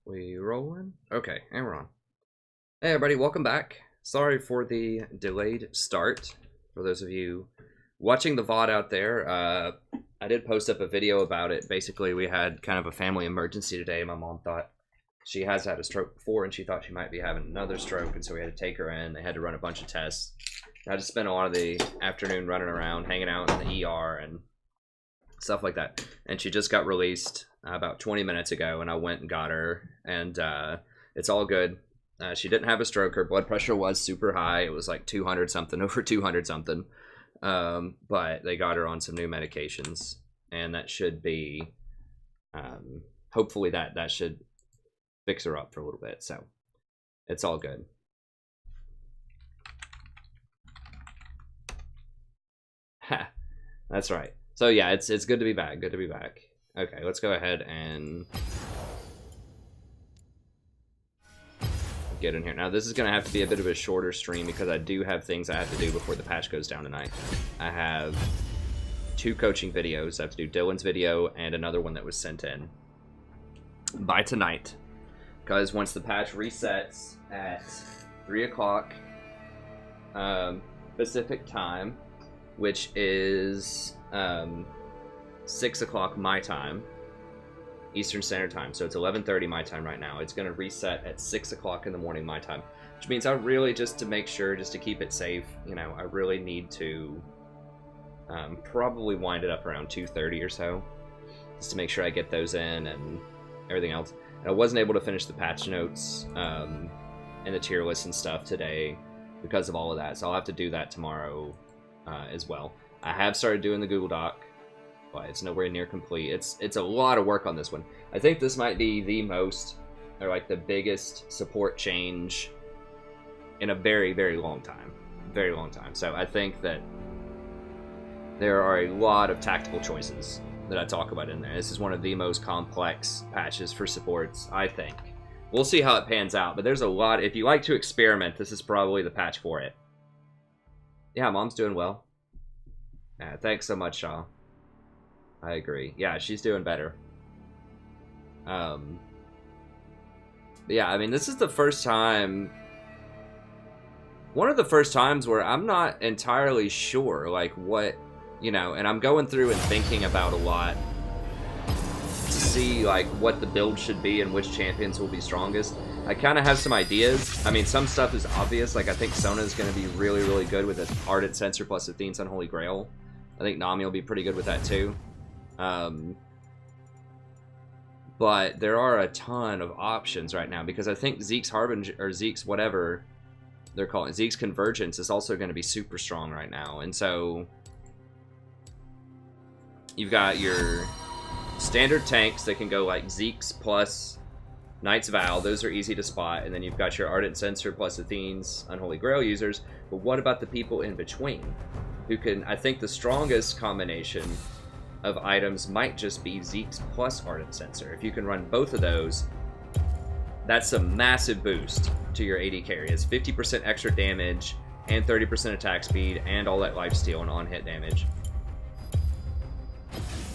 We rolling? Okay, and we're on. Hey everybody, welcome back. Sorry for the delayed start. For those of you watching the VOD out there, I did post up a video about it. Basically, we had kind of a family emergency today. My mom thought she has had a stroke before, and she thought she might be having another stroke, and so we had to take her in. They had to run a bunch of tests. I just spent a lot of the afternoon running around, hanging out in the ER and stuff like that. And she just got released about 20 minutes ago, and I went and got her, and it's all good. She didn't have a stroke. Her blood pressure was super high. It was like 200 something, over 200 something. But they got her on some new medications, and that should be, hopefully that should fix her up for a little bit. So it's all good. Ha, that's right. So yeah, it's good to be back. Good to be back. Okay, let's go ahead and get in here. Now this is going to have to be a bit of a shorter stream because I do have things I have to do before the patch goes down tonight. I have 2 coaching videos. I have to do Dylan's video and another one that was sent in by tonight. Because once the patch resets at 3 o'clock Pacific time, which is 6 o'clock my time, Eastern Standard Time. So it's 11:30 my time right now. It's going to reset at 6 o'clock in the morning my time, which means I really, just to make sure, just to keep it safe, you know, I really need to probably wind it up around 2:30 or so, just to make sure I get those in and everything else. And I wasn't able to finish the patch notes and the tier list and stuff today because of all of that, so I'll have to do that tomorrow as well. I have started doing the Google Doc, but it's nowhere near complete. It's a lot of work on this one. I think this might be the most, or like the biggest support change in a very, very long time. Very long time. So I think that there are a lot of tactical choices that I talk about in there. This is one of the most complex patches for supports, I think. We'll see how it pans out, but there's a lot. If you like to experiment, this is probably the patch for it. Yeah, Mom's doing well. Yeah, thanks so much, Shaw. I agree. Yeah, she's doing better. Yeah, I mean, this is the first time, one of the first times where I'm not entirely sure, like, what, you know, and I'm going through and thinking about a lot to see, like, what the build should be and which champions will be strongest. I kind of have some ideas. I mean, some stuff is obvious. Like, I think Sona is going to be really, really good with the Ardent Censer plus Athene's Unholy Grail. I think Nami will be pretty good with that, too. But there are a ton of options right now because I think Zeke's Harbinger, or Zeke's whatever they're calling it, Zeke's Convergence is also going to be super strong right now. And so you've got your standard tanks that can go like Zeke's plus Knight's Vow. Those are easy to spot. And then you've got your Ardent Censer plus Athene's Unholy Grail users. But what about the people in between who can, I think the strongest combination of items might just be Zeke's plus Ardent Censer. If you can run both of those, that's a massive boost to your AD carry. It's 50% extra damage and 30% attack speed and all that lifesteal and on-hit damage.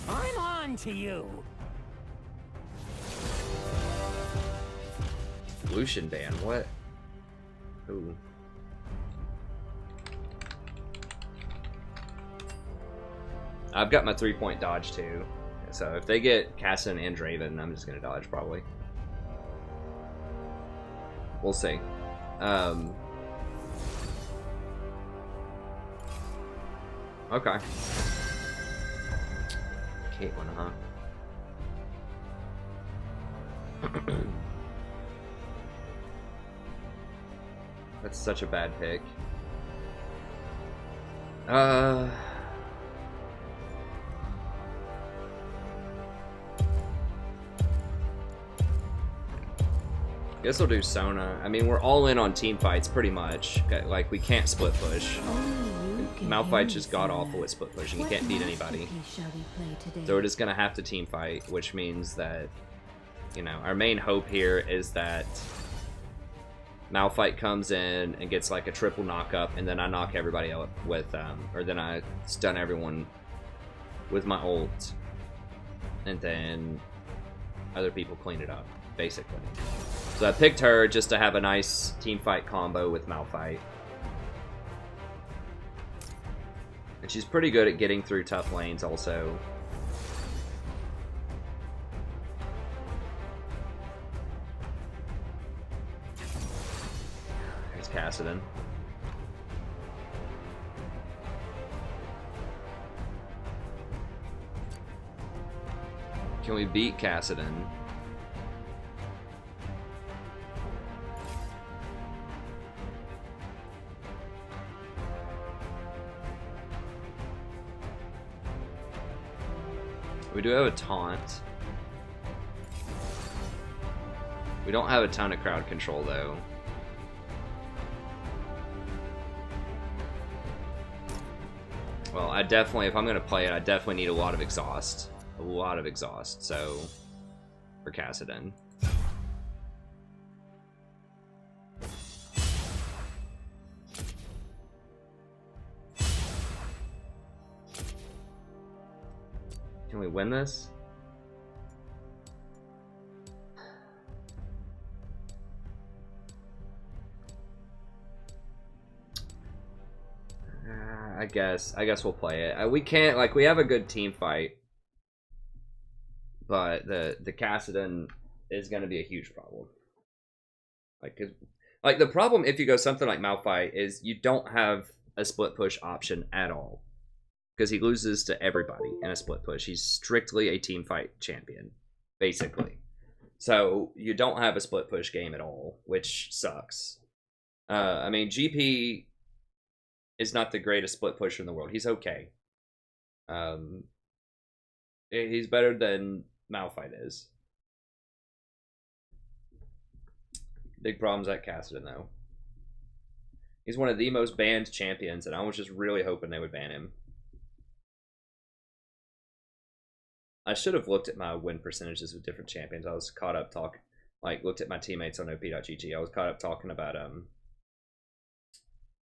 I'm on to you. Lucian ban, what? Ooh. I've got my 3-point dodge too, so if they get Cassin and Draven, I'm just gonna dodge probably. We'll see. Okay. Caitlyn, huh? That's such a bad pick. Guess we'll do Sona. I mean, we're all in on team fights pretty much. Like, we can't split push. Malphite's just god-awful at split pushing. He can't beat anybody. So we're just going to have to team fight, which means that, you know, our main hope here is that Malphite comes in and gets like a triple knock-up, and then I knock everybody out with, or then I stun everyone with my ult, and then other people clean it up. basically. So I picked her just to have a nice team fight combo with Malphite. And she's pretty good at getting through tough lanes also. There's Kassadin. Can we beat Kassadin? We do have a taunt. We don't have a ton of crowd control though. Well, I definitely, if I'm gonna play it, I definitely need a lot of exhaust. A lot of exhaust, so for Kassadin. Can we win this? I guess we'll play it. We can't, like, we have a good team fight. But the Kassadin is going to be a huge problem. Like the problem if you go something like Malphite is you don't have a split push option at all, because he loses to everybody in a split push. He's strictly a team fight champion, basically. So you don't have a split push game at all, which sucks. I mean, GP is not the greatest split pusher in the world. He's okay. He's better than Malphite is. Big problems at Kassadin though. He's one of the most banned champions, and I was just really hoping they would ban him. I should have looked at my win percentages with different champions. I was caught up looked at my teammates on op.gg. I was caught up talking about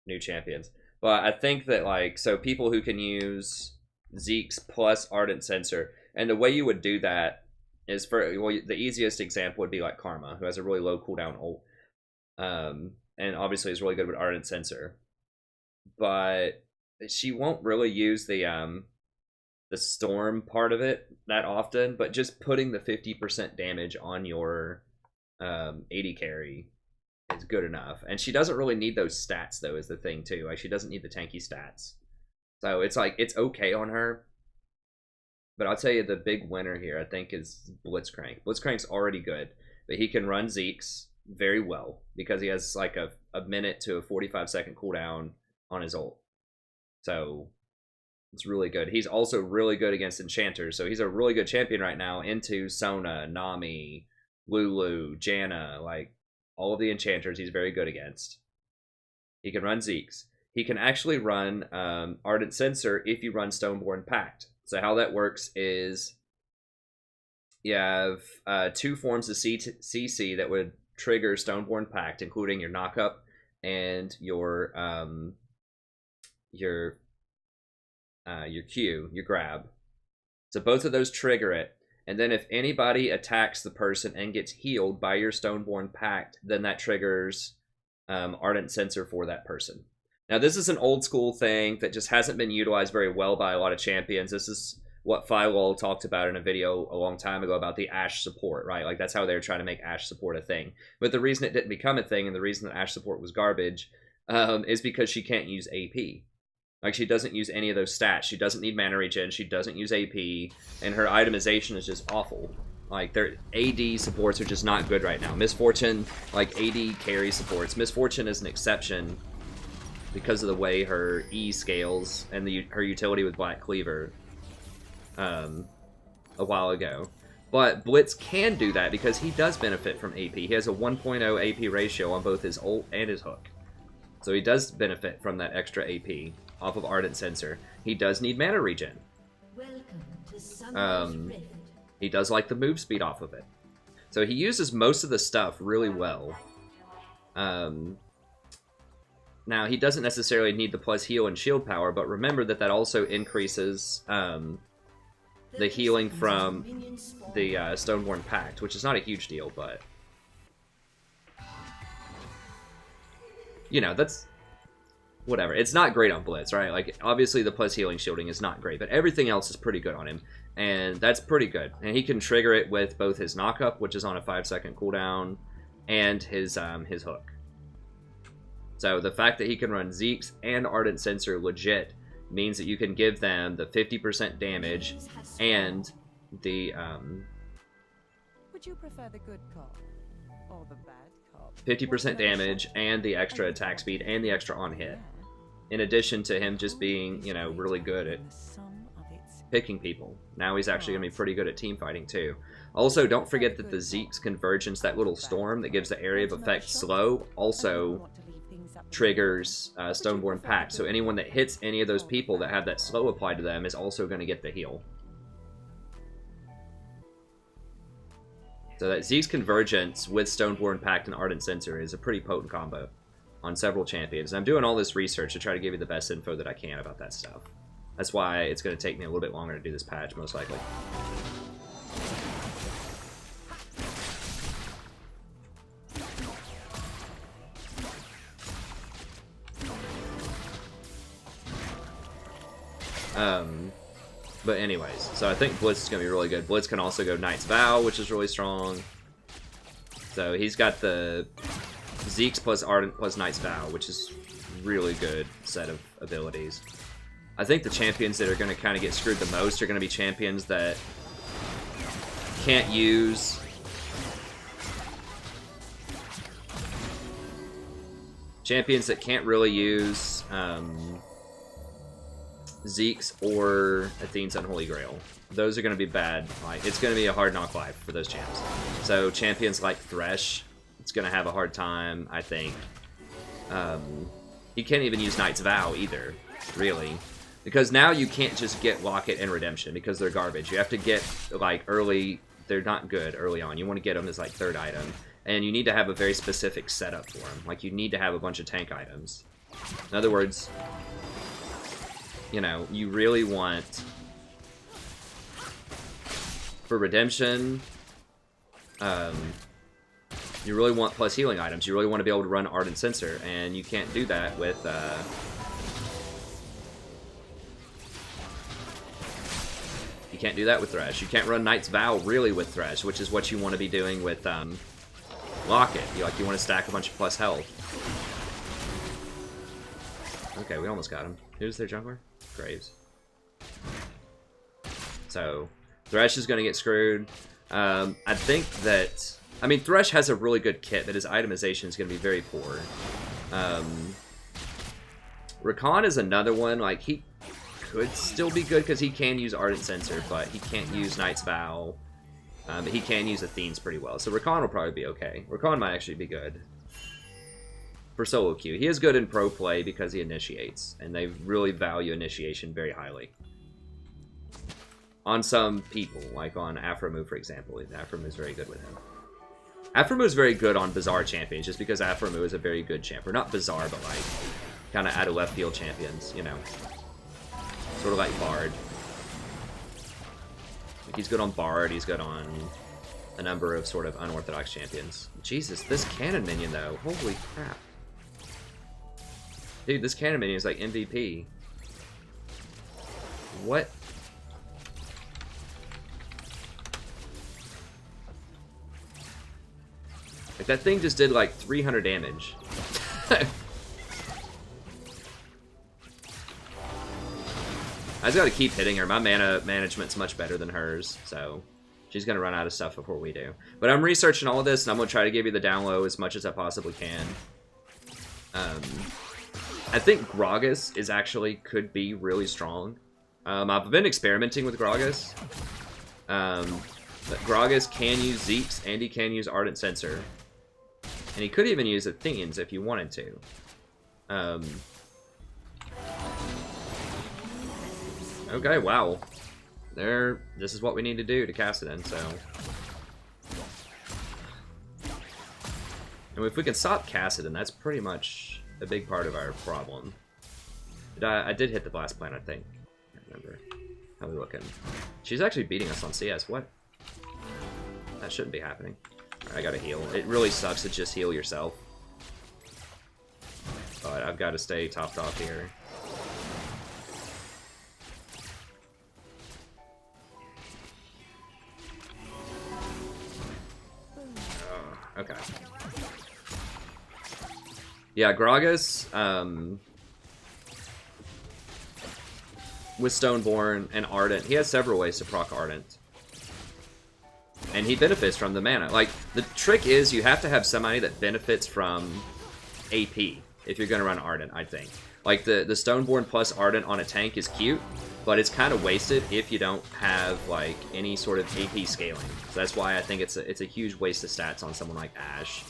new champions. But I think that, like, so people who can use Zeke's plus Ardent Sensor, and the way you would do that is the easiest example would be like Karma, who has a really low cooldown ult, and obviously is really good with Ardent Sensor, but she won't really use the storm part of it that often. But just putting the 50% damage on your AD carry is good enough, and she doesn't really need those stats though, is the thing too. Like, she doesn't need the tanky stats, so it's like it's okay on her. But I'll tell you, the big winner here, I think, is Blitzcrank. Blitzcrank's already good, but he can run Zeke's very well because he has like a minute to a 45-second cooldown on his ult. So it's really good. He's also really good against enchanters, so he's a really good champion right now into Sona, Nami, Lulu, Janna, like all of the enchanters he's very good against. He can run Zeke's. He can actually run Ardent Sensor if you run Stoneborn Pact. So how that works is you have two forms of CC that would trigger Stoneborn Pact, including your knockup and your Q, your grab. So both of those trigger it, and then if anybody attacks the person and gets healed by your Stoneborn Pact, then that triggers Ardent Sensor for that person. Now, this is an old school thing that just hasn't been utilized very well by a lot of champions. This is what Firewall talked about in a video a long time ago about the Ashe support, right? Like, that's how they were trying to make Ashe support a thing. But the reason it didn't become a thing, and the reason that Ashe support was garbage, is because she can't use AP. Like, she doesn't use any of those stats. She doesn't need mana regen. She doesn't use AP. And her itemization is just awful. Like, their AD supports are just not good right now. Misfortune, like, AD carry supports. Misfortune is an exception because of the way her E scales and her utility with Black Cleaver a while ago. But Blitz can do that because he does benefit from AP. He has a 1.0 AP ratio on both his ult and his hook. So he does benefit from that extra AP off of Ardent Sensor. He does need mana regen. He does like the move speed off of it. So he uses most of the stuff really well. Now, he doesn't necessarily need the plus heal and shield power, but remember that that also increases the healing from the Stoneborn Pact, which is not a huge deal, but you know, that's whatever. It's not great on Blitz, right? Like, obviously the plus healing shielding is not great, but everything else is pretty good on him, and that's pretty good. And he can trigger it with both his knockup, which is on a 5-second cooldown, and his hook. So the fact that he can run Zeke's and Ardent Sensor legit means that you can give them the 50% damage and the Would you prefer the good cop or the bad cop? 50% damage and the extra attack speed and the extra on hit. In addition to him just being, you know, really good at picking people. Now he's actually going to be pretty good at team fighting too. Also, don't forget that the Zeke's Convergence, that little storm that gives the area of effect slow, also triggers Stoneborn Pact. So anyone that hits any of those people that have that slow applied to them is also going to get the heal. So that Zeke's Convergence with Stoneborn Pact and Ardent Sensor is a pretty potent combo on several champions. And I'm doing all this research to try to give you the best info that I can about that stuff. That's why it's going to take me a little bit longer to do this patch, most likely. But anyways, so I think Blitz is going to be really good. Blitz can also go Knight's Vow, which is really strong. So he's got the Zeke's plus Ardent plus Knight's Vow, which is really good set of abilities. I think the champions that are going to kind of get screwed the most are going to be champions that can't use really use Zeke's or Athene's Unholy Grail. Those are going to be bad. Like, it's going to be a hard knock life for those champs. So champions like Thresh, it's going to have a hard time, I think. He can't even use Knight's Vow either, really. Because now you can't just get Locket and Redemption because they're garbage. You have to get, like, early... They're not good early on. You want to get them as, like, third item. And you need to have a very specific setup for them. Like, you need to have a bunch of tank items. In other words... You know, you really want, for Redemption, you really want plus healing items. You really want to be able to run Ardent Sensor, and you can't do that with, you can't do that with Thresh. You can't run Knight's Vow really with Thresh, which is what you want to be doing with, Locket. You want to stack a bunch of plus health. Okay, we almost got him. Who's their jungler? Graves. So, Thresh is going to get screwed. I think that... I mean, Thresh has a really good kit, but his itemization is going to be very poor. Rakan is another one. Like, he could still be good because he can use Ardent Sensor, but he can't use Knight's Vow. But he can use Athene's pretty well. So Rakan will probably be okay. Rakan might actually be good for solo queue. He is good in pro play because he initiates, and they really value initiation very highly. On some people, like on Aphromoo, for example. Aphromoo is very good with him. Aphromoo is very good on Bizarre champions, just because Aphromoo is a very good champion. Not Bizarre, but like, kind of out of left field champions, you know. Sort of like Bard. Like, he's good on Bard, he's good on a number of sort of unorthodox champions. Jesus, this cannon minion, though. Holy crap. Dude, this cannon minion is like MVP. What? Like, that thing just did like 300 damage. I just gotta keep hitting her. My mana management's much better than hers, so she's gonna run out of stuff before we do. But I'm researching all of this, and I'm gonna try to give you the down low as much as I possibly can. I think Gragas is could be really strong. I've been experimenting with Gragas. But Gragas can use Zeke's, and he can use Ardent Sensor. And he could even use Athene's if you wanted to. Okay, wow. This is what we need to do to cast it in, so... And if we can stop Cassidon, that's pretty much a big part of our problem. I did hit the blast plant, I think. remember. How we looking? She's actually beating us on CS. What? That shouldn't be happening. Alright, I gotta heal. It really sucks to just heal yourself. But I've got to stay topped off here. Oh, okay. Yeah, Gragas, with Stoneborn and Ardent, he has several ways to proc Ardent. And he benefits from the mana. Like, the trick is you have to have somebody that benefits from AP if you're going to run Ardent, I think. Like, the Stoneborn plus Ardent on a tank is cute, but it's kind of wasted if you don't have, like, any sort of AP scaling. So that's why I think it's a huge waste of stats on someone like Ashe.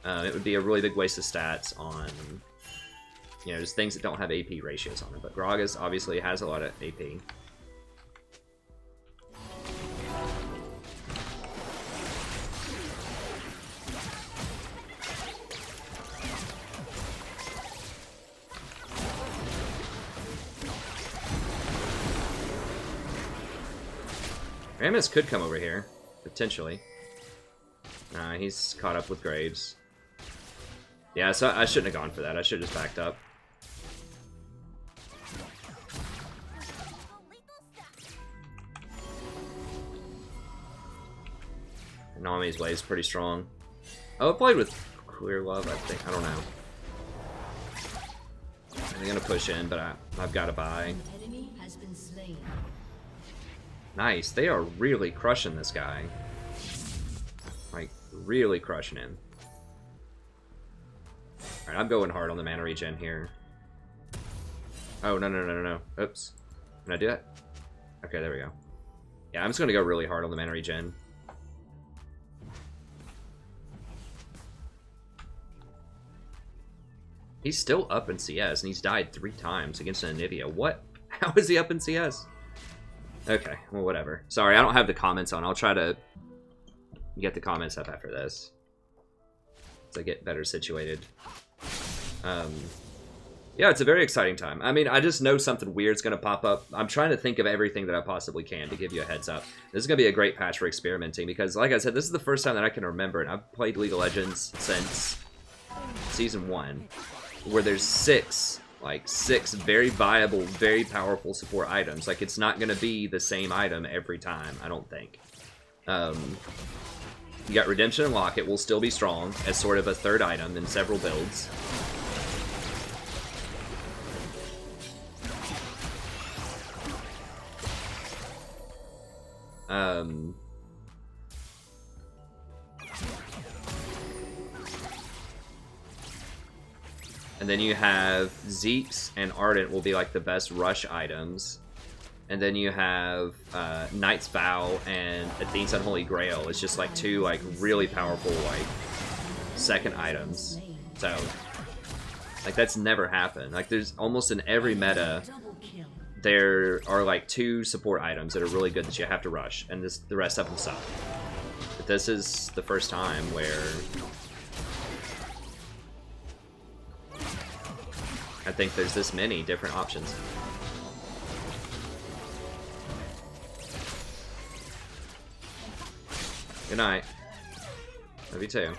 It would be a really big waste of stats on, you know, just things that don't have AP ratios on it. But Gragas obviously has a lot of AP. Rammus could come over here, potentially. Nah, he's caught up with Graves. Yeah, so I shouldn't have gone for that. I should have just backed up. Nami's way is pretty strong. Oh, I played with Queer Love, I think. I don't know. I'm gonna push in, but I've got to buy. Nice. They are really crushing this guy. Like, really crushing him. Alright, I'm going hard on the mana regen here. Oh, no. Oops. Can I do that? Okay, there we go. Yeah, I'm just going to go really hard on the mana regen. He's still up in CS, and he's died 3 times against an Anivia. What? How is he up in CS? Okay, well, whatever. Sorry, I don't have the comments on. I'll try to get the comments up after this, as I get better situated. Yeah, it's a very exciting time. I mean, I just know something weird's going to pop up. I'm trying to think of everything that I possibly can to give you a heads up. This is going to be a great patch for experimenting, because, like I said, this is the first time that I can remember, and I've played League of Legends since Season 1, where there's 6 very viable, very powerful support items. Like, it's not going to be the same item every time, I don't think. You got Redemption and Locket will still be strong as sort of a third item in several builds. And then you have Zeke's and Ardent will be like the best rush items. And then you have Knight's Vow and Athene's Unholy Grail. It's just like 2 like really powerful like second items. So like that's never happened. Like there's almost in every meta there are like 2 support items that are really good that you have to rush, and the rest of them suck. But this is the first time where I think there's this many different options. Good night. Love you too.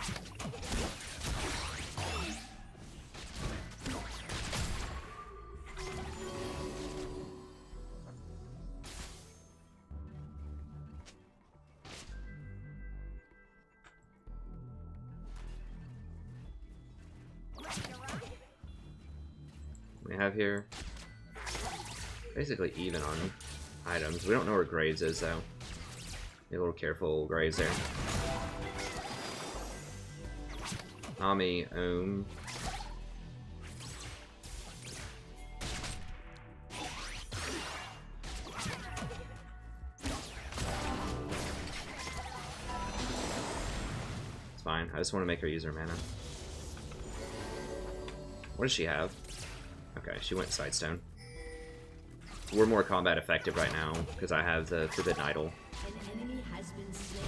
We have here basically even on items. We don't know where Graves is though. Be a little careful, Graves there. Nami, It's fine. I just want to make her use her mana. What does she have? Okay, she went Sidestone. We're more combat effective right now because I have the Forbidden Idol. An enemy has been slain.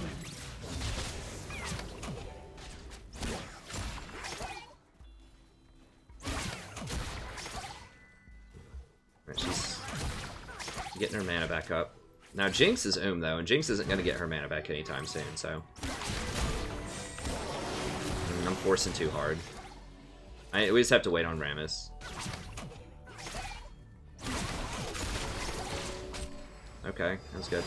Right, she's Getting her mana back up. Now Jinx is though, and Jinx isn't going to get her mana back anytime soon, so... I'm forcing too hard. We just have to wait on Rammus. Okay, that's good.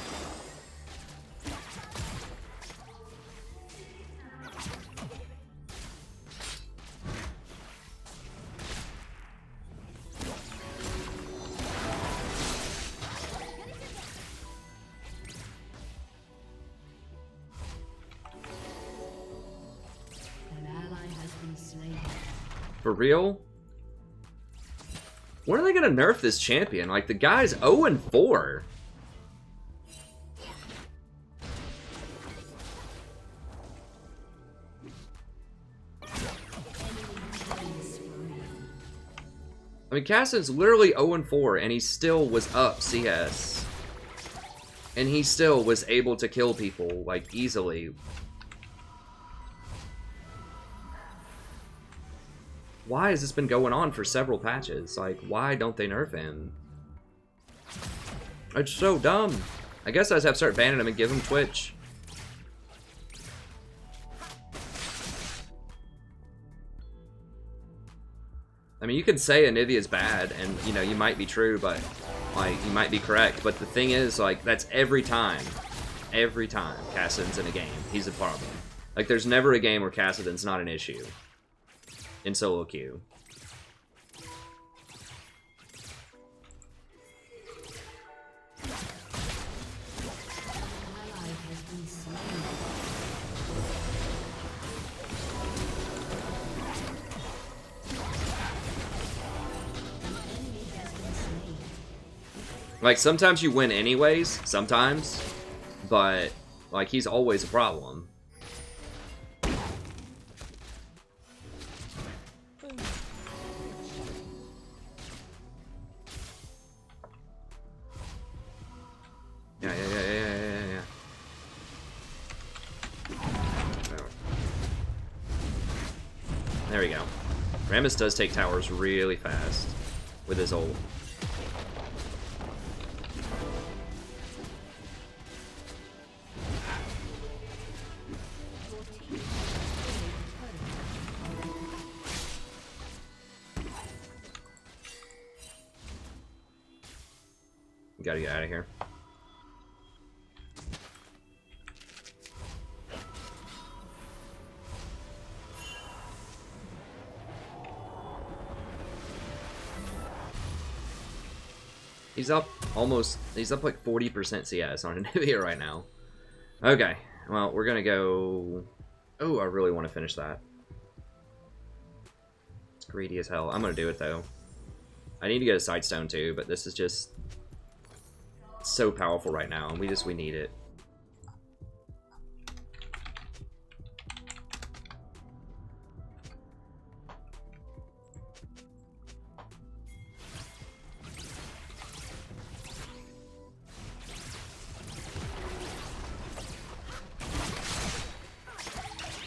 For real? When are they gonna nerf this champion? Like, the guy's 0-4. I mean, Cassid's literally 0-4, and he still was up CS. And he still was able to kill people, like, easily. Why has this been going on for several patches? Like, why don't they nerf him? It's so dumb. I guess I just have to start banning him and give him Twitch. I mean, you could say Anivia's bad, and, you know, you might be true, but, like, you might be correct. But the thing is, like, that's every time. Every time Kassadin's in a game, he's a problem. Like, there's never a game where Kassadin's not an issue. In solo queue. Like, sometimes you win anyways, sometimes, but, like, he's always a problem. Yeah. There we go. Rammus does take towers really fast with his ult. Gotta get out of here. He's up like 40% CS on Anivia right now. Okay, well, we're gonna go... Oh, I really want to finish that. It's greedy as hell. I'm gonna do it, though. I need to get a Sightstone, too, but this is just... so powerful right now, and we need it.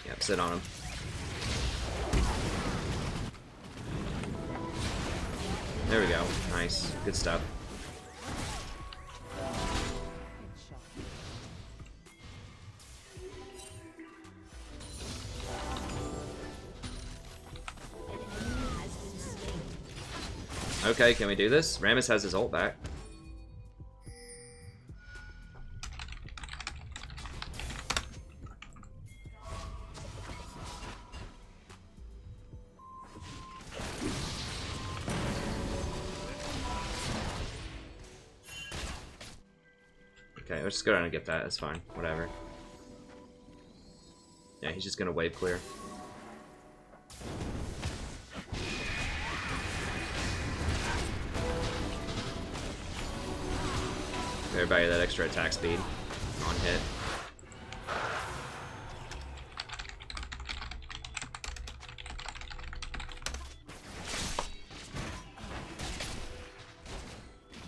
Yep, sit on him. There we go. Nice. Good stuff. Okay, can we do this? Rammus has his ult back. Okay, let's just go down and get that. It's fine. Whatever. Yeah, he's just gonna wave clear. Everybody that extra attack speed on hit.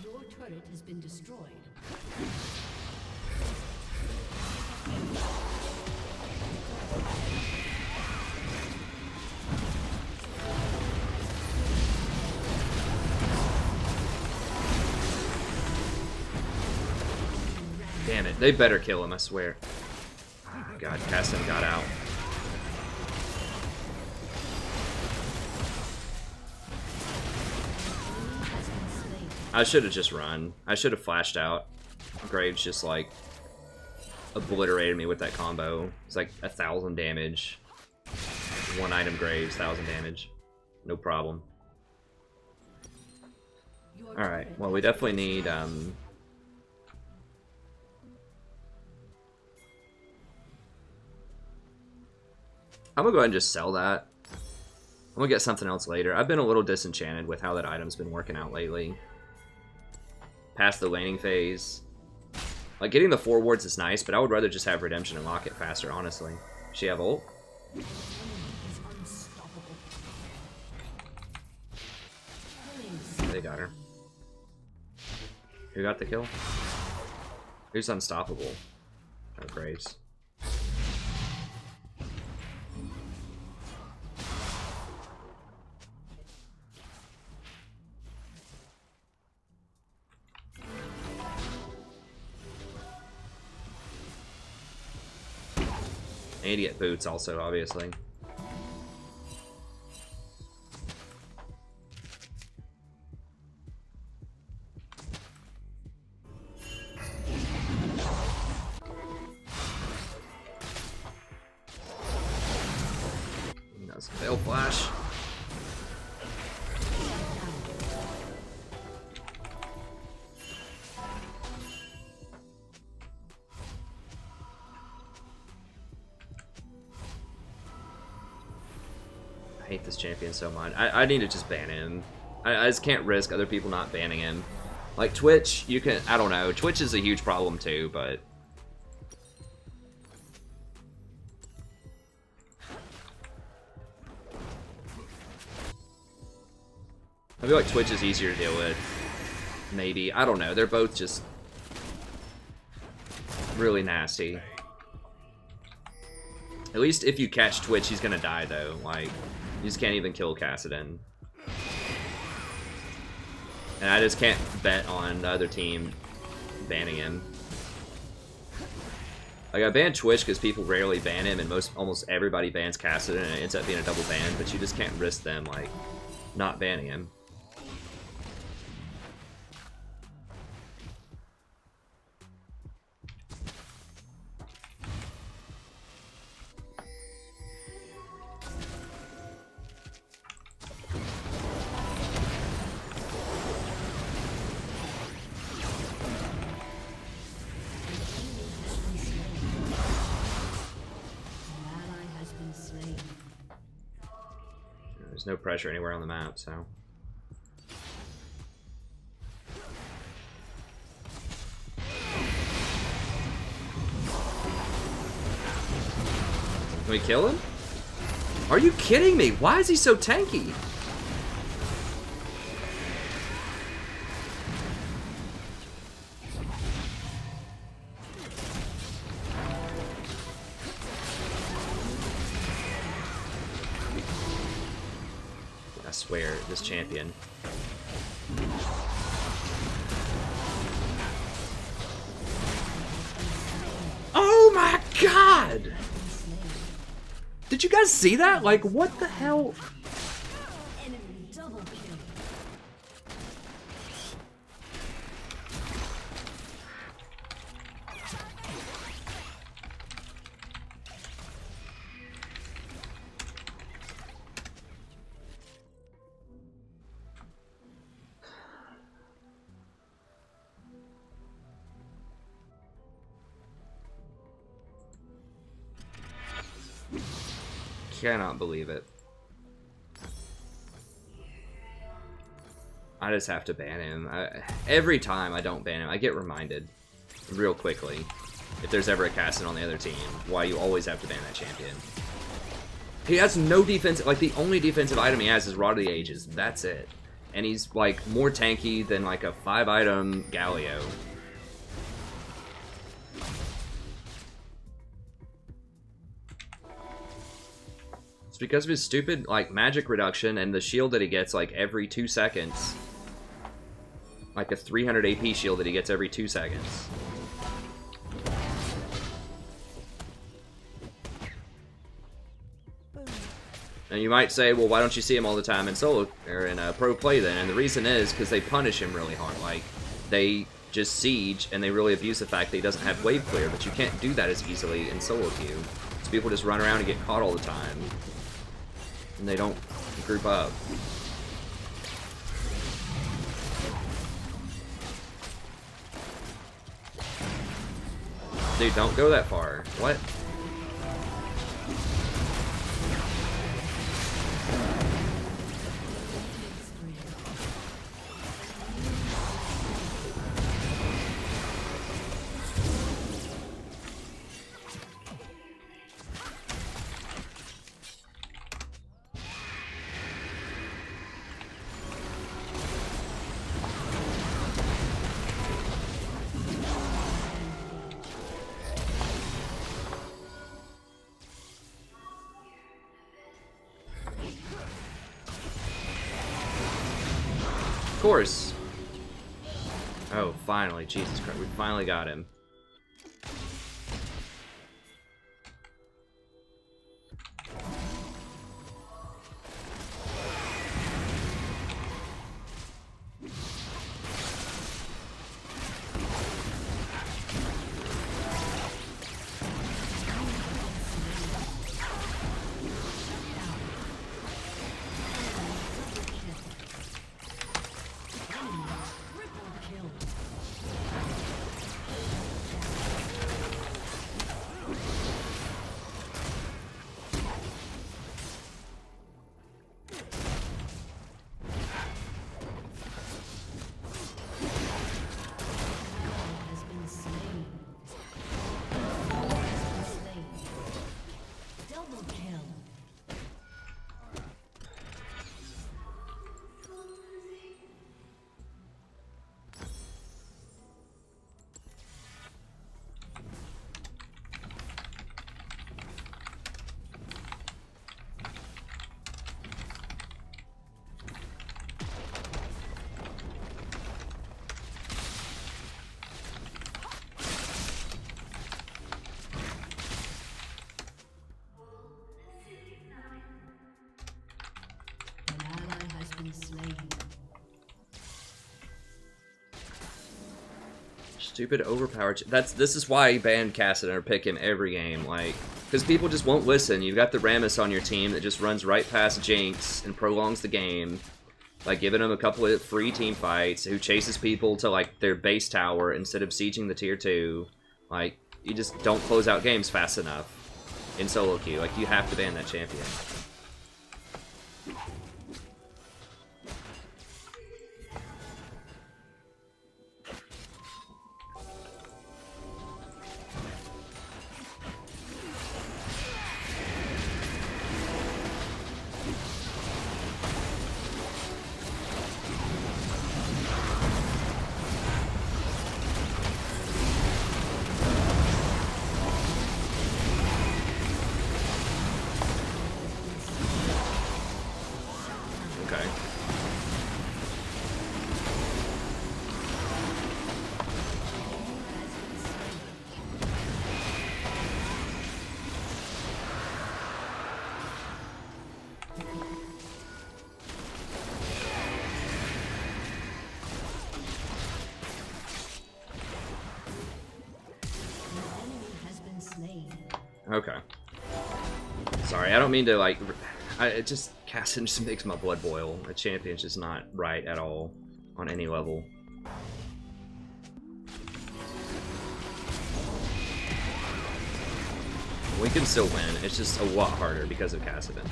Your turret has been destroyed. Damn it. They better kill him, I swear. God, Caston got out. I should have just run. I should have flashed out. Graves just, like, obliterated me with that combo. It's like 1,000 damage. One item Graves, 1,000 damage. No problem. Alright, well, we definitely need, I'm gonna go ahead and just sell that. I'm gonna get something else later. I've been a little disenchanted with how that item's been working out lately. Past the laning phase. Like, getting the 4 wards is nice, but I would rather just have Redemption and lock it faster, honestly. Does she have ult? They got her. Who got the kill? Who's unstoppable? Oh, Graves. I need to get boots also, obviously. That's a fail flash. I hate this champion so much. I need to just ban him. I just can't risk other people not banning him. Like, Twitch, you can... I don't know. Twitch is a huge problem, too, but... I feel like Twitch is easier to deal with. Maybe. I don't know. They're both just... really nasty. At least if you catch Twitch, he's gonna die, though. Like, you just can't even kill Kassadin. And I just can't bet on the other team banning him. Like, I banned Twitch because people rarely ban him, and almost everybody bans Kassadin, and it ends up being a double ban, but you just can't risk them, like, not banning him. There's no pressure anywhere on the map, so... Can we kill him? Are you kidding me? Why is he so tanky? I swear, this champion. Oh my god! Did you guys see that? Like, what the hell? Enemy double kill. Cannot believe it. I just have to ban him. Every time I don't ban him, I get reminded real quickly, if there's ever a Kassadin on the other team, why you always have to ban that champion. He has no defense. Like, the only defensive item he has is Rod of the Ages. That's it. And he's, like, more tanky than, like, a 5-item Galio. It's because of his stupid, like, magic reduction and the shield that he gets, like, every 2 seconds. Like a 300 AP shield that he gets every 2 seconds. And you might say, well, why don't you see him all the time in solo or in pro play then? And the reason is because they punish him really hard. Like, they just siege and they really abuse the fact that he doesn't have wave clear, but you can't do that as easily in solo queue. So people just run around and get caught all the time. And they don't group up. Dude, don't go that far. What? Of course. Oh, finally. Jesus Christ. We finally got him. Stupid overpowered. This is why I ban Cassidon or pick him every game, like, because people just won't listen. You've got the Rammus on your team that just runs right past Jinx and prolongs the game, like giving him a couple of free team fights, who chases people to like their base tower instead of sieging the tier 2. Like, you just don't close out games fast enough in solo queue. Like, you have to ban that champion. Okay. Sorry, I don't mean to, like, it just, Cassidon just makes my blood boil. A champion's just not right at all on any level. We can still win, it's just a lot harder because of Cassidon.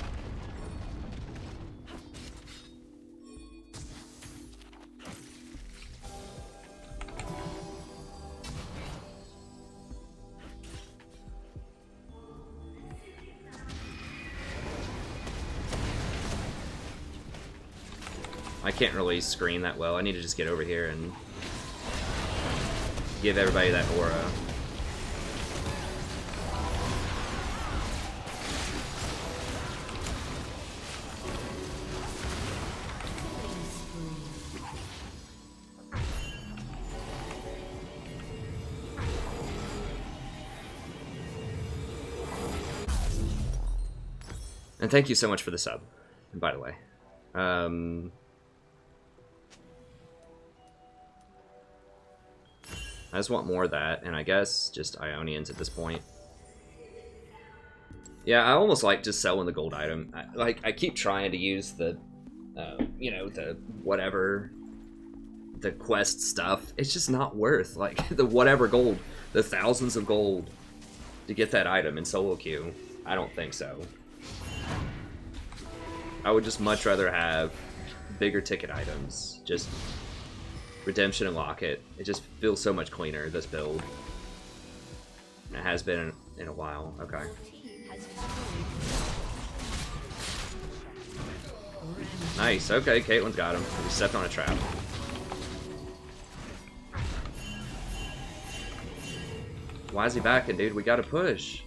I can't really screen that well. I need to just get over here and give everybody that aura. And thank you so much for the sub, by the way. I just want more of that, and I guess just Ionians at this point. Yeah, I almost like just selling the gold item. I keep trying to use the, you know, the whatever, the quest stuff. It's just not worth, like, the whatever gold, the thousands of gold to get that item in solo queue. I don't think so. I would just much rather have bigger ticket items. Just redemption and locket. It just feels so much cleaner, this build. And it has been in a while. Okay. Nice. Okay, Caitlyn's got him. We stepped on a trap. Why is he backing, dude? We gotta push.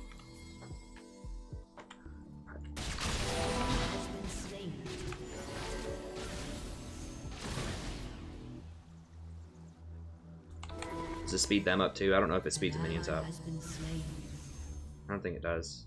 Does it speed them up too? I don't know if it speeds the minions up. I don't think it does.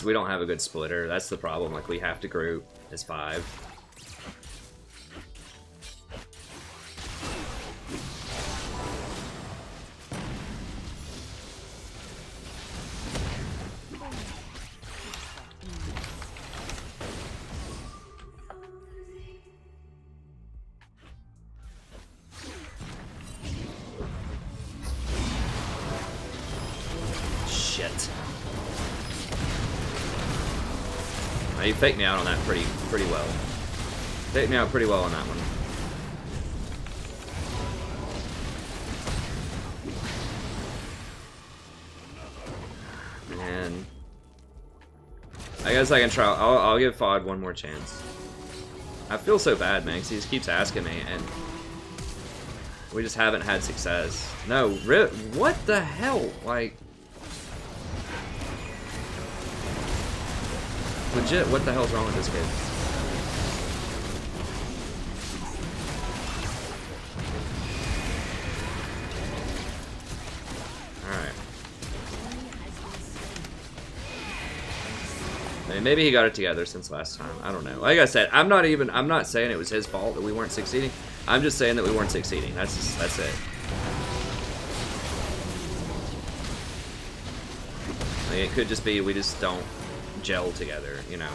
We don't have a good splitter. That's the problem. Like, we have to group as 5. Shit. You faked me out on that pretty well. Faked me out pretty well on that one. Man, I guess I can try. I'll give Fod one more chance. I feel so bad, man, 'cause he just keeps asking me, and we just haven't had success. No, what the hell? Like, legit, what the hell's wrong with this kid? Alright. I mean, maybe he got it together since last time. I don't know. Like I said, I'm not saying it was his fault that we weren't succeeding. I'm just saying that we weren't succeeding. That's it. Like, it could just be we just don't gel together, you know.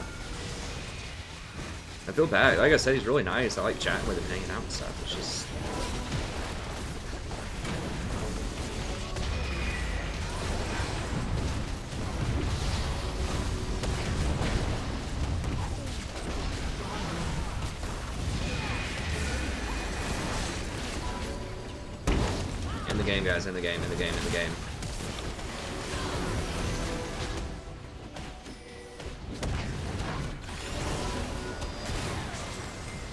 I feel bad. Like I said, he's really nice. I like chatting with him, hanging out and stuff. It's just... In the game, guys. In the game. In the game. In the game.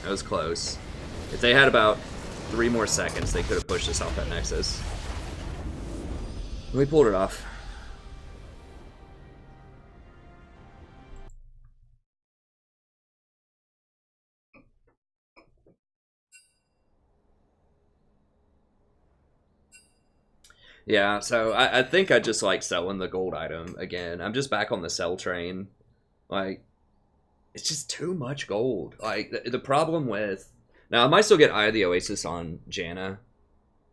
That was close. If they had about 3 more seconds, they could have pushed us off that Nexus. We pulled it off. Yeah, so I think I just like selling the gold item again. I'm just back on the sell train. Like, it's just too much gold. Like, the problem with... Now, I might still get Eye of the Oasis on Janna,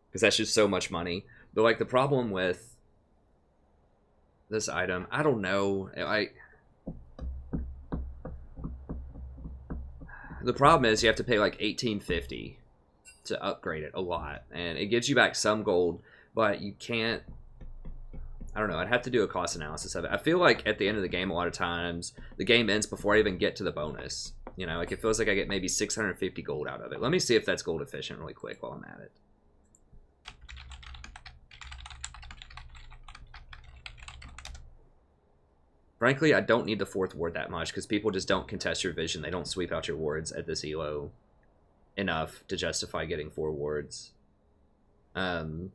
because that's just so much money. But, like, the problem with this item, I don't know. The problem is you have to pay, like, $18.50 to upgrade it a lot. And it gives you back some gold, but you can't... I don't know, I'd have to do a cost analysis of it. I feel like at the end of the game, a lot of times, the game ends before I even get to the bonus. You know, like, it feels like I get maybe 650 gold out of it. Let me see if that's gold efficient really quick while I'm at it. Frankly, I don't need the 4th ward that much, because people just don't contest your vision. They don't sweep out your wards at this elo enough to justify getting 4 wards. Um,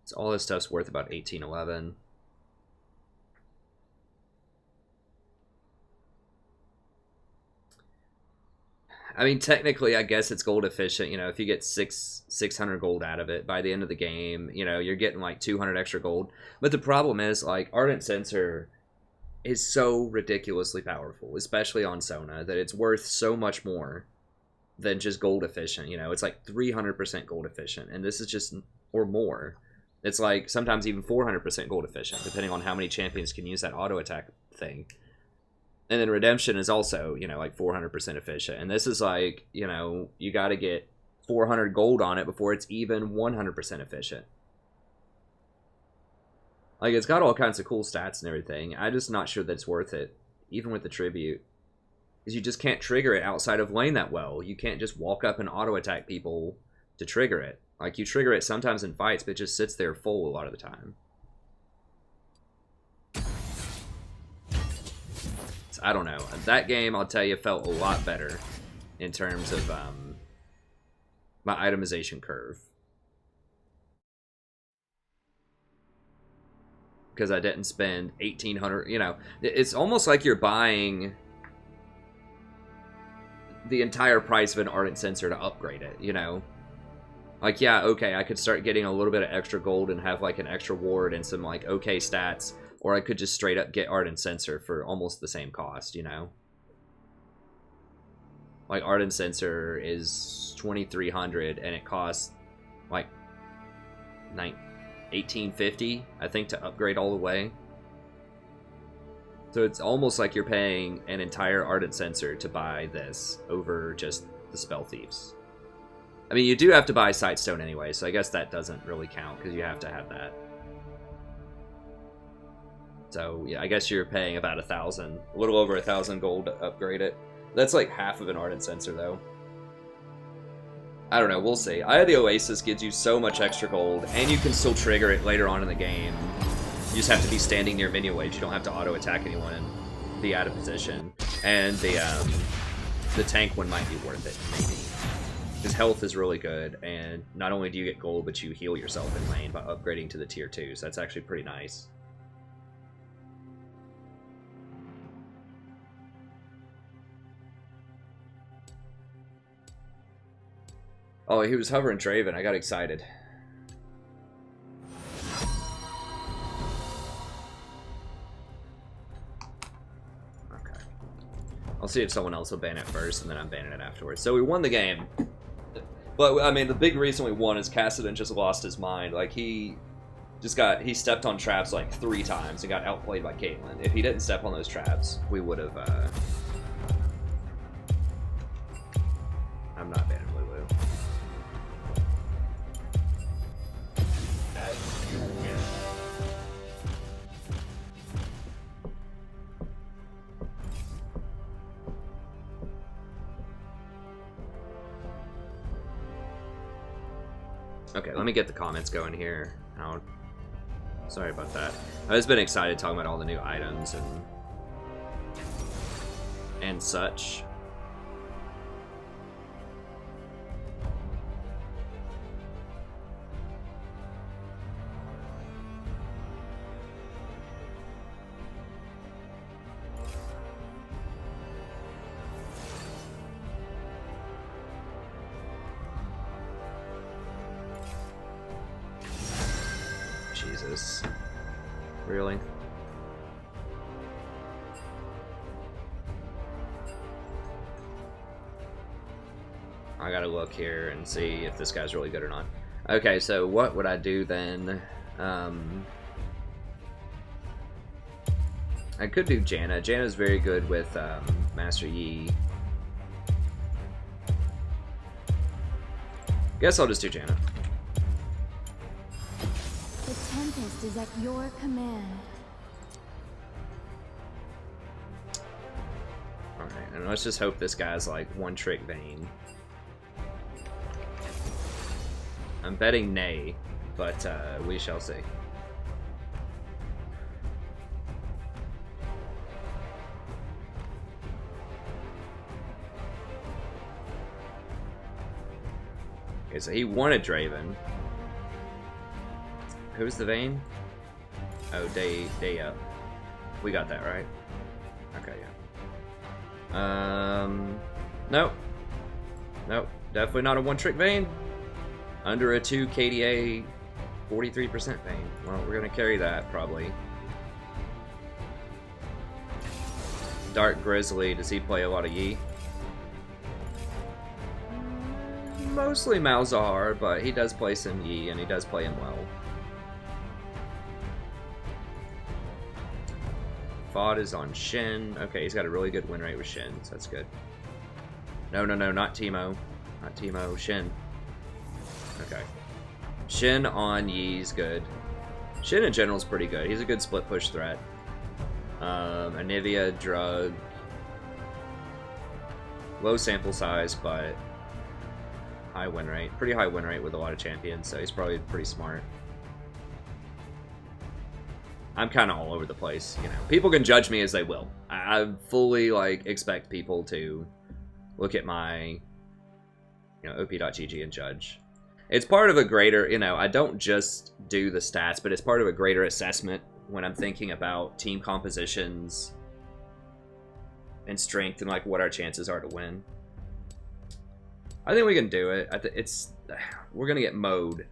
so all this stuff's worth about 1811. I mean, technically, I guess it's gold efficient. You know, if you get 600 gold out of it by the end of the game, you know, you're getting like 200 extra gold. But the problem is, like, Ardent Censer is so ridiculously powerful, especially on Sona, that it's worth so much more than just gold efficient. You know, it's like 300% gold efficient, and this is just, or more. It's like sometimes even 400% gold efficient, depending on how many champions can use that auto attack thing. And then Redemption is also, you know, like 400% efficient. And this is like, you know, you got to get 400 gold on it before it's even 100% efficient. Like, it's got all kinds of cool stats and everything. I'm just not sure that it's worth it, even with the tribute. Because you just can't trigger it outside of lane that well. You can't just walk up and auto-attack people to trigger it. Like, you trigger it sometimes in fights, but it just sits there full a lot of the time. So, I don't know. That game, I'll tell you, felt a lot better in terms of my itemization curve. Because I didn't spend 1,800, you know. It's almost like you're buying the entire price of an Ardent Censer to upgrade it, you know. Like, yeah, okay, I could start getting a little bit of extra gold and have, like, an extra ward and some, like, okay stats. Or I could just straight up get Ardent Censer for almost the same cost, you know. Like, Ardent Censer is 2,300 and it costs, like, 1850, I think, to upgrade all the way. So it's almost like you're paying an entire Ardent Censer to buy this over just the Spell Thieves. I mean, you do have to buy Sightstone anyway, so I guess that doesn't really count because you have to have that. So yeah, I guess you're paying about 1,000, a little over 1,000 gold to upgrade it. That's like half of an Ardent Censer though. I don't know, we'll see. Eye of the Oasis gives you so much extra gold, and you can still trigger it later on in the game. You just have to be standing near minion waves. You don't have to auto-attack anyone and be out of position. And the tank one might be worth it, maybe. Because health is really good, and not only do you get gold, but you heal yourself in lane by upgrading to the tier 2, so that's actually pretty nice. Oh, he was hovering Draven. I got excited. Okay. I'll see if someone else will ban it first, and then I'm banning it afterwards. So we won the game. But, I mean, the big reason we won is Kassadin just lost his mind. Like, he stepped on traps, like, 3 times and got outplayed by Caitlyn. If he didn't step on those traps, we would have, I'm not banning Lulu. Okay, let me get the comments going here. Sorry about that. I've just been excited talking about all the new items and such. Jesus. Really? I gotta look here and see if this guy's really good or not. Okay, so what would I do then? I could do Janna. Janna's very good with Master Yi. Guess I'll just do Janna. The Tempest is at your command. Alright, and let's just hope this guy's like one-trick Vayne. I'm betting nay, but we shall see. Okay, so he wanted Draven. Who's the Vayne? Oh, Day. We got that, right? Okay, yeah. Nope. Nope. Definitely not a one-trick Vayne. Under a 2 KDA, 43% Vayne. Well, we're gonna carry that, probably. Dark Grizzly, does he play a lot of Yi? Mostly Malzahar, but he does play some Yi, and he does play him well. Fod is on Shin. Okay, he's got a really good win rate with Shin, so that's good. No, not Teemo. Not Teemo, Shin. Okay. Shin on Yi's good. Shin in general is pretty good. He's a good split push threat. Anivia, Drug. Low sample size, but high win rate. Pretty high win rate with a lot of champions, so he's probably pretty smart. I'm kind of all over the place, you know. People can judge me as they will. I fully, like, expect people to look at my, you know, op.gg and judge. It's part of a greater, you know, I don't just do the stats, but it's part of a greater assessment when I'm thinking about team compositions and strength and, like, what our chances are to win. I think we can do it. We're going to get mowed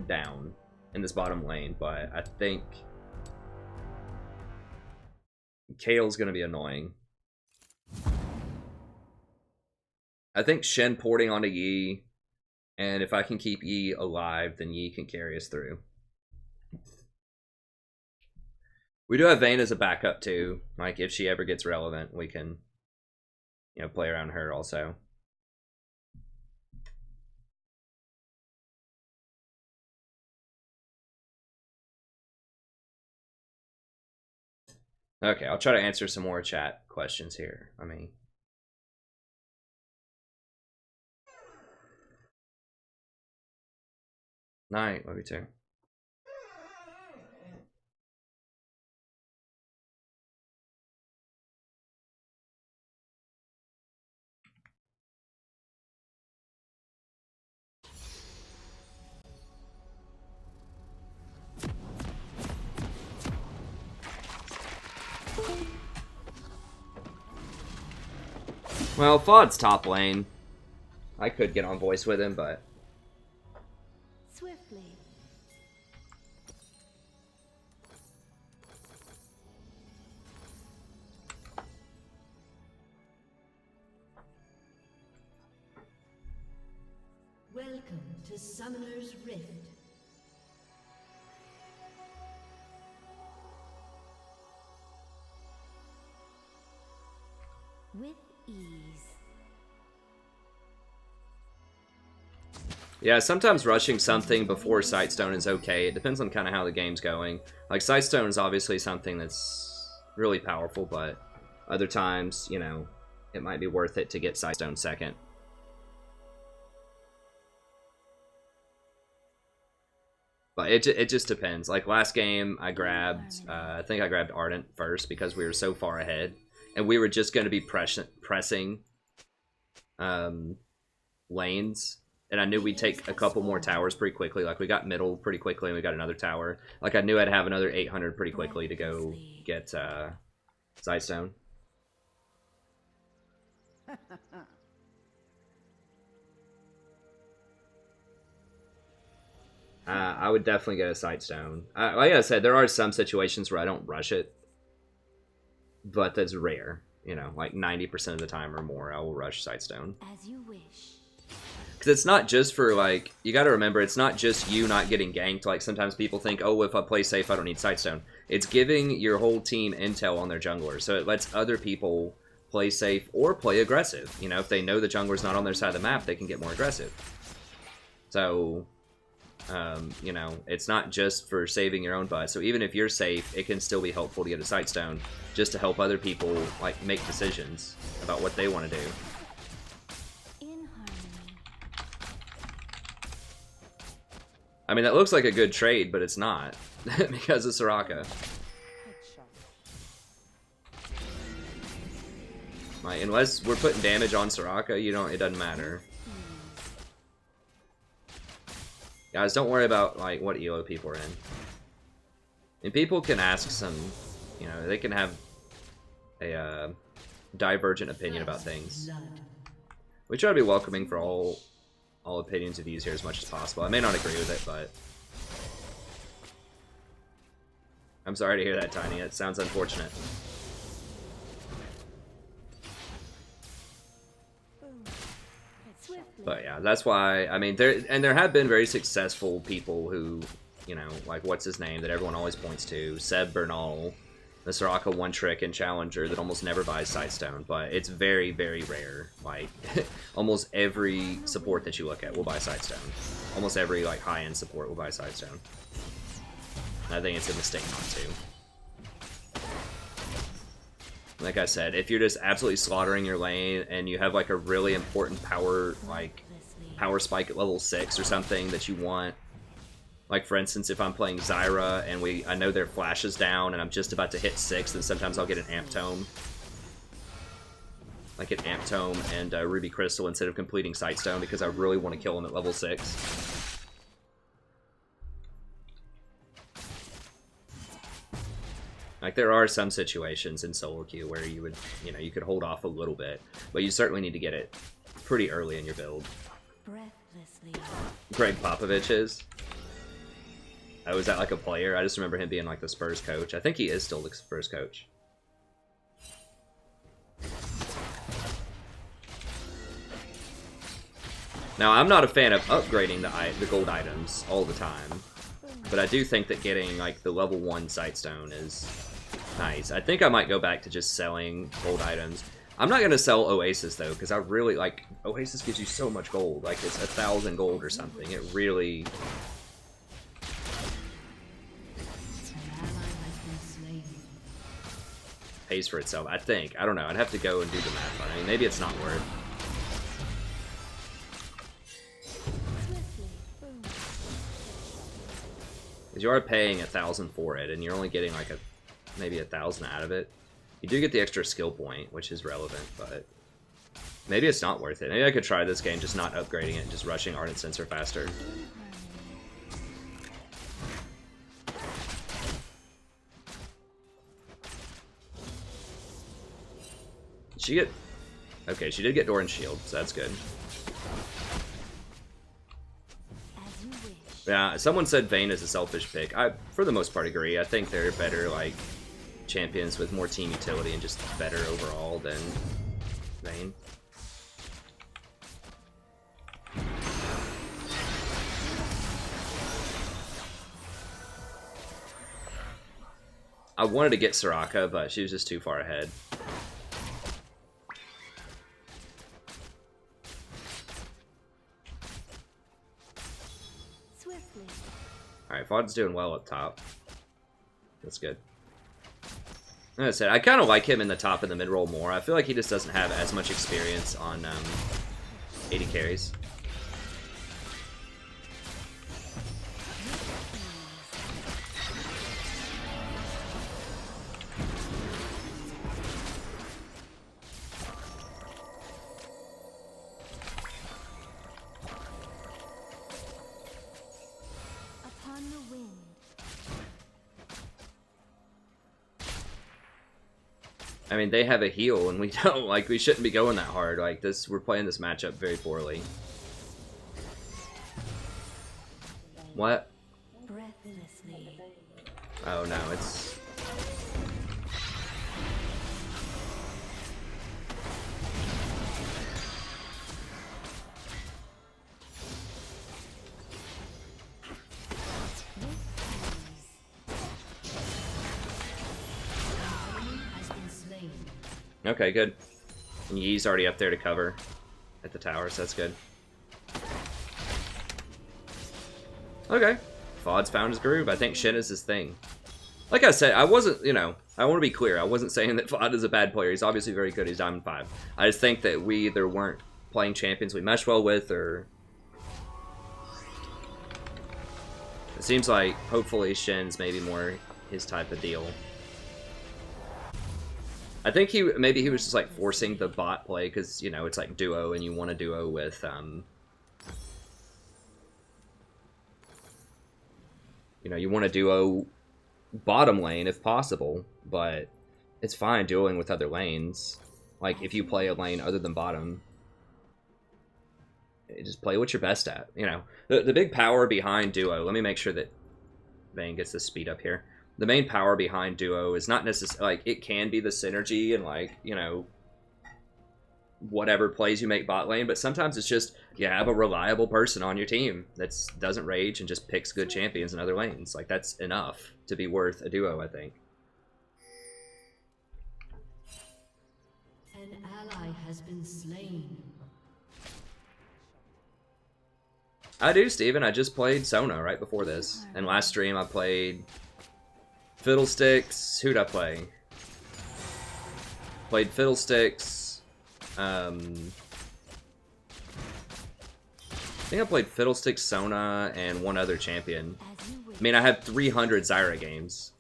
down in this bottom lane, but I think Kale's going to be annoying. I think Shen porting onto Yi, and if I can keep Yi alive, then Yi can carry us through. We do have Vayne as a backup too. Like, if she ever gets relevant, we can, you know, play around her also. Okay, I'll try to answer some more chat questions here. I mean, night, love you too. Well, Fod's top lane. I could get on voice with him, but Swiftly. Welcome to Summoner's Rift. With ease. yeah, sometimes rushing something before Sightstone is okay. It depends on kind of how the game's going. Like, Sightstone is obviously something that's really powerful, but other times, you know, it might be worth it to get Sightstone second. But it just depends. Like, last game, I think I grabbed Ardent first because we were so far ahead. And we were just going to be pressing lanes. And I knew we'd take a couple more towers pretty quickly. Like, we got middle pretty quickly, and we got another tower. Like, I knew I'd have another 800 pretty quickly to go get Sightstone. I would definitely get a Sightstone. Like I said, there are some situations where I don't rush it. But that's rare. You know, like 90% of the time or more, I will rush Sightstone. As you wish. Because it's not just for, like, you got to remember, it's not just you not getting ganked. Like, sometimes people think, oh, if I play safe, I don't need Sightstone. It's giving your whole team intel on their jungler. So it lets other people play safe or play aggressive. You know, if they know the jungler's not on their side of the map, they can get more aggressive. So, you know, it's not just for saving your own butt. So even if you're safe, it can still be helpful to get a Sightstone just to help other people, like, make decisions about what they want to do. I mean, that looks like a good trade, but it's not. Because of Soraka. Like, unless we're putting damage on Soraka, it doesn't matter. Guys, don't worry about like what ELO people are in. And people can ask some, you know, they can have a divergent opinion about things. We try to be welcoming for all opinions and views here as much as possible. I may not agree with it, but I'm sorry to hear that, Tiny. It sounds unfortunate. But yeah, that's why, I mean, there have been very successful people who, you know, like, what's his name that everyone always points to? Seb Bernal, the Soraka one-trick and challenger that almost never buys Sightstone, but it's very, very rare. Like, almost every support that you look at will buy Sightstone. Almost every, like, high-end support will buy Sightstone. I think it's a mistake not to. Like I said, if you're just absolutely slaughtering your lane and you have like a really important power spike at level 6 or something that you want, like for instance, if I'm playing Zyra and I know their flash is down and I'm just about to hit 6, then sometimes I'll get an Amp Tome. Like an Amp Tome and Ruby Crystal instead of completing Sightstone because I really want to kill him at level 6. Like, there are some situations in solo queue where you would, you know, you could hold off a little bit, but you certainly need to get it pretty early in your build. Greg Popovich is. Oh, is that like a player? I just remember him being like the Spurs coach. I think he is still the Spurs coach. Now, I'm not a fan of upgrading the gold items all the time, but I do think that getting like the level 1 Sightstone is nice. I think I might go back to just selling gold items. I'm not going to sell Oasis, though, because I really, like, Oasis gives you so much gold. Like, it's 1,000 gold or something. It really... pays for itself, I think. I don't know. I'd have to go and do the math on it. I mean, maybe it's not worth. Because you are paying 1,000 for it, and you're only getting, like, maybe 1,000 out of it. You do get the extra skill point, which is relevant, but maybe it's not worth it. Maybe I could try this game, just not upgrading it, just rushing Ardent Sensor faster. Did she get... Okay, she did get Doran's Shield, so that's good. Yeah, someone said Vayne is a selfish pick. I, for the most part, agree. I think they're better, like, champions with more team utility and just better overall than Vayne. I wanted to get Soraka, but she was just too far ahead. Alright, Fod's doing well up top. That's good. Like I said, I kind of like him in the top and the mid-roll more. I feel like he just doesn't have as much experience on 80 carries. I mean, they have a heal, and we don't. Like, we shouldn't be going that hard. Like, this, we're playing this matchup very poorly. What? Oh, no, it's... Okay, good. And Yi's already up there to cover at the tower, so that's good. Okay. Fod's found his groove. I think Shin is his thing. Like I said, I wasn't, you know, I want to be clear. I wasn't saying that Fod is a bad player. He's obviously very good. He's Diamond 5. I just think that we either weren't playing champions we mesh well with, or... It seems like, hopefully, Shin's maybe more his type of deal. I think maybe he was just like forcing the bot play because, you know, it's like duo and you want to duo with You know, you want to duo bottom lane if possible, but it's fine duoing with other lanes. Like, if you play a lane other than bottom, just play what you're best at. You know, the big power behind duo, let me make sure that Vayne gets this speed up here. The main power behind duo is not necessarily, like, it can be the synergy and, like, you know, whatever plays you make bot lane, but sometimes it's just you have a reliable person on your team that doesn't rage and just picks good champions in other lanes. Like, that's enough to be worth a duo, I think. An ally has been slain. I do, Steven. I just played Sona right before this. And last stream I played Fiddlesticks. Who'd I play? Played Fiddlesticks. I think I played Fiddlesticks, Sona, and one other champion. I mean, I have 300 Zyra games.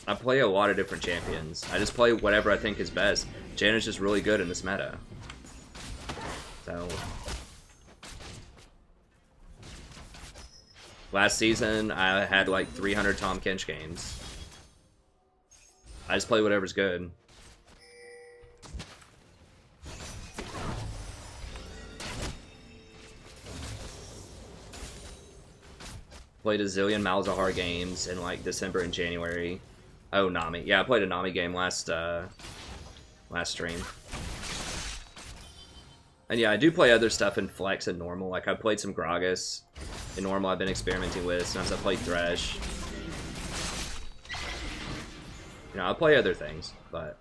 I play a lot of different champions. I just play whatever I think is best. Janna's just really good in this meta. So... last season, I had like 300 Tahm Kench games. I just play whatever's good. Played a zillion Malzahar games in like December and January. Oh, Nami. Yeah, I played a Nami game last stream. And yeah, I do play other stuff in Flex and Normal. Like, I played some Gragas in Normal I've been experimenting with. Sometimes I played Thresh. You know, I play other things, but...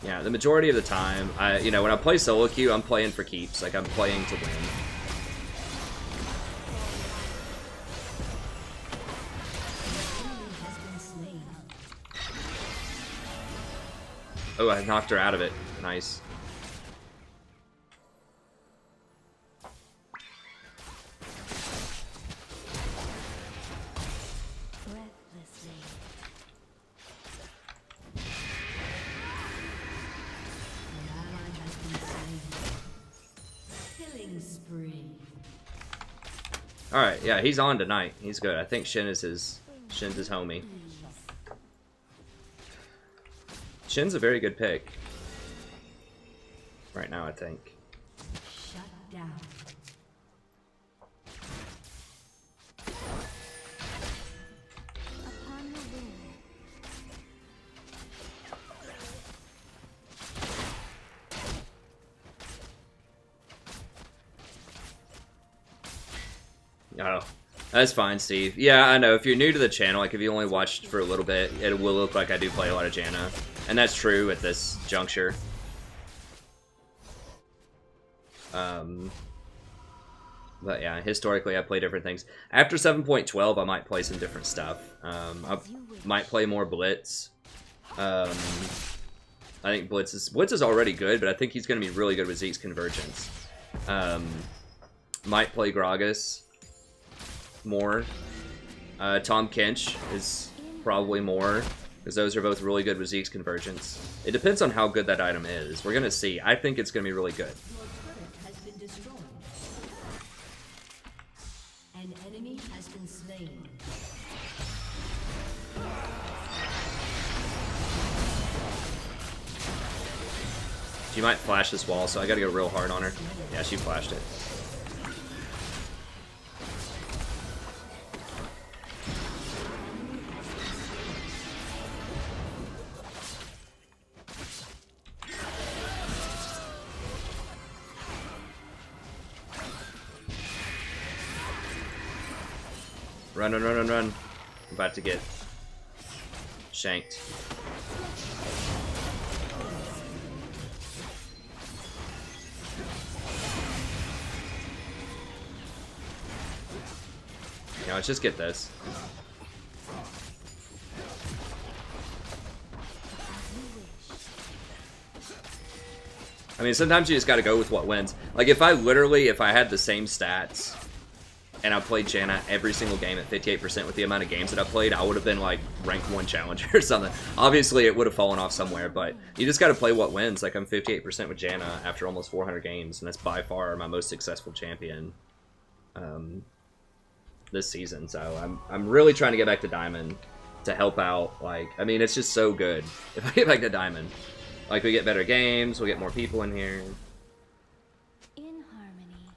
yeah, the majority of the time, you know, when I play solo queue, I'm playing for keeps. Like, I'm playing to win. Oh, I knocked her out of it. Nice. Alright, yeah, he's on tonight. He's good. I think Shin's his homie. Shin's a very good pick. Right now, I think. Shut down. Upon the wind. Oh, that's fine, Steve. Yeah, I know. If you're new to the channel, like if you only watched for a little bit, it will look like I do play a lot of Janna. And that's true at this juncture. But yeah, historically I play different things. After 7.12, I might play some different stuff. I might play more Blitz. I think Blitz is already good, but I think he's going to be really good with Zeke's Convergence. Might play Gragas more. Tahm Kench is probably more, because those are both really good with Zeke's Convergence. It depends on how good that item is. We're going to see. I think it's going to be really good. Your turret has been destroyed. An enemy has been slain. She might flash this wall, so I got to go real hard on her. Yeah, she flashed it. Run, run, run, run, run. I'm about to get shanked. Yeah, let's just get this. I mean, sometimes you just gotta go with what wins. Like, if I had the same stats, and I played Janna every single game at 58% with the amount of games that I played, I would have been like rank 1 challenger or something. Obviously, it would have fallen off somewhere, but you just got to play what wins. Like, I'm 58% with Janna after almost 400 games, and that's by far my most successful champion. this season. So I'm really trying to get back to Diamond to help out. Like, I mean, it's just so good if I get back to Diamond. Like, we get better games, we'll get more people in here. In harmony.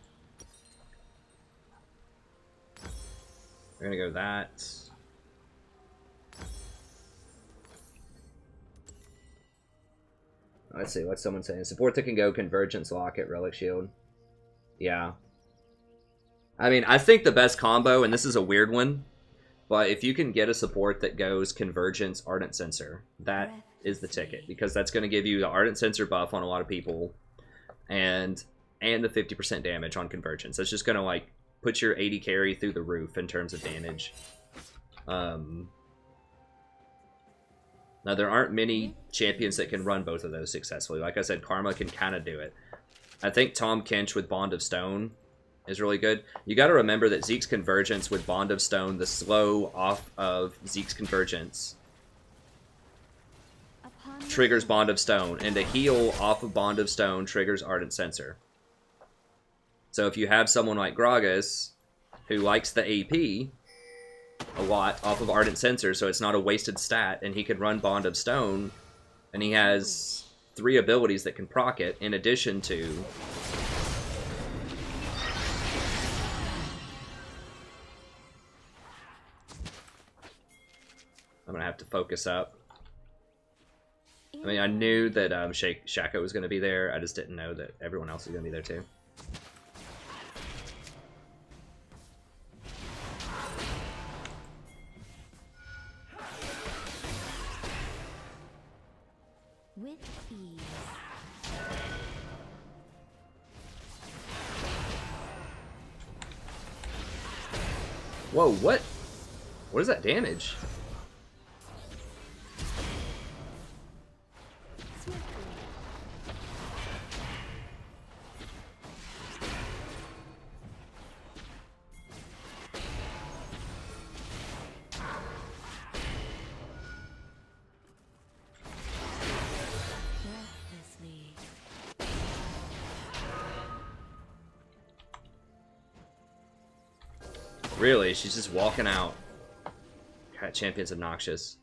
We're gonna go that. Let's see, what's someone saying? Support that can go Convergence, Locket, Relic Shield. Yeah. I mean, I think the best combo, and this is a weird one, but if you can get a support that goes Convergence, Ardent Sensor, that is the ticket. Because that's going to give you the Ardent Sensor buff on a lot of people, and the 50% damage on Convergence. That's just going to, like, put your 80 carry through the roof in terms of damage. Now, there aren't many champions that can run both of those successfully. Like I said, Karma can kind of do it. I think Tom Kench with Bond of Stone is really good. You got to remember that Zeke's Convergence with Bond of Stone, the slow off of Zeke's Convergence triggers Bond of Stone, and the heal off of Bond of Stone triggers Ardent Sensor. So if you have someone like Gragas, who likes the AP a lot off of Ardent Sensor, so it's not a wasted stat, and he can run Bond of Stone, and he has 3 abilities that can proc it, in addition to... I'm gonna have to focus up. I mean, I knew that Shaco was gonna be there, I just didn't know that everyone else was gonna be there too. With ease. Whoa, what? What is that damage? Breathlessly. Really? She's just walking out. God, champion's obnoxious.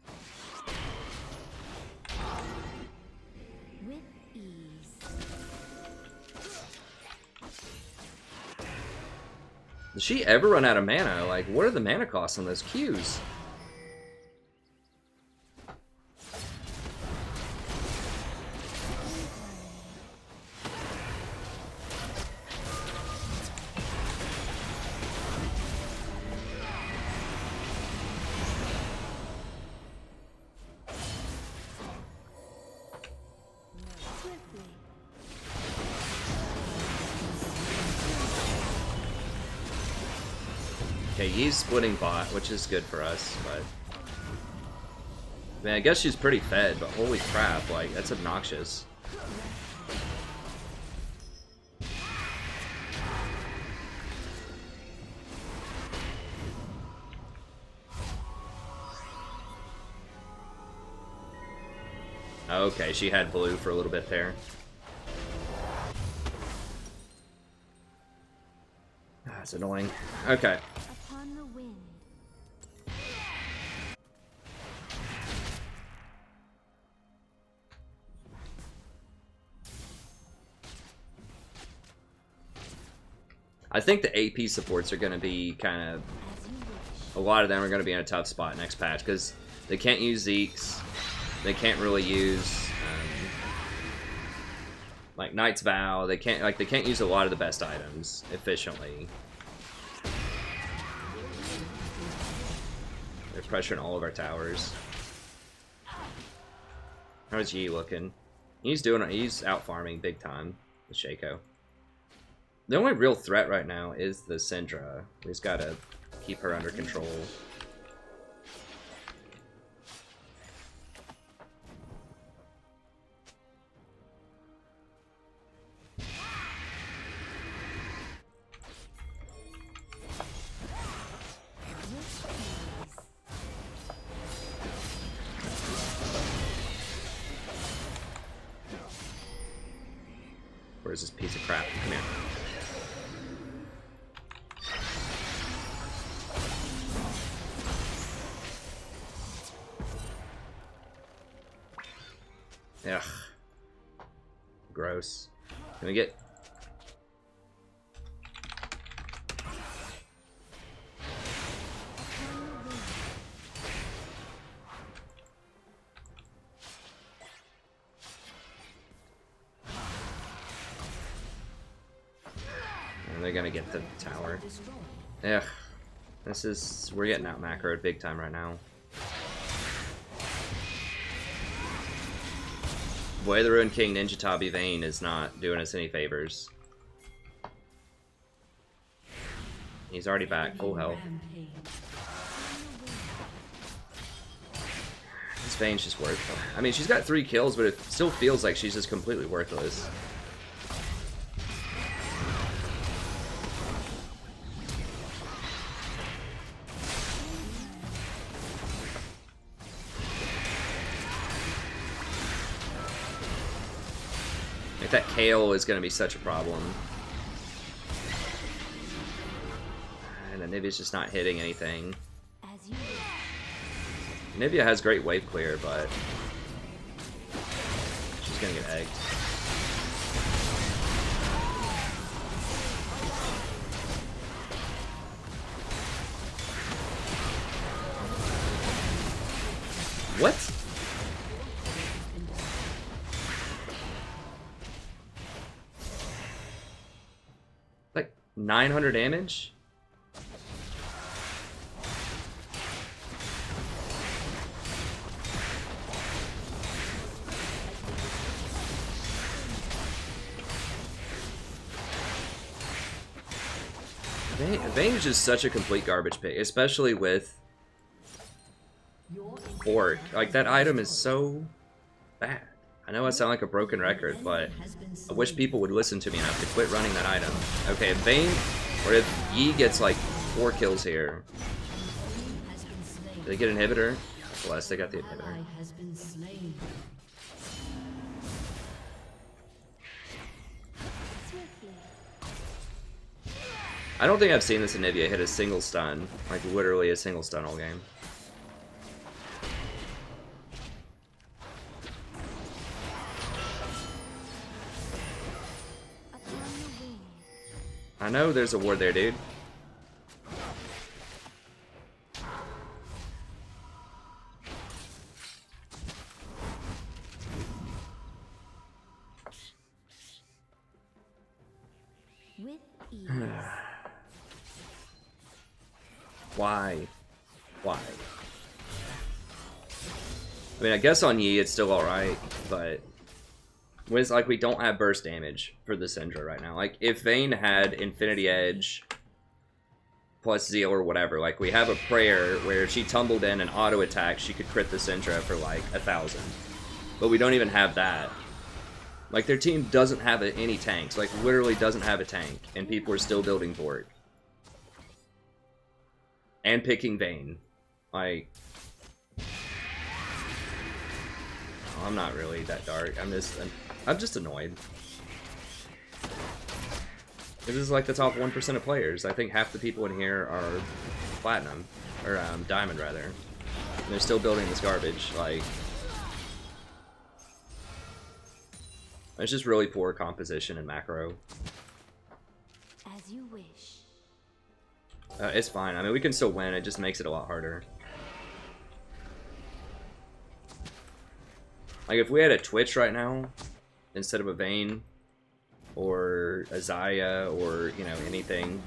With ease. Does she ever run out of mana? Like, what are the mana costs on those Qs? Swiftly. Okay, he's splitting bot, which is good for us, but... Man, I guess she's pretty fed, but holy crap, like, that's obnoxious. Okay, she had blue for a little bit there. That's annoying. Okay. Upon the wind. I think the AP supports are going to be kind of... As you wish. A lot of them are going to be in a tough spot next patch, because they can't use Zeke's. They can't really use... like Knight's Vow. They can't use a lot of the best items efficiently. They're pressuring all of our towers. How's Yi looking? He's out farming big time with Shaco. The only real threat right now is the Syndra. We just gotta keep her under control. Where's this piece of crap? Come here. Ugh. Gross. Can we get... They're gonna get the tower. Ugh. This is... We're getting out macroed big time right now. Boy, the Ruined King Ninja Tabi Vayne is not doing us any favors. He's already back, full health. This Vayne's just worthless. I mean, she's got 3 kills, but it still feels like she's just completely worthless. Like, that Kale is going to be such a problem. And Anivia's just not hitting anything. As you Anivia has great wave clear, but she's going to get egged. What? Like 900 damage? Vayne is just such a complete garbage pick, especially with Orc. Like, that item is so bad. I know I sound like a broken record, but I wish people would listen to me enough to quit running that item. Okay, if Vayne, or if Yi gets like 4 kills here. Did they get inhibitor? Bless, they got the inhibitor. swiftly. I don't think I've seen this Anivia hit a single stun. Like, literally a single stun all game. Upon the wing. I know there's a ward there, dude. With ease. Why? Why? I mean, I guess on Yi it's still alright, but when it's like we don't have burst damage for the Syndra right now. Like, if Vayne had Infinity Edge plus Zeal or whatever, like, we have a prayer where if she tumbled in and auto attack, she could crit the Syndra for like 1,000. But we don't even have that. Like, their team doesn't have any tanks. Like, literally doesn't have a tank. And people are still building Vort. And picking Vayne. Like... I'm not really that dark. I'm just annoyed. This is like the top 1% of players. I think half the people in here are platinum. Or, diamond, rather. And they're still building this garbage. Like... It's just really poor composition and macro. As you wish. It's fine. I mean, we can still win. It just makes it a lot harder. Like, if we had a Twitch right now, instead of a Vayne, or a Xayah, or, you know, anything.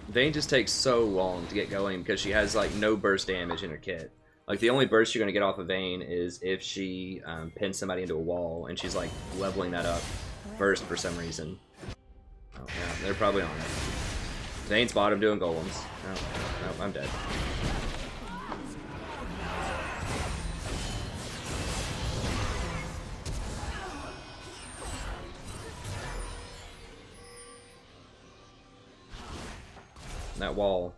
Vayne just takes so long to get going because she has, like, no burst damage in her kit. Like, the only burst you're going to get off of Vayne is if she pins somebody into a wall, and she's, like, leveling that up first for some reason. Oh, yeah, they're probably on it. Vayne's bottom doing golems. Oh, no, I'm dead. That wall.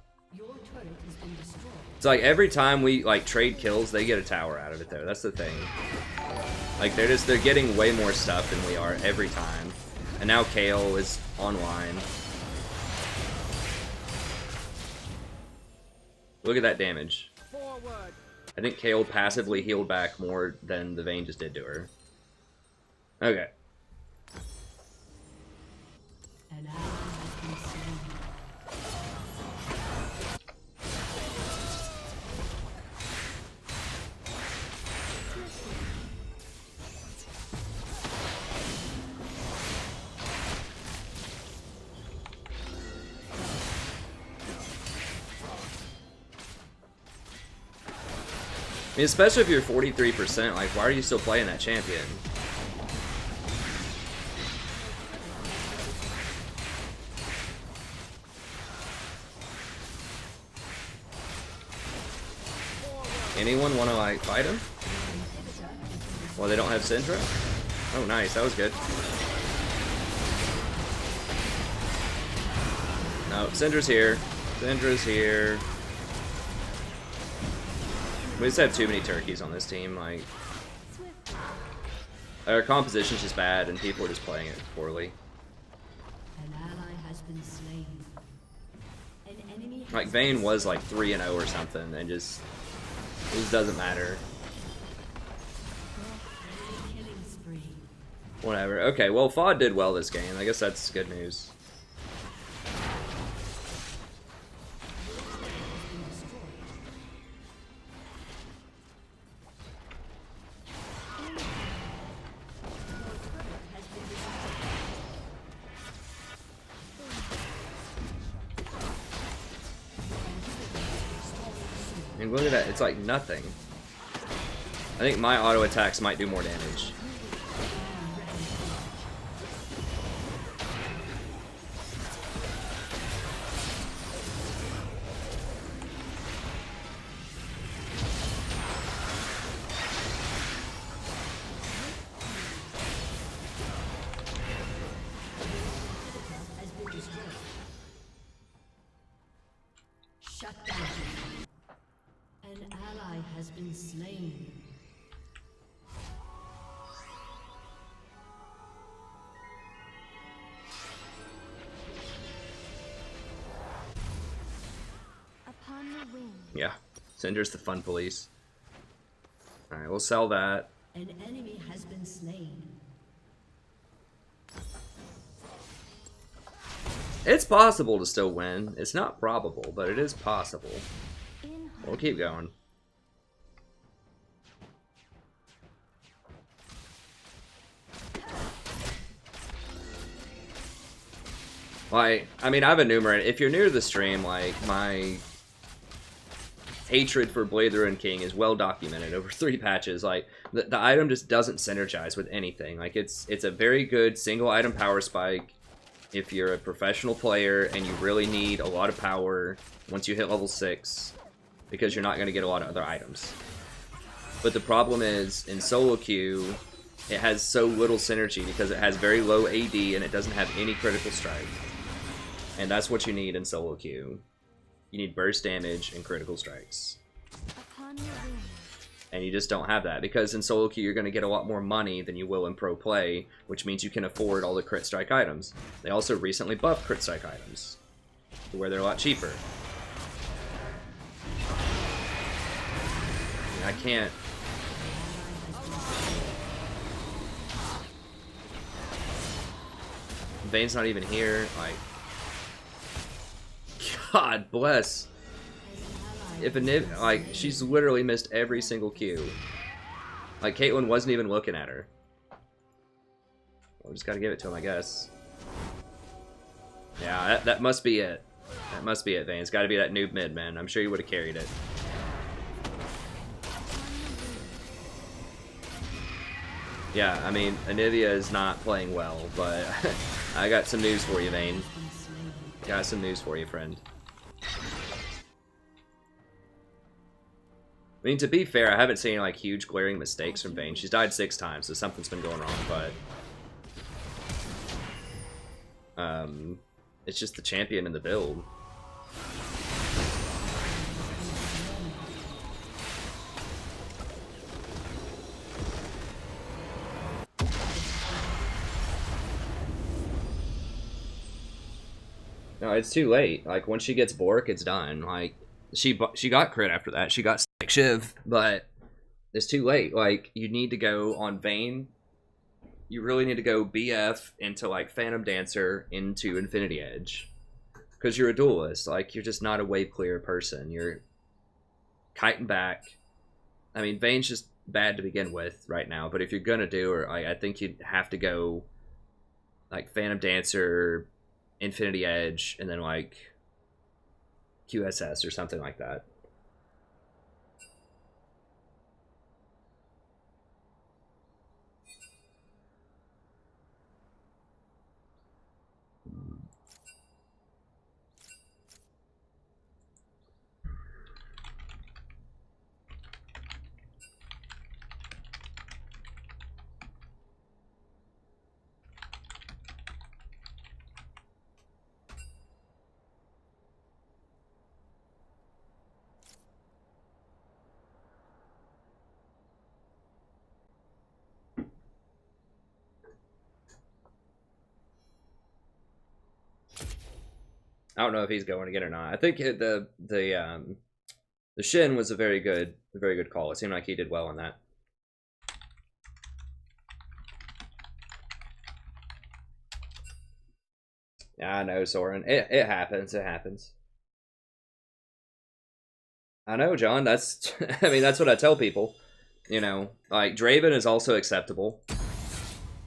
It's like every time we like trade kills, they get a tower out of it though. That's the thing. Like they're getting way more stuff than we are every time. And now Kale is online. Look at that damage. Forward. I think Kayle passively healed back more than the Vayne just did to her. Okay. An ally has been slain. I mean, especially if you're 43%, like, why are you still playing that champion? Anyone want to, like, fight him? Well, they don't have Syndra? Oh, nice. That was good. No, Syndra's here. Syndra's here. We just have too many turkeys on this team. Like, our composition's just bad, and people are just playing it poorly. An ally has been slain. An enemy Like, Vayne was like 3-0 or something, and it just doesn't matter. killing spree. Whatever. Okay, well, FOD did well this game. I guess that's good news. I mean, look at that. It's like nothing. I think my auto attacks might do more damage. Shut down. An ally has been slain. Upon the wing. Yeah. Syndra's the fun police. Alright, we'll sell that. An enemy has been slain. It's possible to still win. It's not probable, but it is possible. In We'll keep going. Like, I mean, I've enumerated. If you're new to the stream, like, my hatred for Blade the Ruined King is well documented over 3 patches. Like, the item just doesn't synergize with anything. Like, it's a very good single item power spike if you're a professional player and you really need a lot of power once you hit level 6, because you're not going to get a lot of other items. But the problem is, in solo queue, it has so little synergy because it has very low AD and it doesn't have any critical strike. And that's what you need in solo queue. You need burst damage and critical strikes. upon the wing. And you just don't have that, because in solo queue you're going to get a lot more money than you will in pro play, which means you can afford all the crit strike items. They also recently buffed crit strike items, to where they're a lot cheaper. I can't... Vayne's not even here, like... God bless. If like, she's literally missed every single Q. Like, Caitlyn wasn't even looking at her. Well, just gotta give it to him, I guess. Yeah, that must be it. That must be it, Vayne. It's gotta be that noob mid, man. I'm sure you would have carried it. Yeah, I mean, Anivia is not playing well, but I got some news for you, Vayne. Got some news for you, friend. I mean, to be fair, I haven't seen like huge glaring mistakes from Vayne. She's died 6 times, so something's been going wrong, but it's just the champion in the build. No, it's too late. Like, once she gets Bork, it's done. Like, she got crit after that. She got like Shiv, but it's too late. Like, you need to go on Vayne. You really need to go BF into, like, Phantom Dancer into Infinity Edge. Because you're a duelist. Like, you're just not a wave clear person. You're kiting back. I mean, Vayne's just bad to begin with right now, but if you're gonna do it, I think you'd have to go, like, Phantom Dancer, Infinity Edge, and then, like, QSS or something like that. I don't know if he's going again or not. I think the Shin was a very good call. It seemed like he did well on that. Yeah, I know, Soren. It happens. It happens. I know, John. That's I mean, that's what I tell people. You know, like, Draven is also acceptable.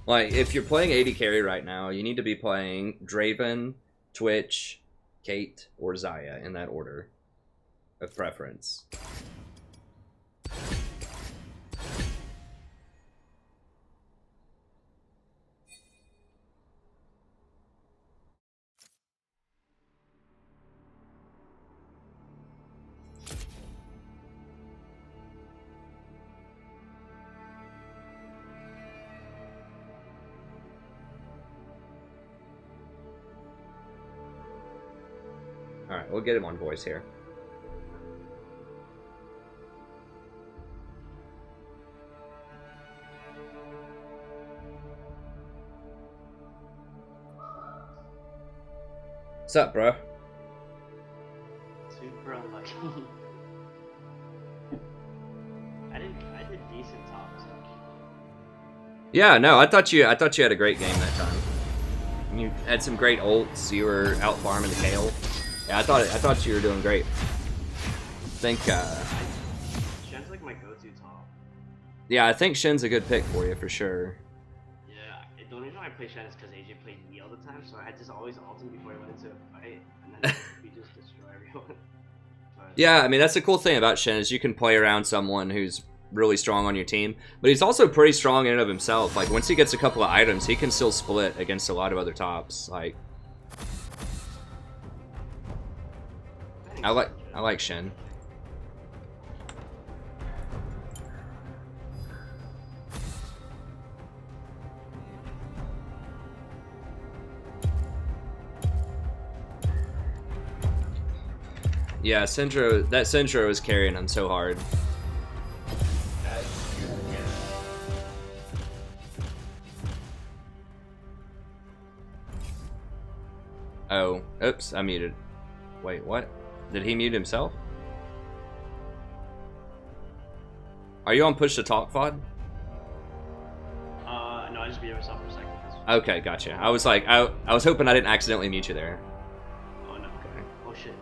Like, if you're playing AD carry right now, you need to be playing Draven, Twitch, Kate, or Xayah in that order of preference. Alright, we'll get him on voice here. What's up, bro? Super unlucky. I did decent tops. Yeah, no, I thought you had a great game that time. You had some great ults. You were out farming the Kale. Yeah, I thought you were doing great. I think Shen's like my go-to top. yeah, I think Shen's a good pick for you for sure. Yeah, the only reason why I play Shen is because AJ played me all the time, so I just always ult him before I went into a fight, and then we just destroy everyone. But, Yeah, I mean, that's the cool thing about Shen is you can play around someone who's really strong on your team, but he's also pretty strong in and of himself. Like, once he gets a couple of items, he can still split against a lot of other tops. Like, I like Shen. Yeah, Syndra, that Syndra was carrying him so hard. Oh, oops, I muted. Wait, what? Did he mute himself? Are you on push to talk, VOD? no, I just beat myself for a second. Okay, gotcha. I was like, I was hoping I didn't accidentally mute you there. Oh no. Okay. Oh shit.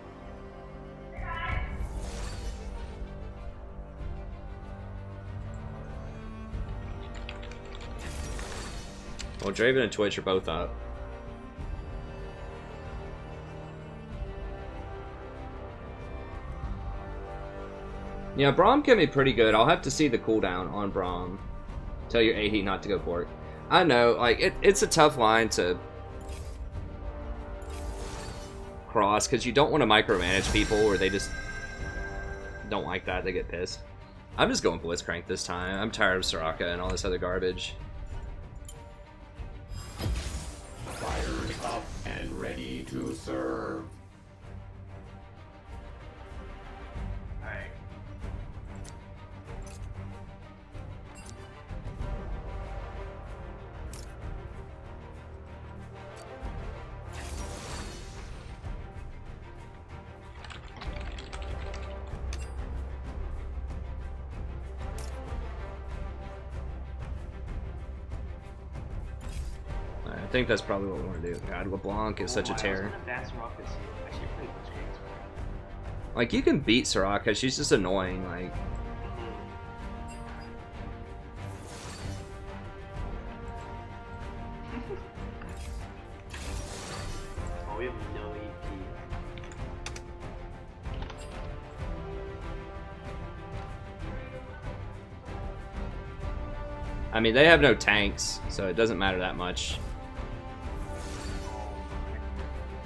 Well, Draven and Twitch are both up. Yeah, Braum can be pretty good. I'll have to see the cooldown on Braum. Tell your AD not to go for it. I know, like, it's a tough line to cross because you don't want to micromanage people or they just don't like that. They get pissed. I'm just going Blitzcrank this time. I'm tired of Soraka and all this other garbage. Fired up and ready to serve. Alright. think that's probably what we want to do. God, LeBlanc is such a terror. I was gonna ban Soraka too. Actually, pretty much great. Like, you can beat Soraka, she's just annoying, like... Oh, we have no EP. I mean, they have no tanks, so it doesn't matter that much.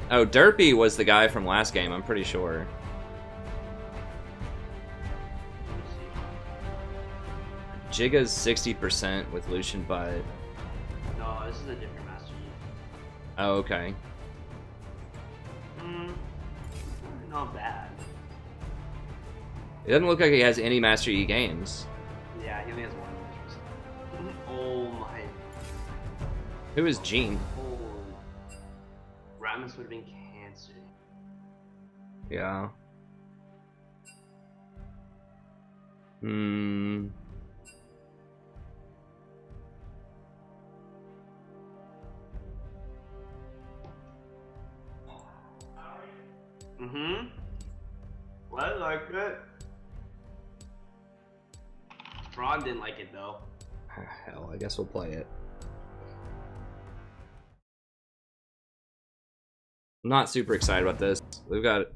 Oh, Derpy was the guy from last game, I'm pretty sure. Jigga's 60% with Lucian Bud. No, this is a different Master Yi. Oh, okay. Not bad. It doesn't look like he has any Master Yi games. Yeah, he only has one. Oh my. Who is Jean? Oh. Ramus would have been cancer. Yeah. Hmm. Mm-hmm. Well, I like it. Frog didn't like it though. Hell, I guess we'll play it. I'm not super excited about this. We've got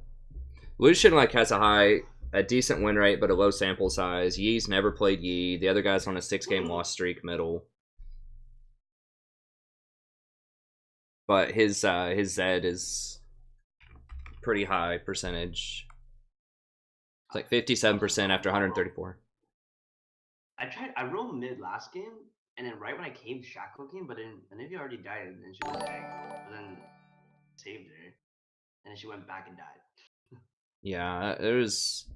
Lucian like has a decent win rate, but a low sample size. Yi's never played Yi. The other guy's on a 6-game loss streak, middle. But his Zed is pretty high percentage. It's like 57% after 134. I rolled mid last game, and then right when I came, Shackle came, but then Anivia already died, and then she went back, but then saved her, and then she went back and died. Yeah, there was...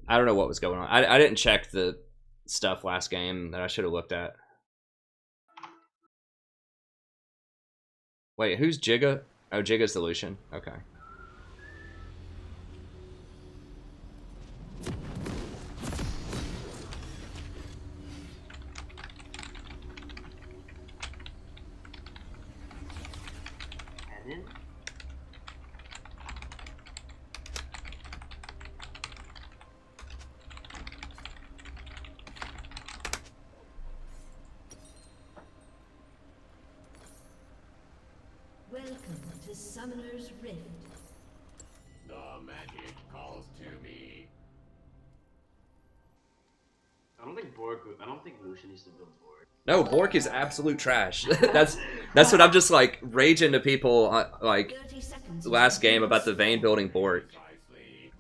I don't know what was going on. I didn't check the stuff last game that I should have looked at. Wait, who's Jigga? Oh, Jigga's the Lucian. Okay. And then Welcome to Summoner's Rift. The magic calls to me. I don't think Lucian needs to build Borg. No, Bork is absolute trash. that's what I'm just like raging to people like 30 seconds. last game about the Vayne building Bork. Precisely.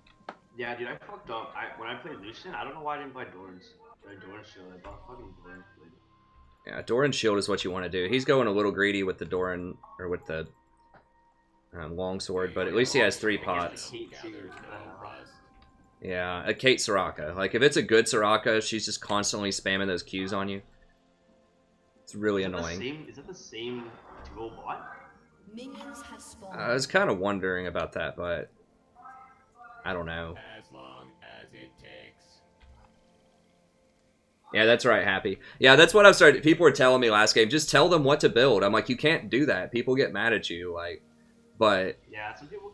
Yeah, dude, I fucked up. When I played Lucian, I don't know why I didn't buy Doran's. Doran's shield. I bought fucking Doran. Yeah, Doran shield is what you want to do. He's going a little greedy with the Doran or with the longsword, but at least he has 3 pots. Gathers no rust. Yeah, a Kate Soraka. Like if it's a good Soraka, she's just constantly spamming those Qs on you. It's really annoying. Is that the same dual bot? Minions have spawned. I was kind of wondering about that, but I don't know. As long as it takes. Yeah, that's right, Happy. Yeah, that's what I've started. People were telling me last game, just tell them what to build. I'm like, you can't do that. People get mad at you, like, but Yeah, some people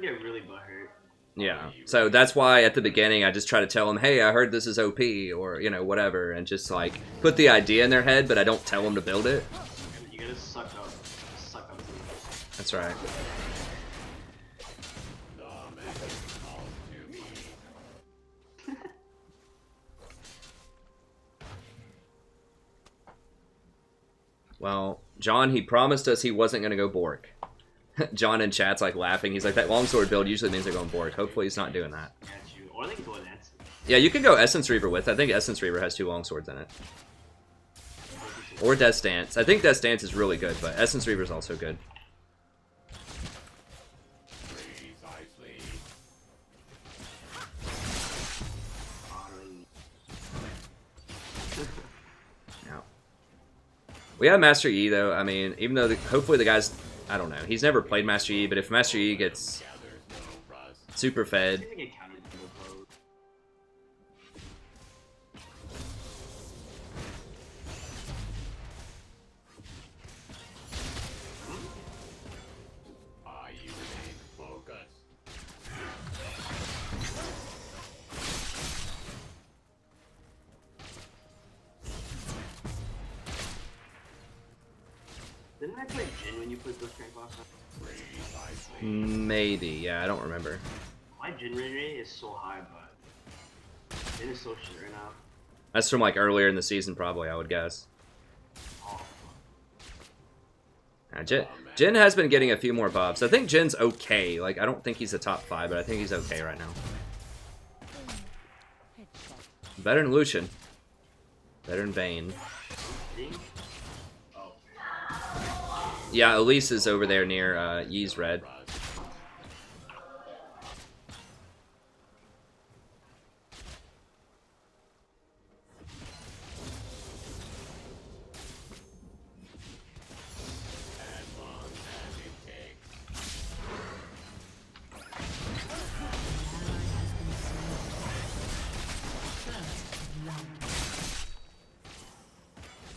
get really butthurt. yeah. So that's why at the beginning I just try to tell them, hey, I heard this is OP or, you know, whatever, and just like put the idea in their head, but I don't tell them to build it. And you gotta suck up to it. That's right. The magic calls to me. Well, John, he promised us he wasn't going to go Bork. John in chat's like laughing. He's like, that longsword build usually means they're going Bork. Hopefully he's not doing that. Got you. Or they can go with Essence. Yeah, you can go Essence Reaver with. I think Essence Reaver has 2 longswords in it. Or Death Stance. I think Death Stance is really good, but Essence Reaver is also good. Precisely. Yeah. We have Master Yi though. I mean, even though hopefully the guy's, I don't know, he's never played Master Yi, but if Master Yi gets Gathers no rust. super I fed, think they get counted to the vote. Didn't I play Jin when you put those strength last time? Maybe, yeah, I don't remember. My Jin rate is so high, but Jin is so shit right now. That's from like earlier in the season, probably, I would guess. Oh, Jin has been getting a few more buffs. I think Jin's okay. Like, I don't think he's a top 5, but I think he's okay right now. Better than Lucian. Better than Vayne. Yeah, Elise is over there near Yee's red.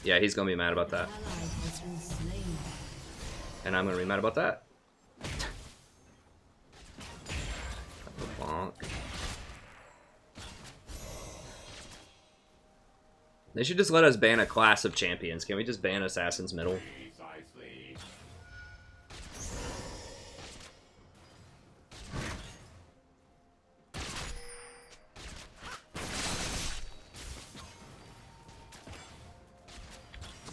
Yeah, he's gonna be mad about that. And I'm gonna be mad about that. Bonk. They should just let us ban a class of champions. Can we just ban Assassin's Middle? Precisely.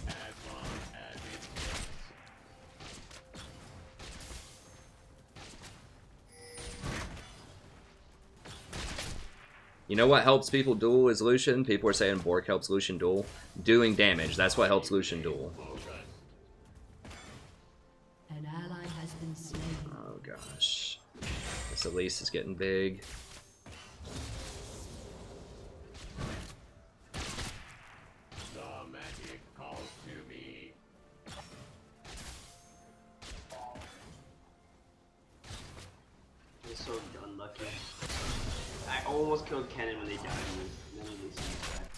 As long as it takes. You know what helps people duel is Lucian? People are saying Bork helps Lucian duel. Doing damage, that's what helps Lucian duel. An ally has been slain. Oh gosh. This Elise is getting big. The magic calls to me. I'm so unlucky. I almost killed Cannon when they died, and then they back.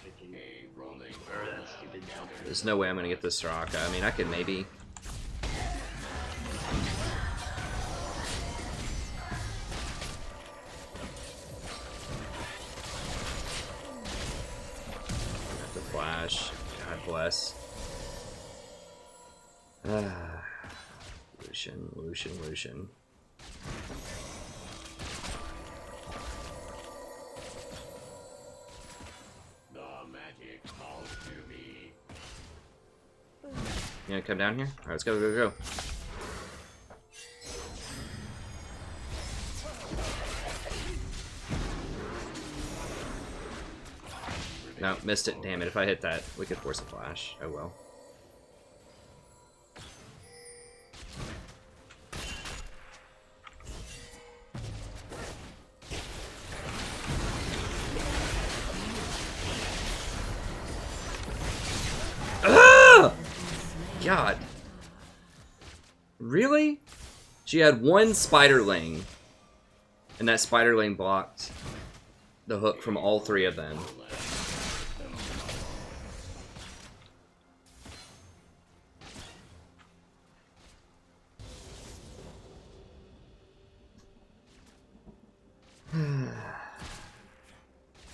Freaking A rolling or that stupid jump. There's no way I'm gonna get this Soraka. I mean, I could maybe. Have to flash. God bless. Lucian. The magic calls to me. You gonna come down here? Alright, let's go. No, missed it. Damn it. If I hit that, we could force a flash. Oh well. Ah! God. Really? She had one spiderling, and that spiderling blocked the hook from all three of them.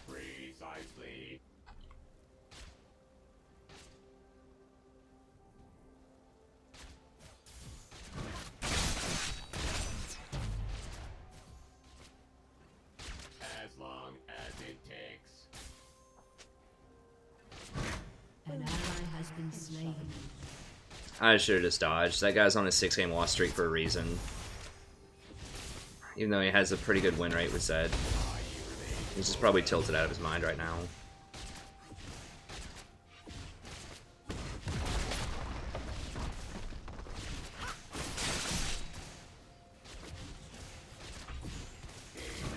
Precisely. As long as it takes. An ally has been slain. I should have just dodged. That guy's on a 6-game loss streak for a reason. Even though he has a pretty good win rate with Zed. He's just probably tilted out of his mind right now.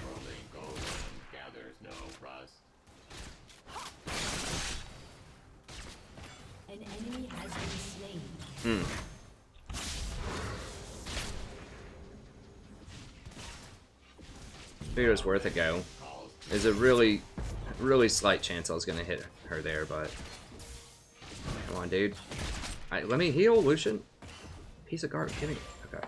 Rolling golem gathers no rust. An enemy has been slain. Hmm. Figured it was worth a go. There's a really slight chance I was gonna hit her there, but come on, dude. Let me heal, Lucian. Piece of garbage. Give me. Okay.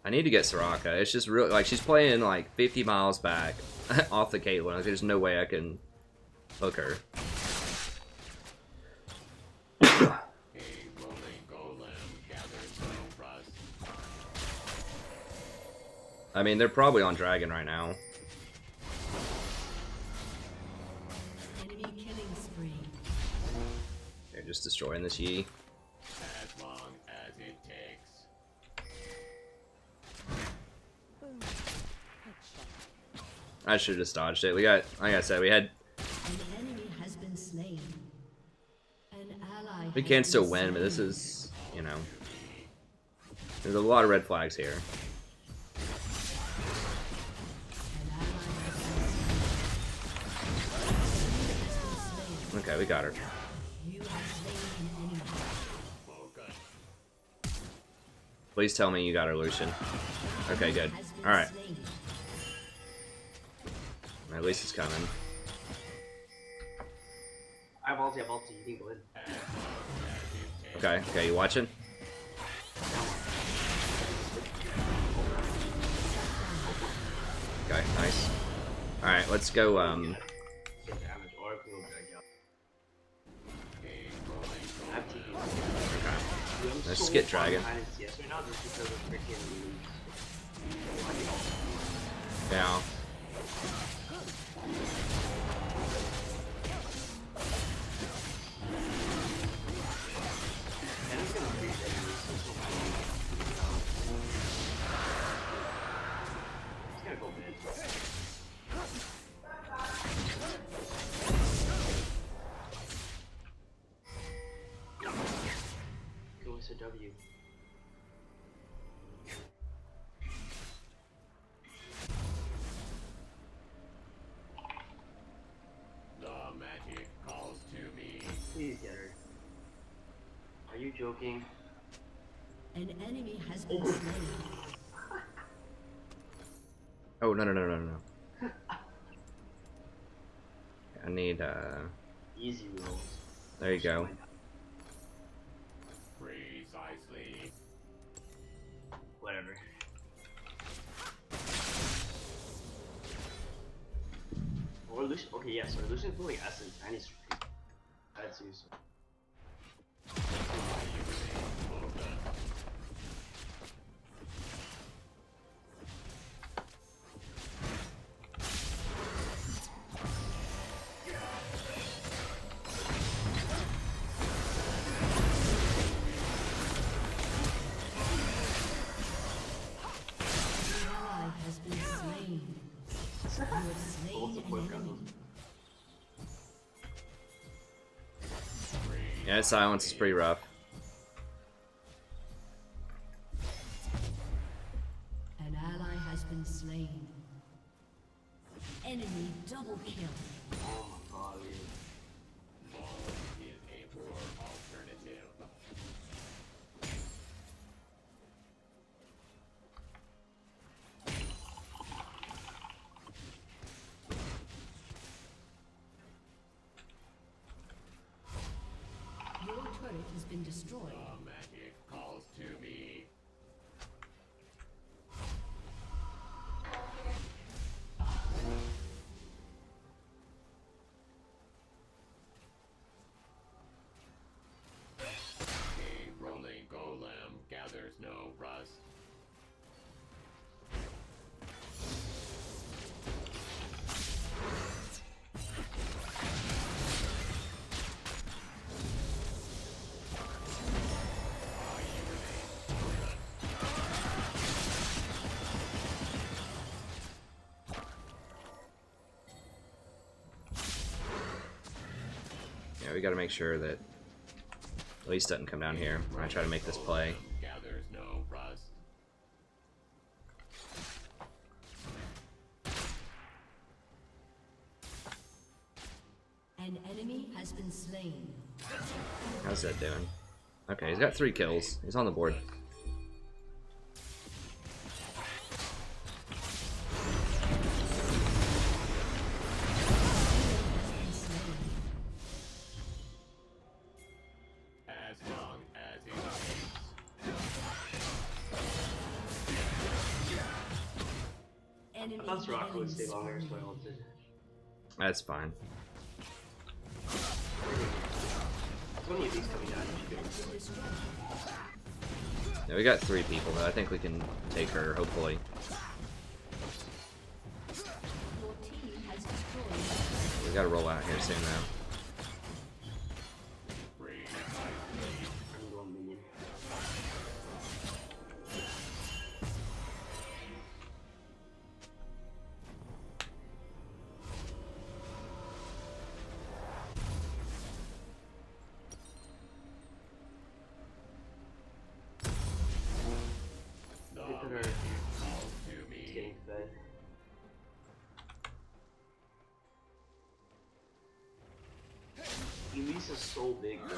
I need to get Soraka. It's just really like she's playing like 50 miles back, off the Caitlyn. Like, there's no way I can hook her. I mean, they're probably on Dragon right now. Enemy killing spree. They're just destroying this Yi. As long as it takes. Boom. Headshot. I should have just dodged it. We got, like I said, we had. An enemy has been slain. An ally. We has can been still win, but this slain. is, you know, there's a lot of red flags here. An ally has been slain. Okay, we got her. You have slain an enemy. Please tell me you got her, Lucian. Okay, good. Has been Alright, slain. at least it's coming. I have ulti, you can go in. Okay, okay, you watching? Okay, nice. Alright, let's go, Get damage, or I can go drag out. I have TP. okay. Dude, I'm Let's so get far Dragon. behind in CS right now just because of freaking Now. and it's gonna appreciate it. It's gonna go mid. Go with a W. The magic calls to me. Please get her. Are you joking? An enemy has been slain. Oh, no, no, no, no, no. I need, Easy rolls. there you go. Precisely. Whatever. Or Lucian. Okay, yeah, so Lucian's pulling Essence and he's free. That's useful. An ally has been slain. You have slain an enemy. Yeah, silence is pretty rough. An ally has been slain. Enemy double kill. Oh my god, dude. Is a poor alternative. Your turret has been destroyed. The magic calls to me. A rolling golem gathers no rust. Yeah, we gotta make sure that at least doesn't come down here when I try to make this play. Gathers no rust. An enemy has been slain. How's that doing? Okay, he's got 3 kills. He's on the board. As long as it takes. I thought Soraka would stay longer, so I ulted. That's fine. It's only if he's coming down, you should be able to. Yeah, we got 3 people, but I think we can take her, hopefully. Your team has destroyed. We gotta roll out here soon, though. I'm going minion. Look at her. She's getting fed. Elise is so big, though.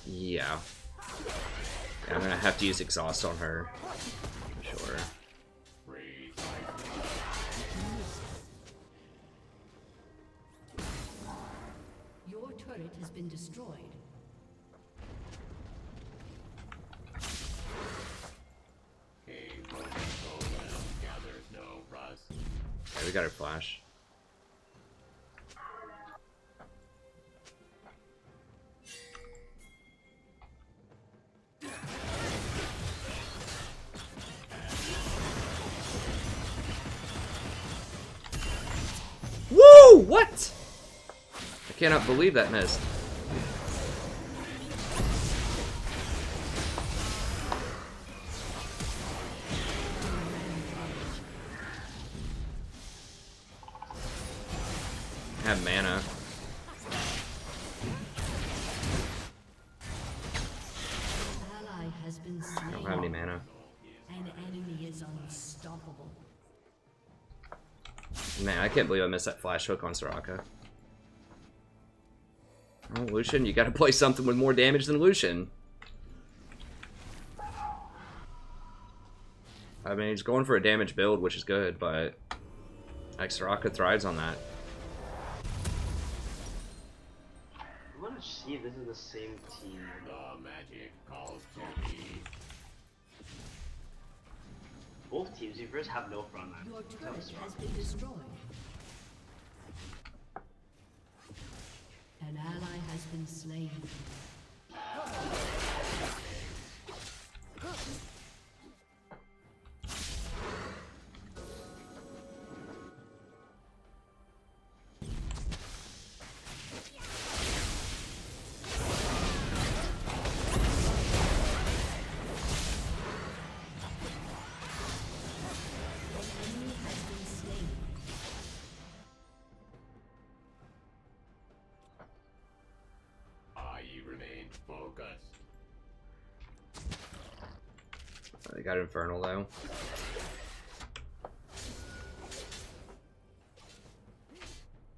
Yeah. I'm gonna have to use exhaust on her. For sure. Your turret has been destroyed. Okay, we got her flash. Woo! What? I cannot believe that missed. I have mana. Ally has been I slain. don't have any mana. An enemy is unstoppable. Man, I can't believe I missed that flash hook on Soraka. Oh, Lucian, you gotta play something with more damage than Lucian. I mean, he's going for a damage build, which is good, but like Soraka thrives on that. I want to see if this is the same team. The magic calls to me. Both teams, you first have no front line. Your That turret was has strong. been destroyed. An ally has been slain. Enemy has been slain. I remain focused. They got Infernal though.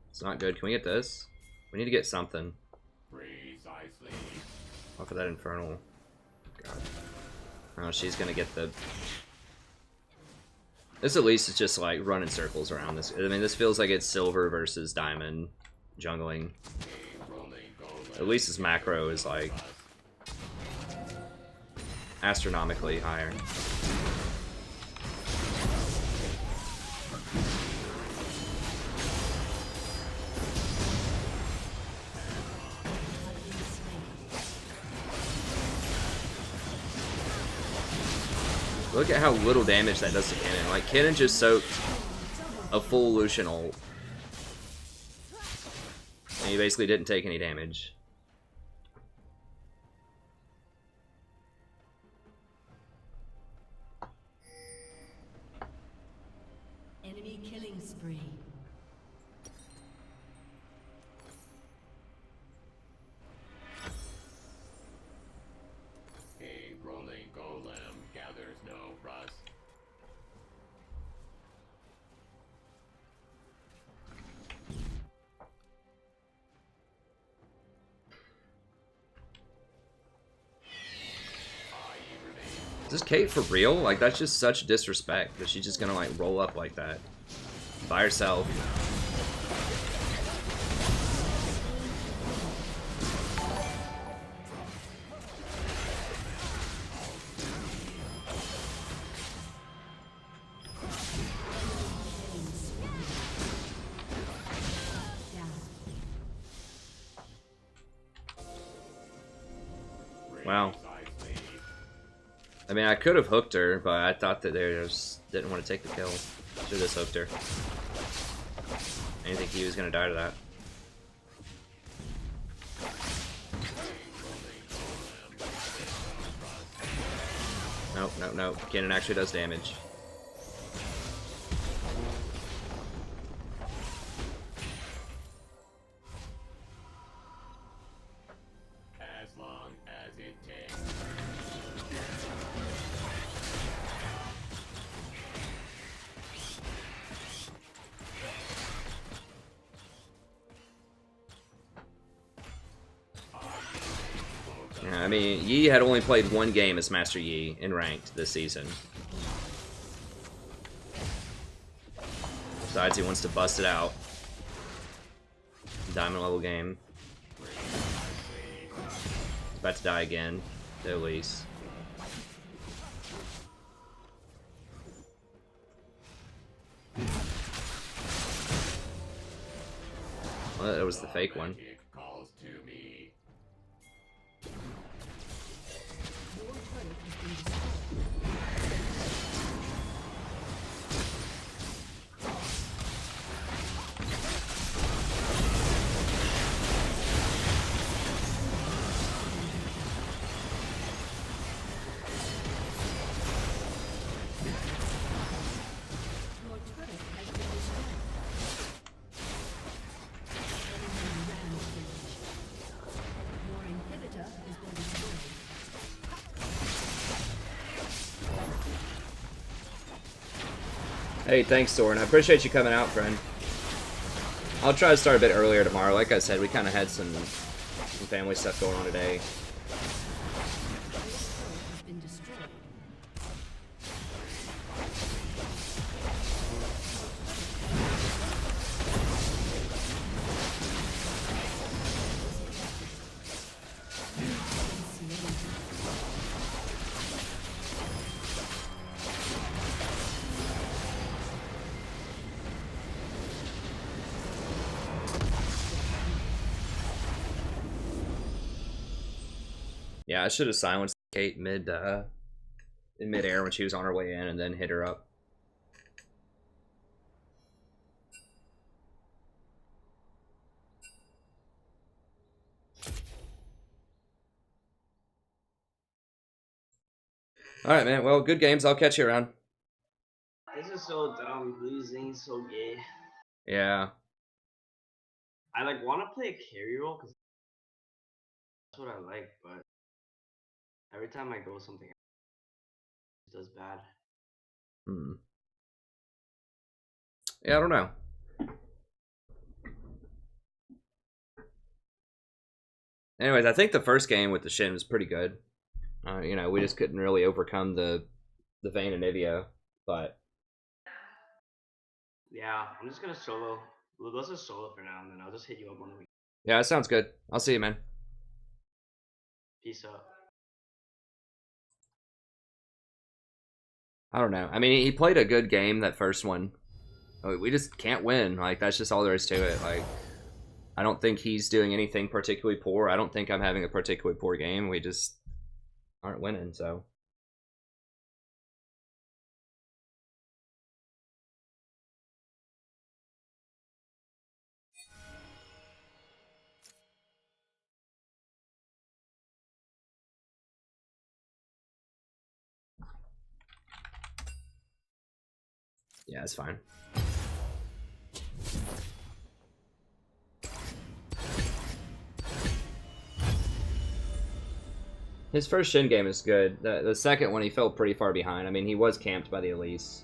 It's not good. Can we get this? We need to get something Precisely. off of that Infernal. God. Oh, she's gonna get the. This at least is just like running circles around this. I mean, this feels like it's silver versus diamond jungling. At least his macro is like astronomically higher. Look at how little damage that does to Cannon. Like, Cannon just soaked a full Lucian ult. And he basically didn't take any damage. Enemy killing spree. A rolling golem gathers no rust. Is this Kate for real? Like, that's just such disrespect that she's just gonna, like, roll up like that. By herself. Wow. I mean, I could have hooked her, but I thought that they just didn't want to take the kill. Should have just hooked her. I didn't think he was going to die to that. Nope, nope, nope. Cannon actually does damage. As long as it takes. Yeah, I mean, Yi had only played one game as Master Yi in ranked this season. Besides, he wants to bust it out. Diamond level game. He's about to die again, at least. Well, that was the fake one. Magic calls to me. Hey, thanks, Soren. I appreciate you coming out, friend. I'll try to start a bit earlier tomorrow. Like I said, we kind of had some family stuff going on today. Yeah, I should have silenced Kate in midair when she was on her way in, and then hit her up. All right, man. Well, good games. I'll catch you around. This is so dumb. Losing so gay. Yeah. I like want to play a carry role because that's what I like, but every time I go something it does bad. Hmm. Yeah, I don't know. Anyways, I think the first game with the Shin was pretty good. You know, we just couldn't really overcome the Vayne and Nivea, but Yeah, I'm just gonna solo. Well, let's just solo for now, and then I'll just hit you up on the week. yeah, that sounds good. I'll see you, man. Peace out. I don't know. I mean, he played a good game, that first one. We just can't win. Like, that's just all there is to it. Like, I don't think he's doing anything particularly poor. I don't think I'm having a particularly poor game. We just aren't winning, so. Yeah, it's fine. His first Shin game is good. The second one, he fell pretty far behind. I mean, he was camped by the Elise.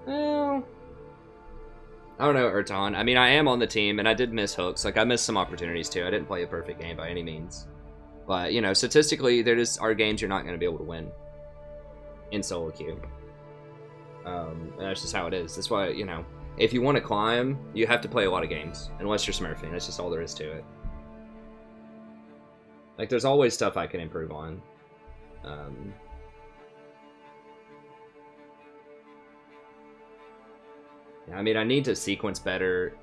Well, I don't know, Erton. I mean, I am on the team, and I did miss hooks. Like, I missed some opportunities, too. I didn't play a perfect game by any means. But, you know, statistically, there just are games you're not going to be able to win in solo queue. And that's just how it is. That's why, you know, if you want to climb, you have to play a lot of games. Unless you're smurfing. That's just all there is to it. Like, there's always stuff I can improve on. I mean, I need to sequence better.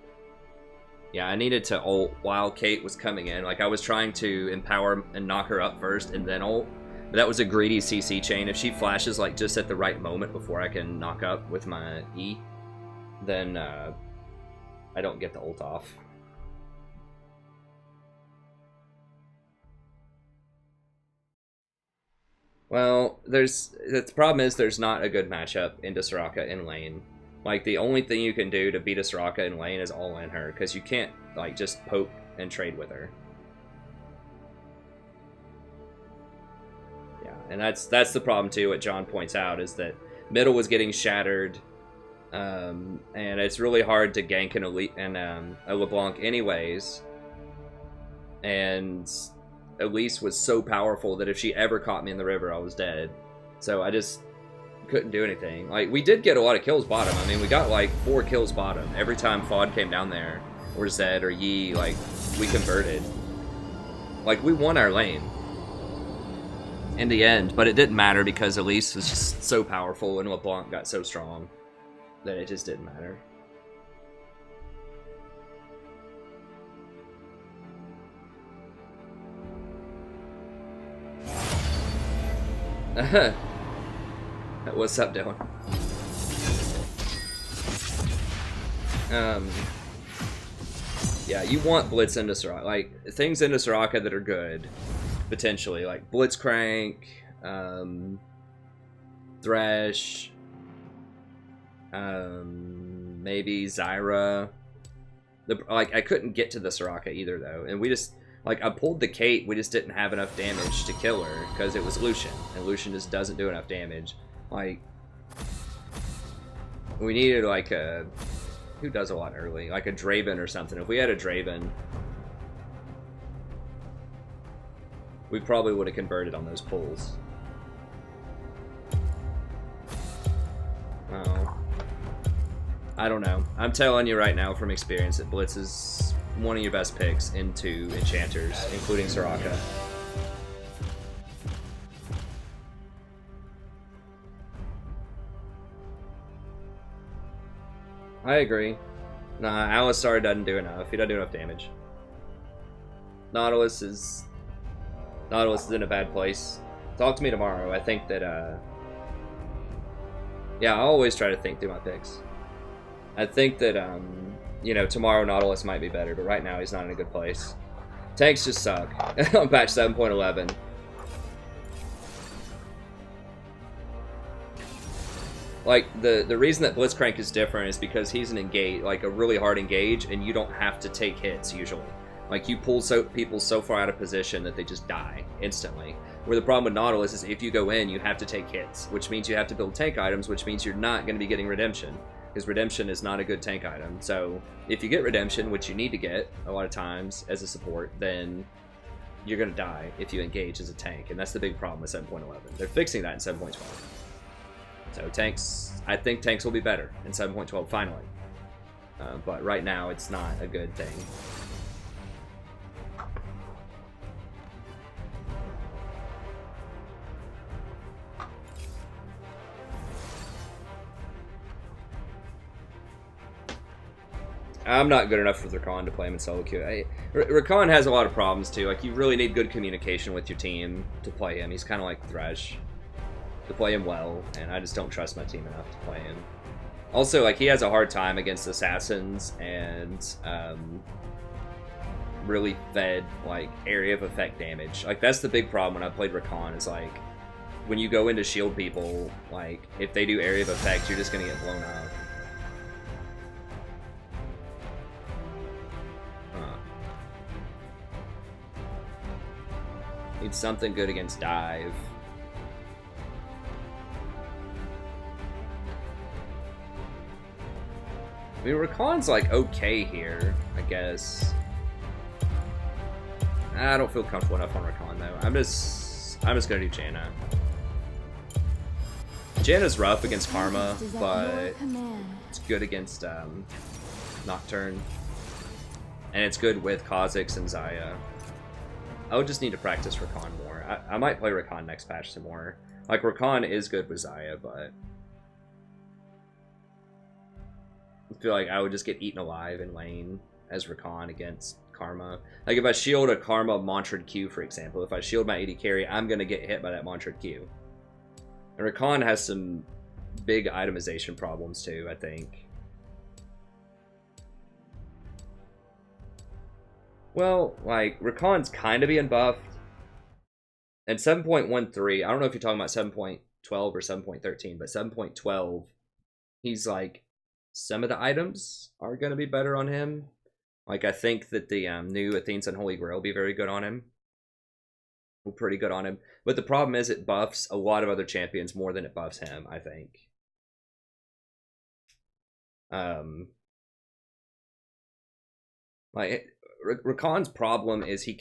Yeah, I needed to ult while Kate was coming in. Like, I was trying to empower and knock her up first and then ult. But that was a greedy CC chain. If she flashes, like, just at the right moment before I can knock up with my E, then I don't get the ult off. Well, the problem is there's not a good matchup into Soraka in lane. Like, the only thing you can do to beat a Soraka in lane is all in her, because you can't, like, just poke and trade with her. Yeah, and that's the problem, too, what John points out, is that middle was getting shattered, and it's really hard to gank an Elite and a LeBlanc anyways, and Elise was so powerful that if she ever caught me in the river, I was dead. So I just couldn't do anything. Like, we did get a lot of kills bottom. I mean, we got like 4 kills bottom. Every time FOD came down there, or Zed or Yi, like, we converted. Like, we won our lane in the end, but it didn't matter because Elise was just so powerful and LeBlanc got so strong that it just didn't matter. What's up, Dylan? Yeah, you want Blitz into Soraka. Like, things into Soraka that are good, potentially. Like, Blitzcrank, Thresh, maybe Zyra. Like, I couldn't get to the Soraka either, though. And we just... Like, I pulled the Kate, we just didn't have enough damage to kill her, because it was Lucian, and Lucian just doesn't do enough damage. Like, we needed, like, a... Who does a lot early? Like a Draven or something. If we had a Draven, we probably would have converted on those pulls. Well, I don't know. I'm telling you right now from experience that Blitz is one of your best picks into enchanters, including Soraka. I agree. Nah, Alistar doesn't do enough. He doesn't do enough damage. Nautilus is in a bad place. Talk to me tomorrow. I think that, yeah, I always try to think through my picks. I think that, you know, tomorrow Nautilus might be better, but right now he's not in a good place. Tanks just suck on patch 7.11. Like, the reason that Blitzcrank is different is because he's an engage, like a really hard engage, and you don't have to take hits usually. Like, you pull people so far out of position that they just die instantly. Where the problem with Nautilus is if you go in, you have to take hits, which means you have to build tank items, which means you're not going to be getting Redemption, because Redemption is not a good tank item. So, if you get Redemption, which you need to get a lot of times as a support, then you're going to die if you engage as a tank, and that's the big problem with 7.11. They're fixing that in 7.12. So tanks, I think tanks will be better in 7.12 finally. But right now, it's not a good thing. I'm not good enough for Rakan to play him in solo queue. Rakan has a lot of problems too. Like, you really need good communication with your team to play him. He's kind of like Thresh. To play him well, and I just don't trust my team enough to play him. Also, like, he has a hard time against assassins and really fed, like, area of effect damage. Like, that's the big problem when I played Rakan, is like, when you go into shield people, like, if they do area of effect, you're just gonna get blown up. Need something good against dive. I mean, Rakan's like okay here, I guess. I don't feel comfortable enough on Rakan though. I'm just gonna do Janna. Janna's rough against Karma, but it's good against Nocturne, and it's good with Kha'Zix and Xayah. I would just need to practice Rakan more. I might play Rakan next patch some more. Like, Rakan is good with Xayah, but feel like I would just get eaten alive in lane as Rakan against Karma. Like if I shield a Karma Mantrid Q, for example, if I shield my AD carry, I'm gonna get hit by that Mantrid Q. And Rakan has some big itemization problems too, I think. Well, like, Rakan's kind of being buffed. And 7.13, I don't know if you're talking about 7.12 or 7.13, but 7.12, he's like, some of the items are going to be better on him. Like, I think that the new Athene's Unholy Grail will be very good on him. Pretty good on him. But the problem is it buffs a lot of other champions more than it buffs him, I think. Rakan's problem is he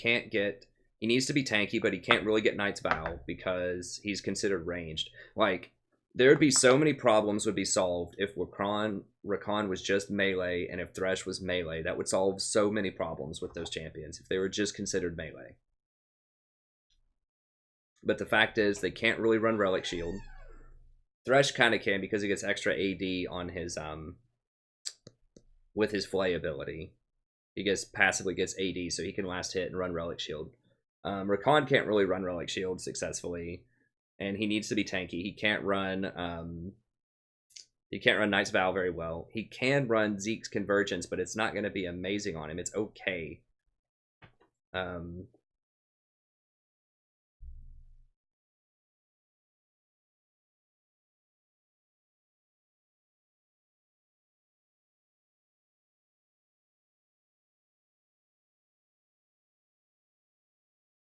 needs to be tanky, but he can't really get Knight's Vow because he's considered ranged. Like, there would be so many problems would be solved if Rakan was just melee and if Thresh was melee. That would solve so many problems with those champions if they were just considered melee. But the fact is, they can't really run Relic Shield. Thresh kind of can because he gets extra AD on his, with his Flay ability. He passively gets AD, so he can last hit and run Relic Shield. Rakan can't really run Relic Shield successfully, and he needs to be tanky. He can't run Knight's Vow very well. He can run Zeke's Convergence, but it's not going to be amazing on him. It's okay.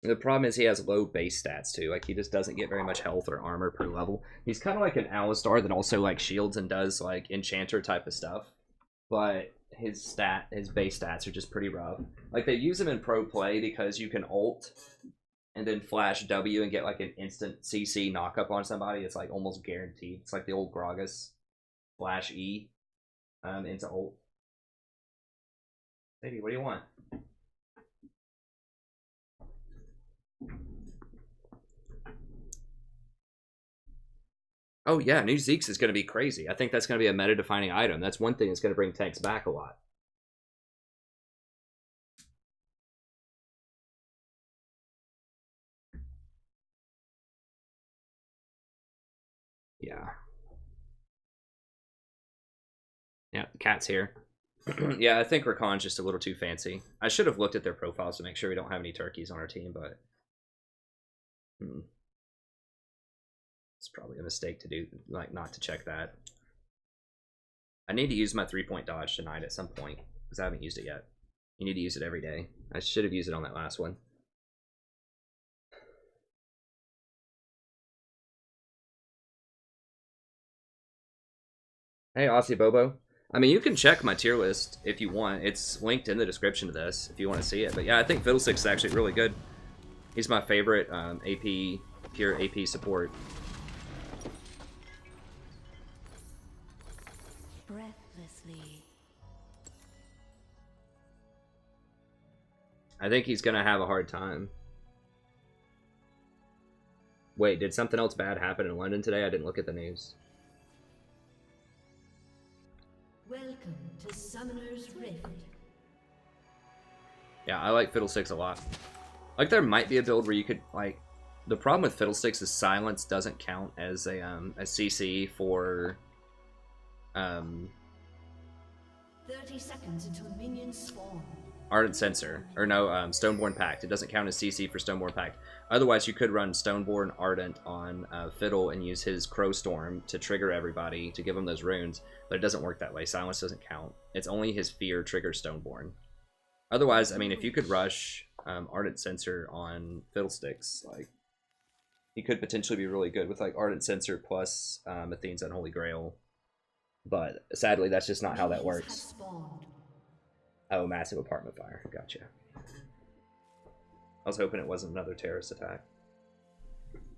The problem is he has low base stats too. Like, he just doesn't get very much health or armor per level. He's kind of like an Alistar that also like shields and does like enchanter type of stuff. But his base stats are just pretty rough. Like, they use him in pro play because you can ult and then flash W and get like an instant CC knockup on somebody. It's like almost guaranteed. It's like the old Gragas flash E into ult. Lady, what do you want? Oh yeah, new Zeke's is going to be crazy. I think that's going to be a meta-defining item. That's one thing that's going to bring tanks back a lot. Yeah. Yeah, the cat's here. Yeah, I think Rakan's just a little too fancy. I should have looked at their profiles to make sure we don't have any turkeys on our team, but... It's probably a mistake to do, like, not to check that. I need to use my 3-point dodge tonight at some point, because I haven't used it yet. You need to use it every day. I should have used it on that last one. Hey, Aussie Bobo. I mean, you can check my tier list if you want. It's linked in the description to this if you want to see it. But yeah, I think Fiddlesticks is actually really good. He's my favorite pure AP support. Breathlessly. I think he's gonna have a hard time. Wait, did something else bad happen in London today? I didn't look at the news. Welcome to Summoner's Rift. Yeah, I like Fiddlesticks a lot. Like, there might be a build where you could, like... The problem with Fiddlesticks is Silence doesn't count as a CC for... 30 seconds until minions spawn. Ardent Censor. Or no, Stoneborn Pact. It doesn't count as CC for Stoneborn Pact. Otherwise, you could run Stoneborn Ardent on Fiddle and use his Crow Storm to trigger everybody, to give them those runes. But it doesn't work that way. Silence doesn't count. It's only his Fear triggers Stoneborn. Otherwise, I mean, if you could rush Ardent Censor on Fiddlesticks, like, he could potentially be really good with, like, Ardent Censor plus Athene's Unholy Grail. But sadly, that's just not how that works. Oh, massive apartment fire. Gotcha. I was hoping it wasn't another terrorist attack.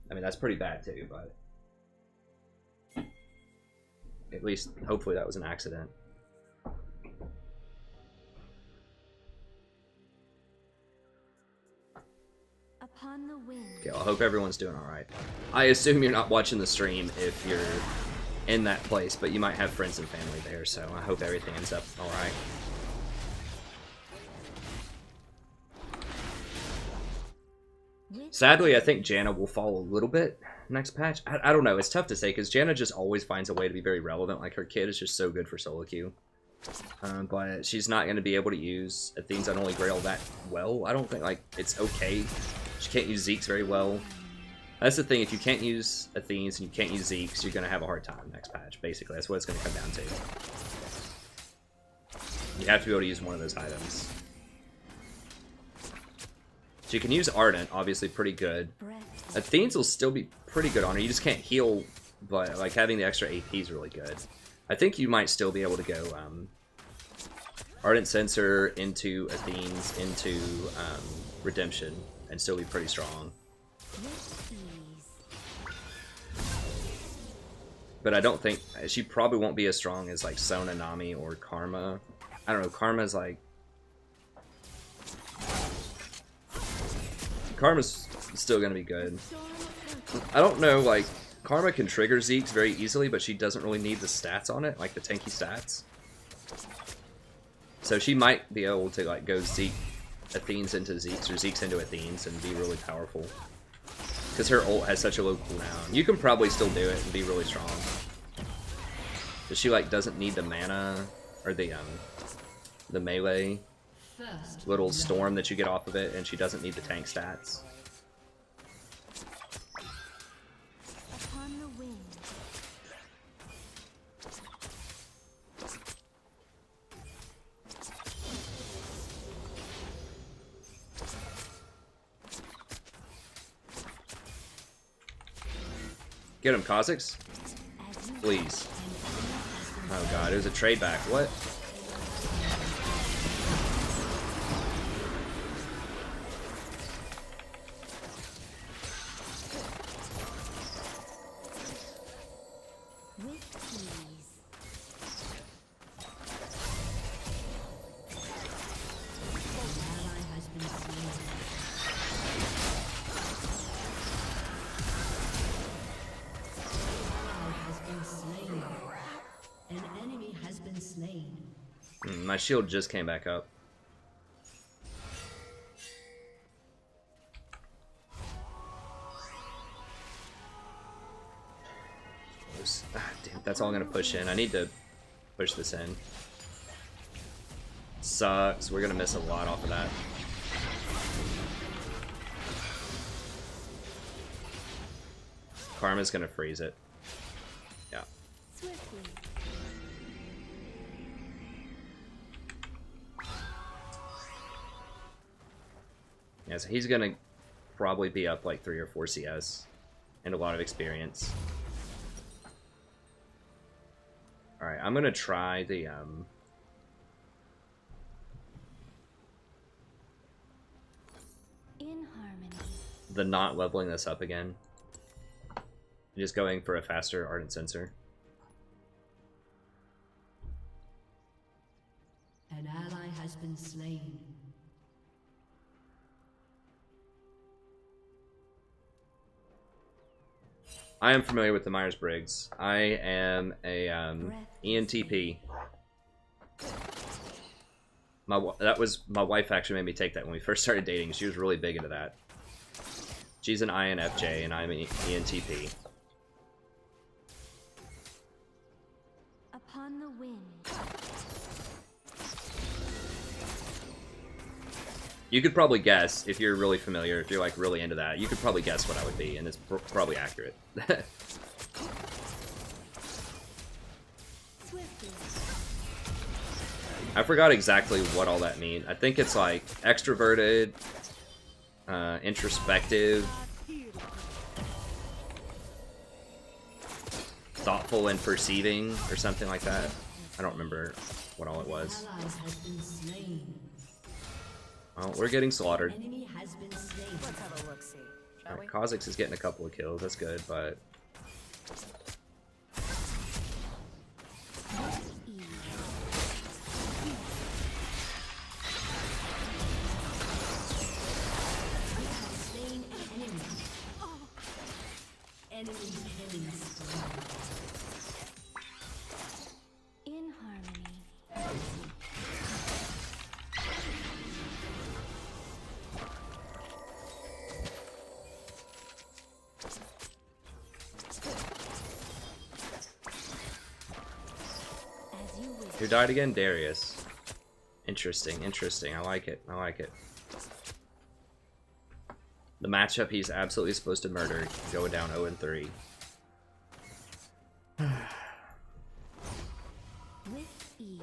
I mean, that's pretty bad too, but... At least, hopefully that was an accident. Upon the wind. Okay, well, I hope everyone's doing alright. I assume you're not watching the stream if you're in that place, but you might have friends and family there, so I hope everything ends up alright. Sadly, I think Janna will fall a little bit next patch. I don't know. It's tough to say because Janna just always finds a way to be very relevant. Like, her kid is just so good for solo queue. But she's not going to be able to use Athene's Unholy Grail that well. I don't think, like, it's okay. She can't use Zeke's very well. That's the thing. If you can't use Athene's and you can't use Zeke's, you're going to have a hard time next patch. Basically, that's what it's going to come down to. You have to be able to use one of those items. She can use Ardent, obviously pretty good. Athene's will still be pretty good on her. You just can't heal, but like having the extra AP is really good. I think you might still be able to go Ardent Sensor into Athene's into Redemption and still be pretty strong. But I don't think she probably won't be as strong as like Sona, Nami, or Karma. I don't know. Karma's like. Karma's still gonna be good. I don't know, like, Karma can trigger Zeke's very easily, but she doesn't really need the stats on it, like the tanky stats. So she might be able to, like, go Zeke, Athene's into Zeke's, or Zeke's into Athene's, and be really powerful. Because her ult has such a low cooldown. You can probably still do it and be really strong. But she, like, doesn't need the mana, or the melee little storm that you get off of it, and she doesn't need the tank stats. Upon the wind. Get him, Kha'Zix. Please. Oh god, it was a trade back. What? My shield just came back up. Damn, that's all I'm gonna push in. I need to push this in. Sucks. We're gonna miss a lot off of that. Karma's gonna freeze it. Yeah. Swiftly. Yeah, so he's gonna probably be up like 3 or 4 CS and a lot of experience. Alright, I'm gonna try the In harmony. the not leveling this up again. Just going for a faster Ardent Sensor. An ally has been slain. I am familiar with the Myers-Briggs. I am a ENTP. My wife actually made me take that when we first started dating. She was really big into that. She's an INFJ and I'm an ENTP. Upon the wind. You could probably guess, if you're really familiar, if you're like really into that, you could probably guess what I would be, and it's probably accurate. I forgot exactly what all that means. I think it's like extroverted, introspective, thoughtful and perceiving, or something like that. I don't remember what all it was. Allies has been slain. Oh, we're getting slaughtered. Enemy has been slain. Let's have a look-see, shall we? Alright, Kha'Zix is getting a couple of kills. That's good, but Slain an enemy. Enemy killing spree. Who died again? Darius. Interesting, interesting. I like it. I like it. The matchup he's absolutely supposed to murder, going down 0-3. With ease.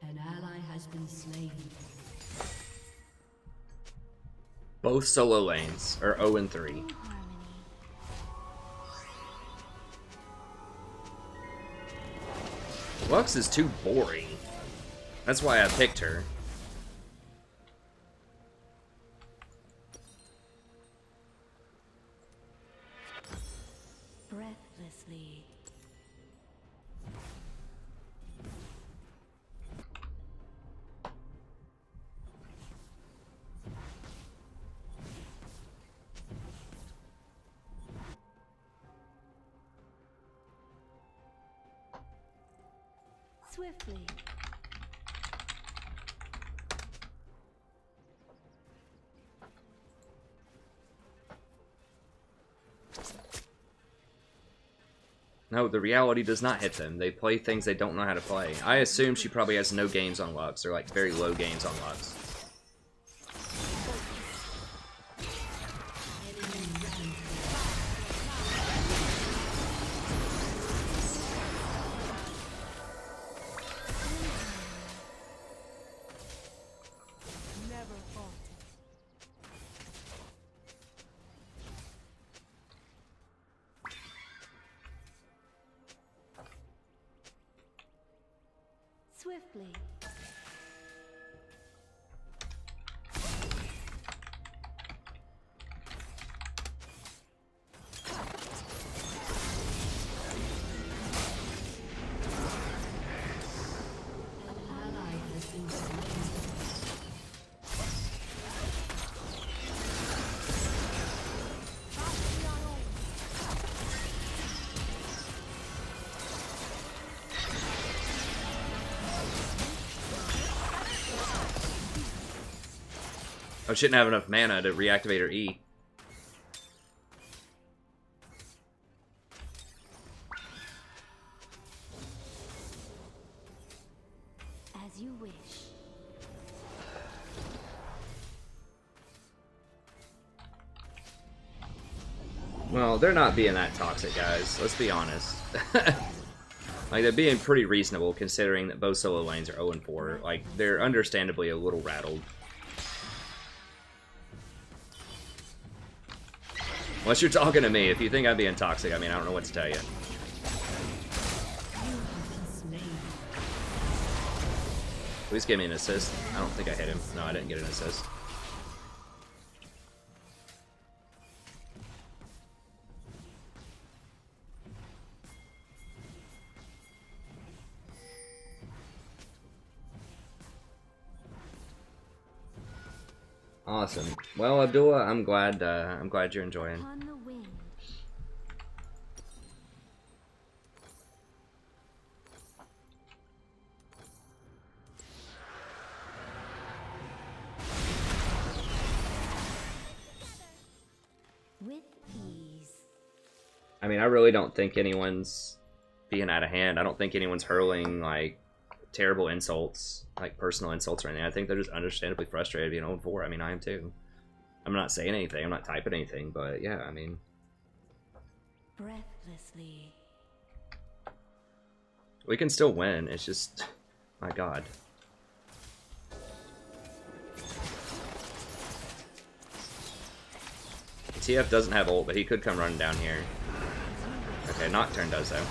An ally has been slain. Both solo lanes are 0-3. Harmony. Lux is too boring. That's why I picked her. Breathlessly. Swiftly. No, the reality does not hit them. They play things they don't know how to play. I assume she probably has no games on Lux, or like very low games on Lux. Never falter. Swiftly. An ally has been slain. I shouldn't have enough mana to reactivate her E. As you wish. Well, they're not being that toxic, guys. Let's be honest. Like, they're being pretty reasonable considering that both solo lanes are 0-4. Like, they're understandably a little rattled. Unless you're talking to me. If you think I'm being toxic, I mean, I don't know what to tell you. You have been slain. Please give me an assist. I don't think I hit him. No, I didn't get an assist. Awesome. Well, Abdullah, I'm glad you're enjoying. Upon the wing. With ease. I mean, I really don't think anyone's being out of hand. I don't think anyone's hurling, like, terrible insults, like personal insults or anything. I think they're just understandably frustrated being 0-4. I mean, I am too. I'm not saying anything. I'm not typing anything, but yeah, I mean... Breathlessly. We can still win. It's just... My god. TF doesn't have ult, but he could come running down here. Okay, Nocturne does, though.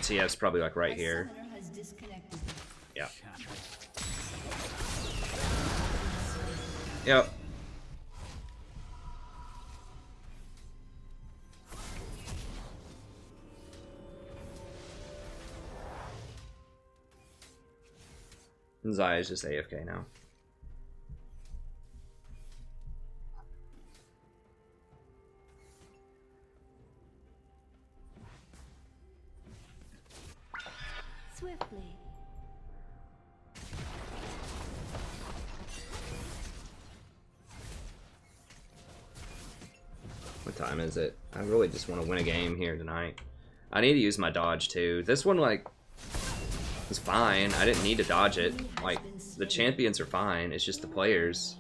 TF's probably, like, right here. Summoner has disconnected. Yeah. Yep. Zaya's just AFK now. Swiftly. What time is it? I really just want to win a game here tonight. I need to use my dodge too. This one, like, was fine. I didn't need to dodge it. Like, the champions are fine. It's just the players.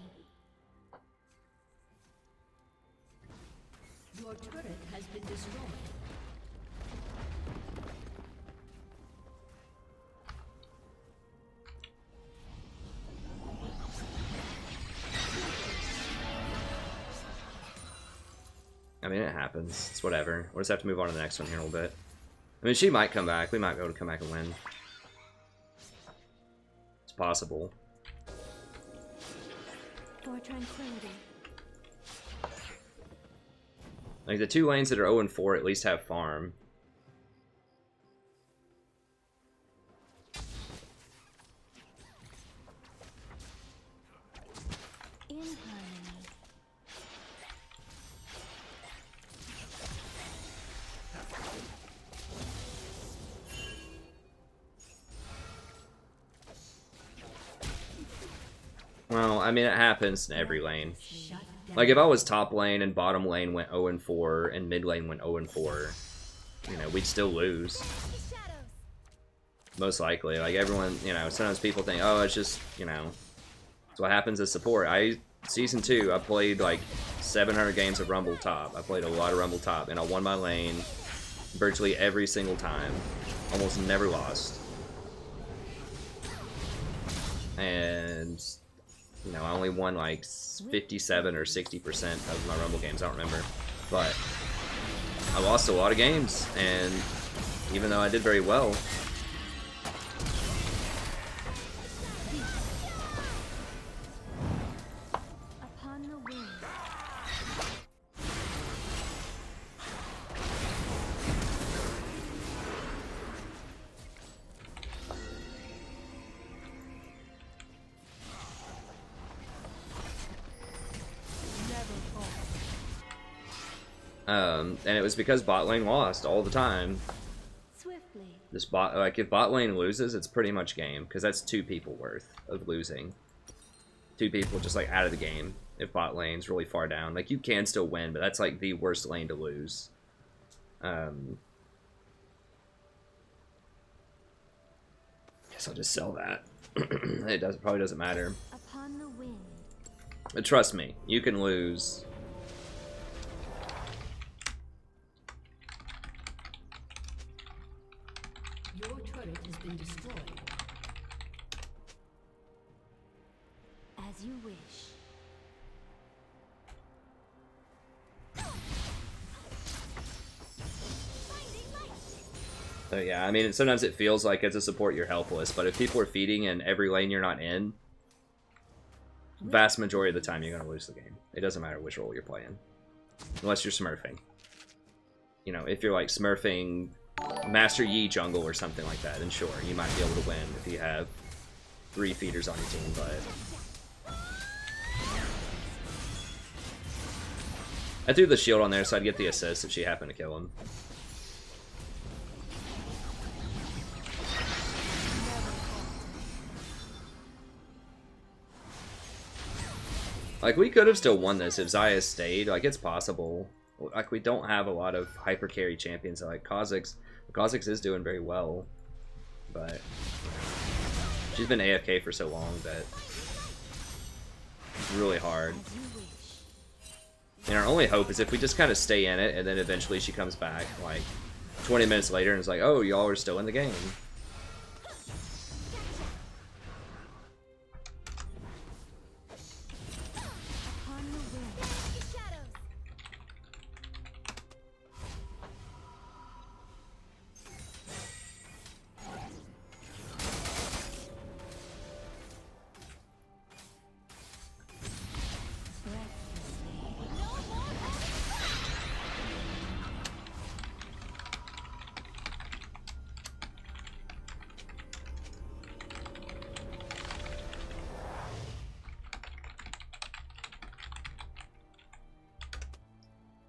Your turret has been destroyed. I mean, it happens. It's whatever. We'll just have to move on to the next one here in a little bit. I mean, she might come back. We might be able to come back and win. It's possible. For tranquility. Like, the two lanes that are 0 and 4 at least have farm. In harmony. Well, I mean, it happens in every lane. Shut down. Like, if I was top lane and bottom lane went 0 and 4 and mid lane went 0 and 4, you know, we'd still lose. Most likely. Like, everyone, you know, sometimes people think, oh, it's just, you know, it's what happens as support. Season 2, I played like 700 games of Rumble top. I played a lot of Rumble top, and I won my lane virtually every single time. Almost never lost. And, you know, I only won like 57 or 60% of my Rumble games. I don't remember. But I lost a lot of games, and even though I did very well, Upon the wind. and it was because bot lane lost all the time. Swiftly. This bot, like, if bot lane loses, it's pretty much game, because that's 2 people worth of losing. 2 people just, like, out of the game if bot lane's really far down. Like, you can still win, but that's, like, the worst lane to lose. Guess I'll just sell that. It probably doesn't matter. Upon the wind. But trust me, you can lose. Your turret has been destroyed. As you wish. So yeah, I mean, sometimes it feels like as a support you're helpless, but if people are feeding in every lane you're not in, vast majority of the time you're going to lose the game. It doesn't matter which role you're playing. Unless you're smurfing. You know, if you're like smurfing Master Yi jungle or something like that, then sure, you might be able to win if you have 3 feeders on your team, but I threw the shield on there so I'd get the assist if she happened to kill him. Like, we could have still won this if Xayah stayed. Like, it's possible. Like, we don't have a lot of hyper carry champions. Like, Kha'Zix is doing very well. But she's been AFK for so long that it's really hard. As you wish. And our only hope is if we just kind of stay in it, and then eventually she comes back, like, 20 minutes later, and it's like, oh, y'all are still in the game. Upon the wind.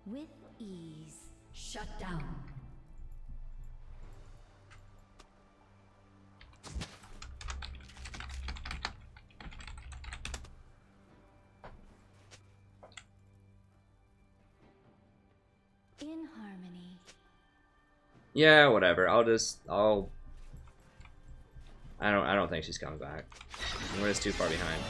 With ease. Shut down. Yeah, whatever. I don't think she's coming back. We're just too far behind.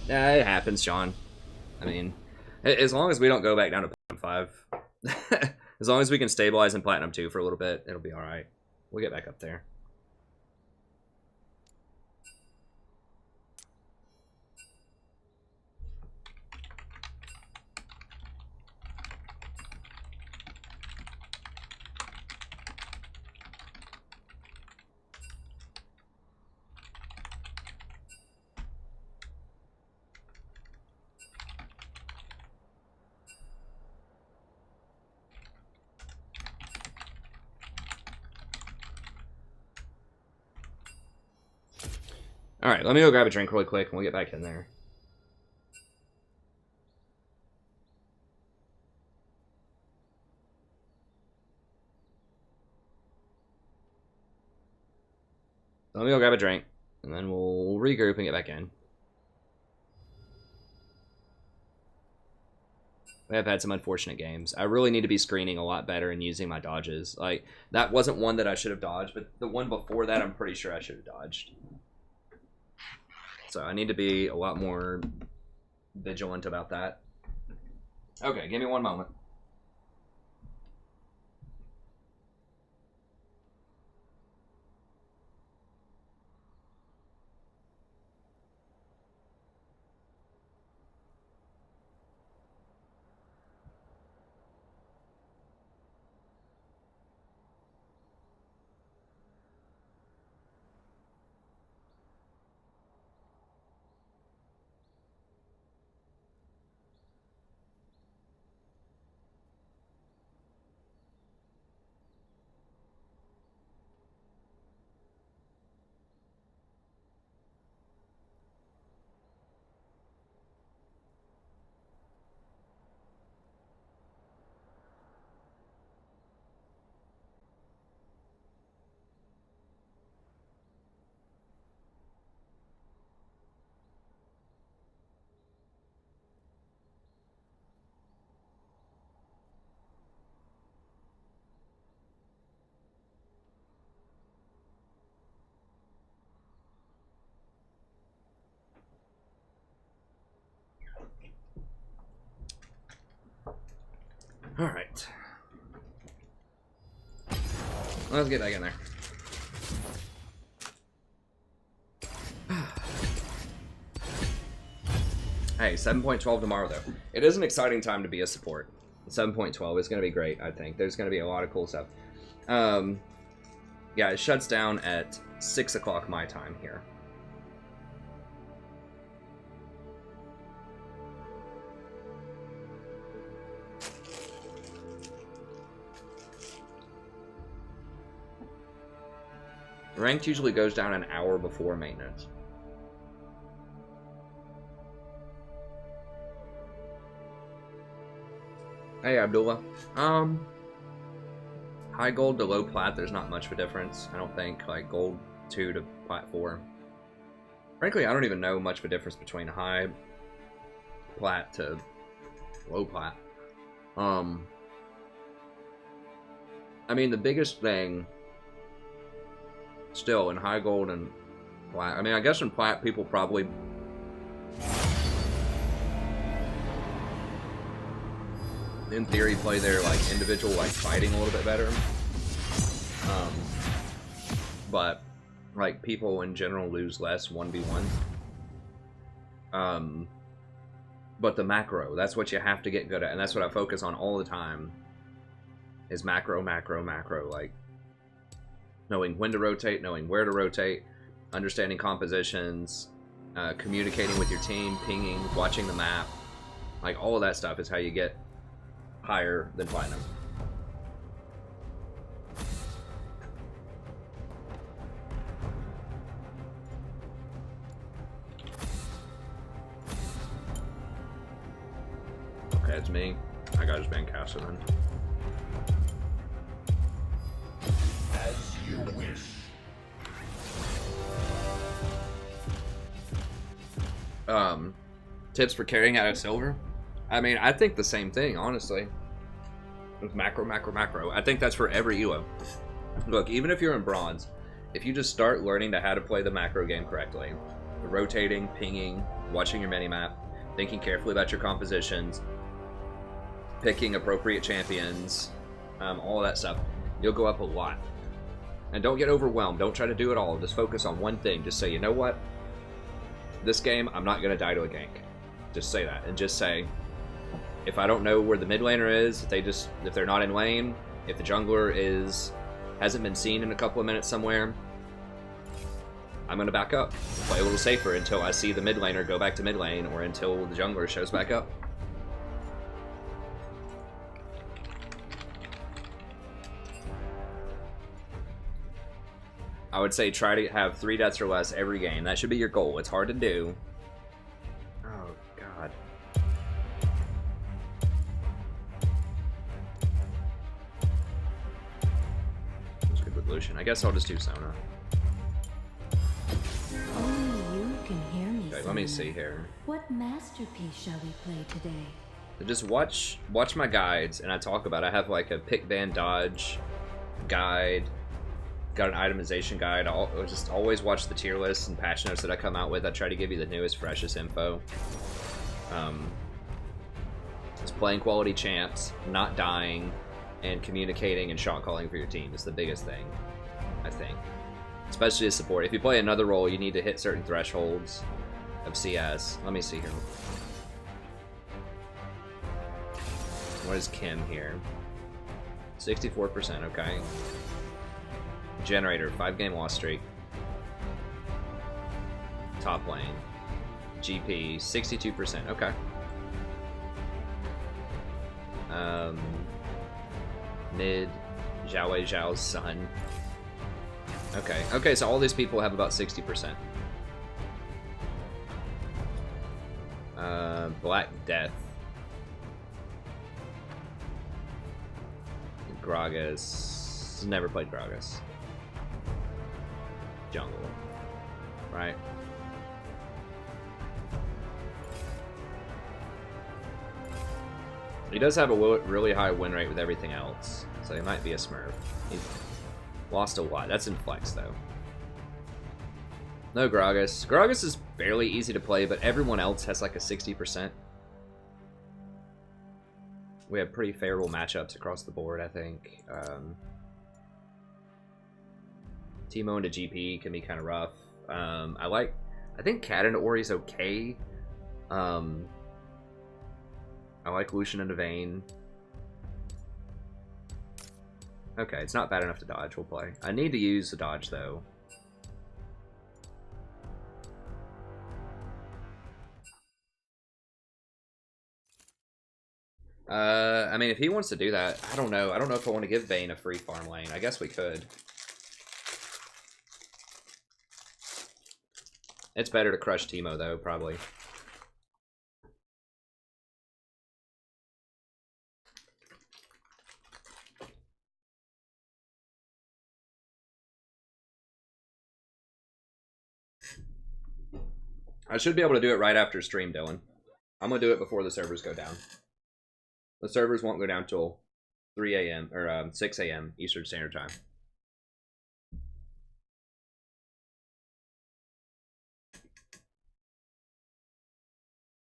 Yeah, it happens, Sean. I mean, as long as we don't go back down to Platinum 5, as long as we can stabilize in Platinum 2 for a little bit, it'll be alright. We'll get back up there. Alright, let me go grab a drink really quick and we'll get back in there. Let me go grab a drink and then we'll regroup and get back in. We have had some unfortunate games. I really need to be screening a lot better and using my dodges. Like, that wasn't one that I should have dodged, but the one before that I'm pretty sure I should have dodged. So I need to be a lot more vigilant about that. Okay, give me one moment. All right. Let's get back in there. Hey, 7.12 tomorrow, though. It is an exciting time to be a support. 7.12 is going to be great, I think. There's going to be a lot of cool stuff. Yeah, it shuts down at 6 o'clock my time here. Ranked usually goes down an hour before maintenance. Hey, Abdullah. High gold to low plat, there's not much of a difference. I don't think, like, gold 2 to plat 4. Frankly, I don't even know much of a difference between high plat to low plat. I mean, the biggest thing still in high gold and plat, I mean, I guess in plat people probably in theory play their like individual like fighting a little bit better, but like people in general lose less 1v1. But the macro, that's what you have to get good at, and that's what I focus on all the time, is macro, like knowing when to rotate, knowing where to rotate, understanding compositions, communicating with your team, pinging, watching the map. Like, all of that stuff is how you get higher than platinum. Okay, it's me. I got his ban caster then. As you wish. tips for carrying out of silver. I mean, I think the same thing, honestly. With macro. I think that's for every ELO. Look, even if you're in bronze, if you just start learning to how to play the macro game correctly, rotating, pinging, watching your minimap, thinking carefully about your compositions, picking appropriate champions, all of that stuff, you'll go up a lot. And don't get overwhelmed. Don't try to do it all. Just focus on one thing. Just say, you know what? This game, I'm not going to die to a gank. Just say that. And just say, if I don't know where the mid laner is, if they're not in lane, if the jungler hasn't been seen in a couple of minutes somewhere, I'm going to back up. Play a little safer until I see the mid laner go back to mid lane, or until the jungler shows back up. I would say try to have 3 deaths or less every game. That should be your goal. It's hard to do. Oh, God. That's good with Lucian. I guess I'll just do Sona. Only you can hear me. Okay, let me Sona. see here. What masterpiece shall we play today? So just watch my guides, and I talk about it. I have like a pick ban dodge guide. Got an itemization guide. I'll just always watch the tier lists and patch notes that I come out with. I try to give you the newest, freshest info. Just playing quality champs, not dying, and communicating and shot calling for your team is the biggest thing, I think. Especially as support. If you play another role, you need to hit certain thresholds of CS. Let me see here. What is Kim here? 64%, okay. Generator, 5-game loss streak. Top lane. GP, 62%, okay. Mid, Zhao's son. Okay, so all these people have about 60%. Black Death. Gragas. Never played Gragas. Jungle. Right? He does have a really high win rate with everything else, so he might be a smurf. He lost a lot. That's in flex, though. No Gragas. Gragas is fairly easy to play, but everyone else has like a 60%. We have pretty favorable matchups across the board, I think. Teemo into GP can be kind of rough. I think Cat into Ori's okay. I like Lucian into Vayne. Okay, it's not bad enough to dodge. We'll play. I need to use the dodge, though. I mean, if he wants to do that, I don't know. I don't know if I want to give Vayne a free farm lane. I guess we could. It's better to crush Teemo, though, probably. I should be able to do it right after stream, Dylan. I'm going to do it before the servers go down. The servers won't go down till 3 a.m. or 6 a.m. Eastern Standard Time.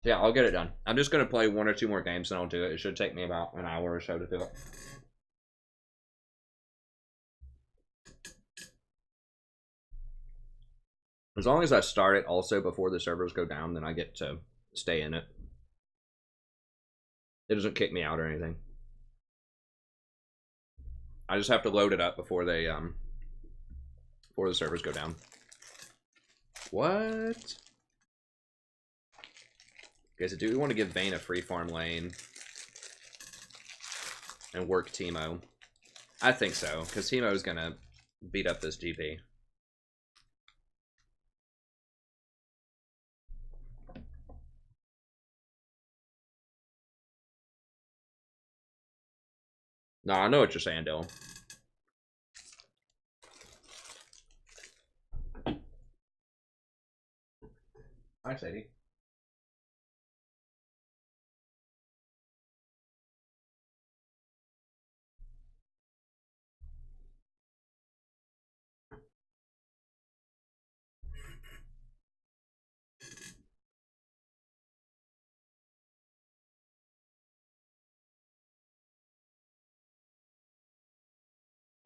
Yeah, I'll get it done. I'm just going to play 1 or 2 more games and I'll do it. It should take me about an hour or so to do it. As long as I start it also before the servers go down, then I get to stay in it. It doesn't kick me out or anything. I just have to load it up before they before the servers go down. What? Okay, so do we want to give Vayne a free farm lane and work Teemo? I think so, because Teemo's gonna beat up this GP. No, I know what you're saying, Dylan. Hi, Sadie.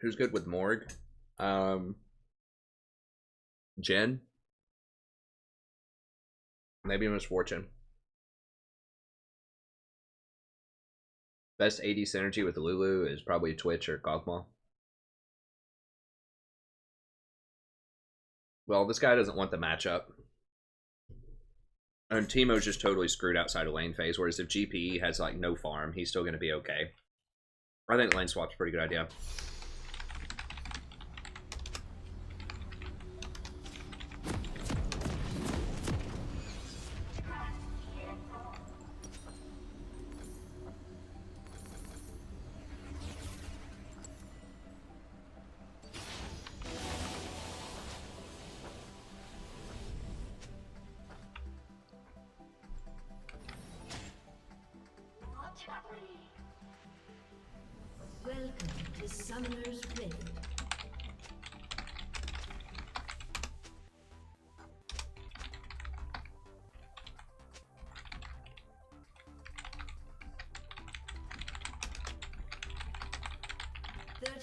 Who's good with Morg? Jen? Maybe Miss Fortune. Best AD synergy with Lulu is probably Twitch or Kog'Maw. Well, this guy doesn't want the matchup. And Teemo's just totally screwed outside of lane phase, whereas if GPE has like no farm, he's still going to be okay. I think lane swap's a pretty good idea. Welcome to Summoner's Rift.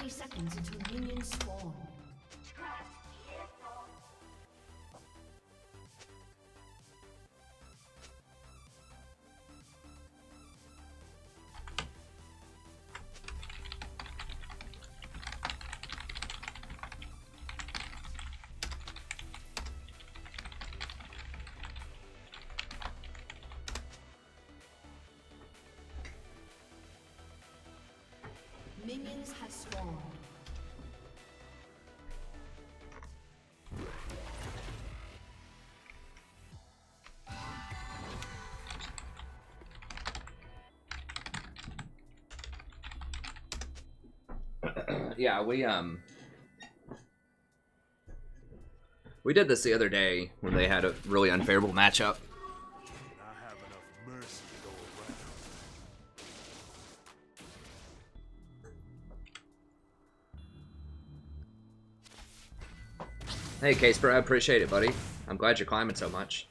Seconds until minions spawn. Minions have spawned. Yeah, we did this the other day when they had a really unfavorable matchup. I have enough mercy to go around. Hey, Casper, I appreciate it, buddy. I'm glad you're climbing so much.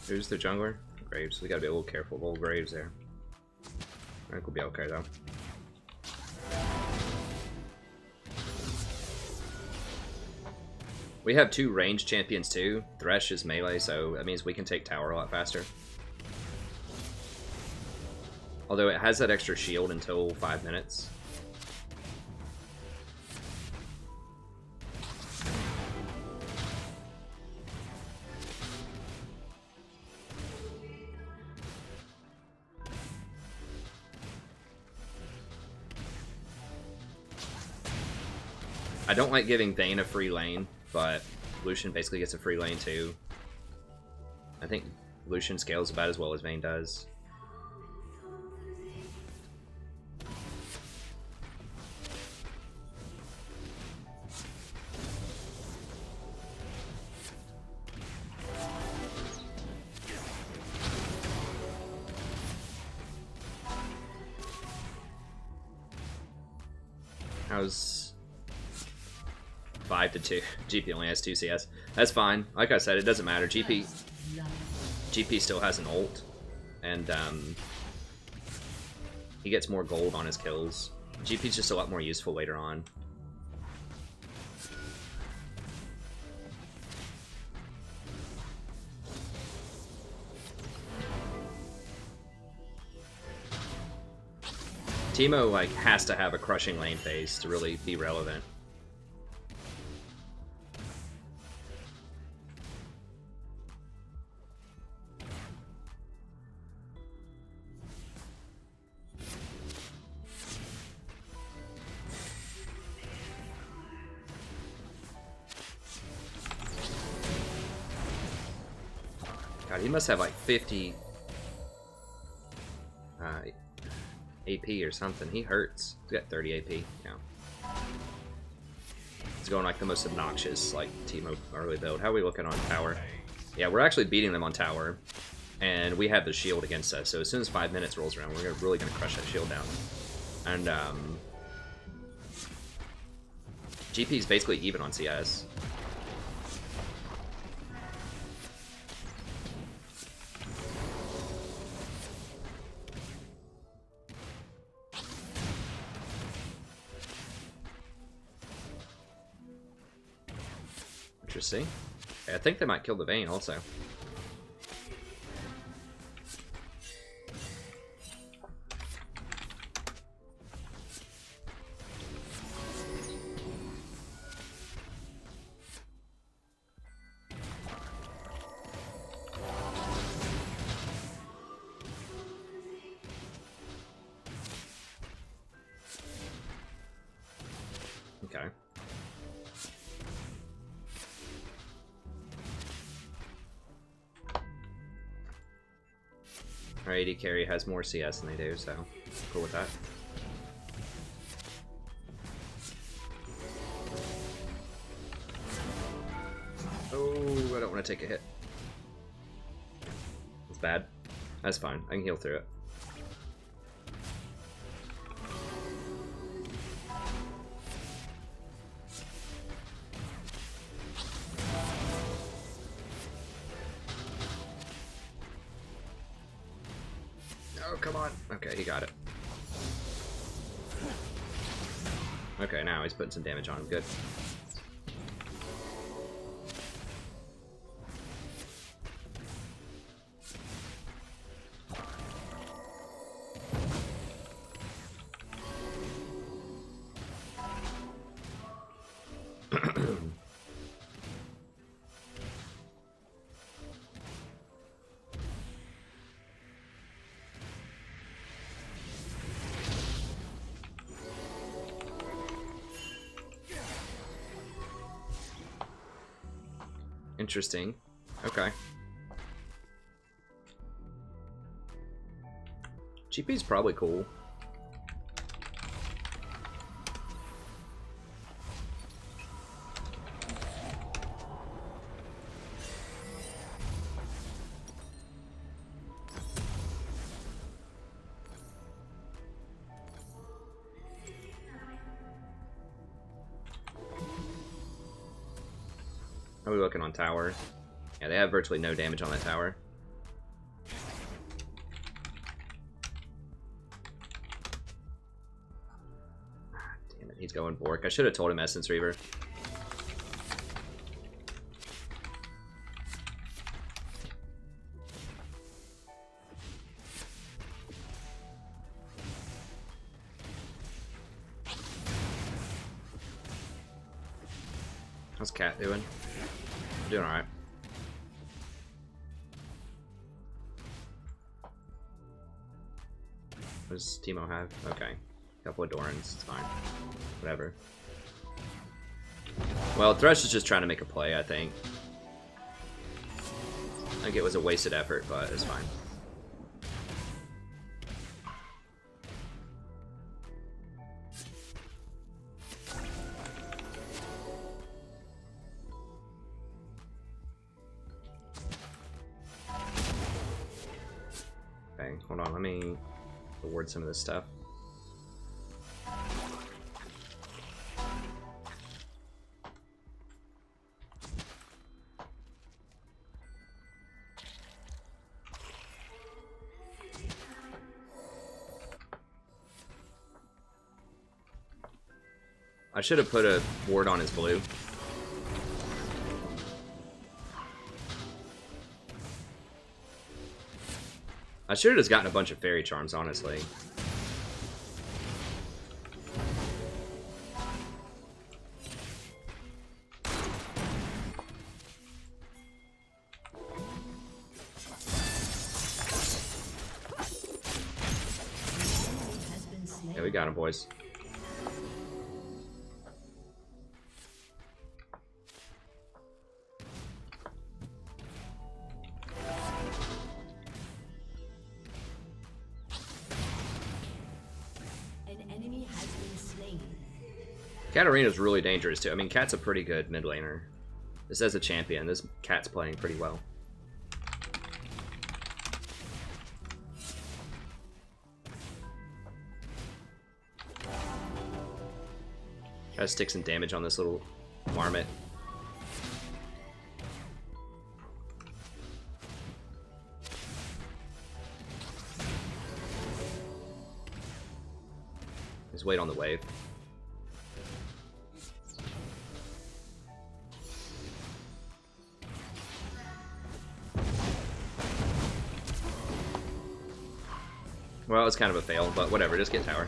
Who's the jungler? Graves. We gotta be a little careful of old Graves there. I think we'll be okay though. We have 2 ranged champions too. Thresh is melee, so that means we can take tower a lot faster. Although it has that extra shield until 5 minutes. I don't like giving Vayne a free lane, but Lucian basically gets a free lane too. I think Lucian scales about as well as Vayne does. How's 5-2? GP only has 2 CS. That's fine. Like I said, it doesn't matter. GP still has an ult, and he gets more gold on his kills. GP's just a lot more useful later on. Teemo like has to have a crushing lane phase to really be relevant. God, he must have like 50 AP or something. He hurts. He's got 30 AP. Yeah. He's going like the most obnoxious like Teemo early build. How are we looking on power? Yeah, we're actually beating them on tower, and we have the shield against us. So as soon as 5 minutes rolls around, we're really gonna crush that shield down. And GP's basically even on CS. Interesting. I think they might kill the Vayne also. Okay. Our AD carry has more CS than they do, so cool with that. Oh, I don't want to take a hit. That's bad. That's fine. I can heal through it. Oh, come on. Okay, he got it. Okay, now he's putting some damage on him. Good. Interesting. Okay. GP's probably cool. How are we looking on tower? Yeah, they have virtually no damage on that tower. Damn it, he's going Bork. I should have told him Essence Reaver. How's Cat doing? Doing alright. What does Teemo have? Okay. A couple of Dorans, it's fine. Whatever. Well, Thresh is just trying to make a play, I think. I think it was a wasted effort, but it's fine. Okay, hold on, let me reward some of this stuff. I should have put a ward on his blue. I should have just gotten a bunch of fairy charms, honestly. Yeah, we got him, boys. Katarina's really dangerous too. I mean, Cat's a pretty good mid laner. This as a champion, this Cat's playing pretty well. Gotta stick some damage on this little marmot. Just wait on the wave. Well, it's kind of a fail, but whatever, just get tower.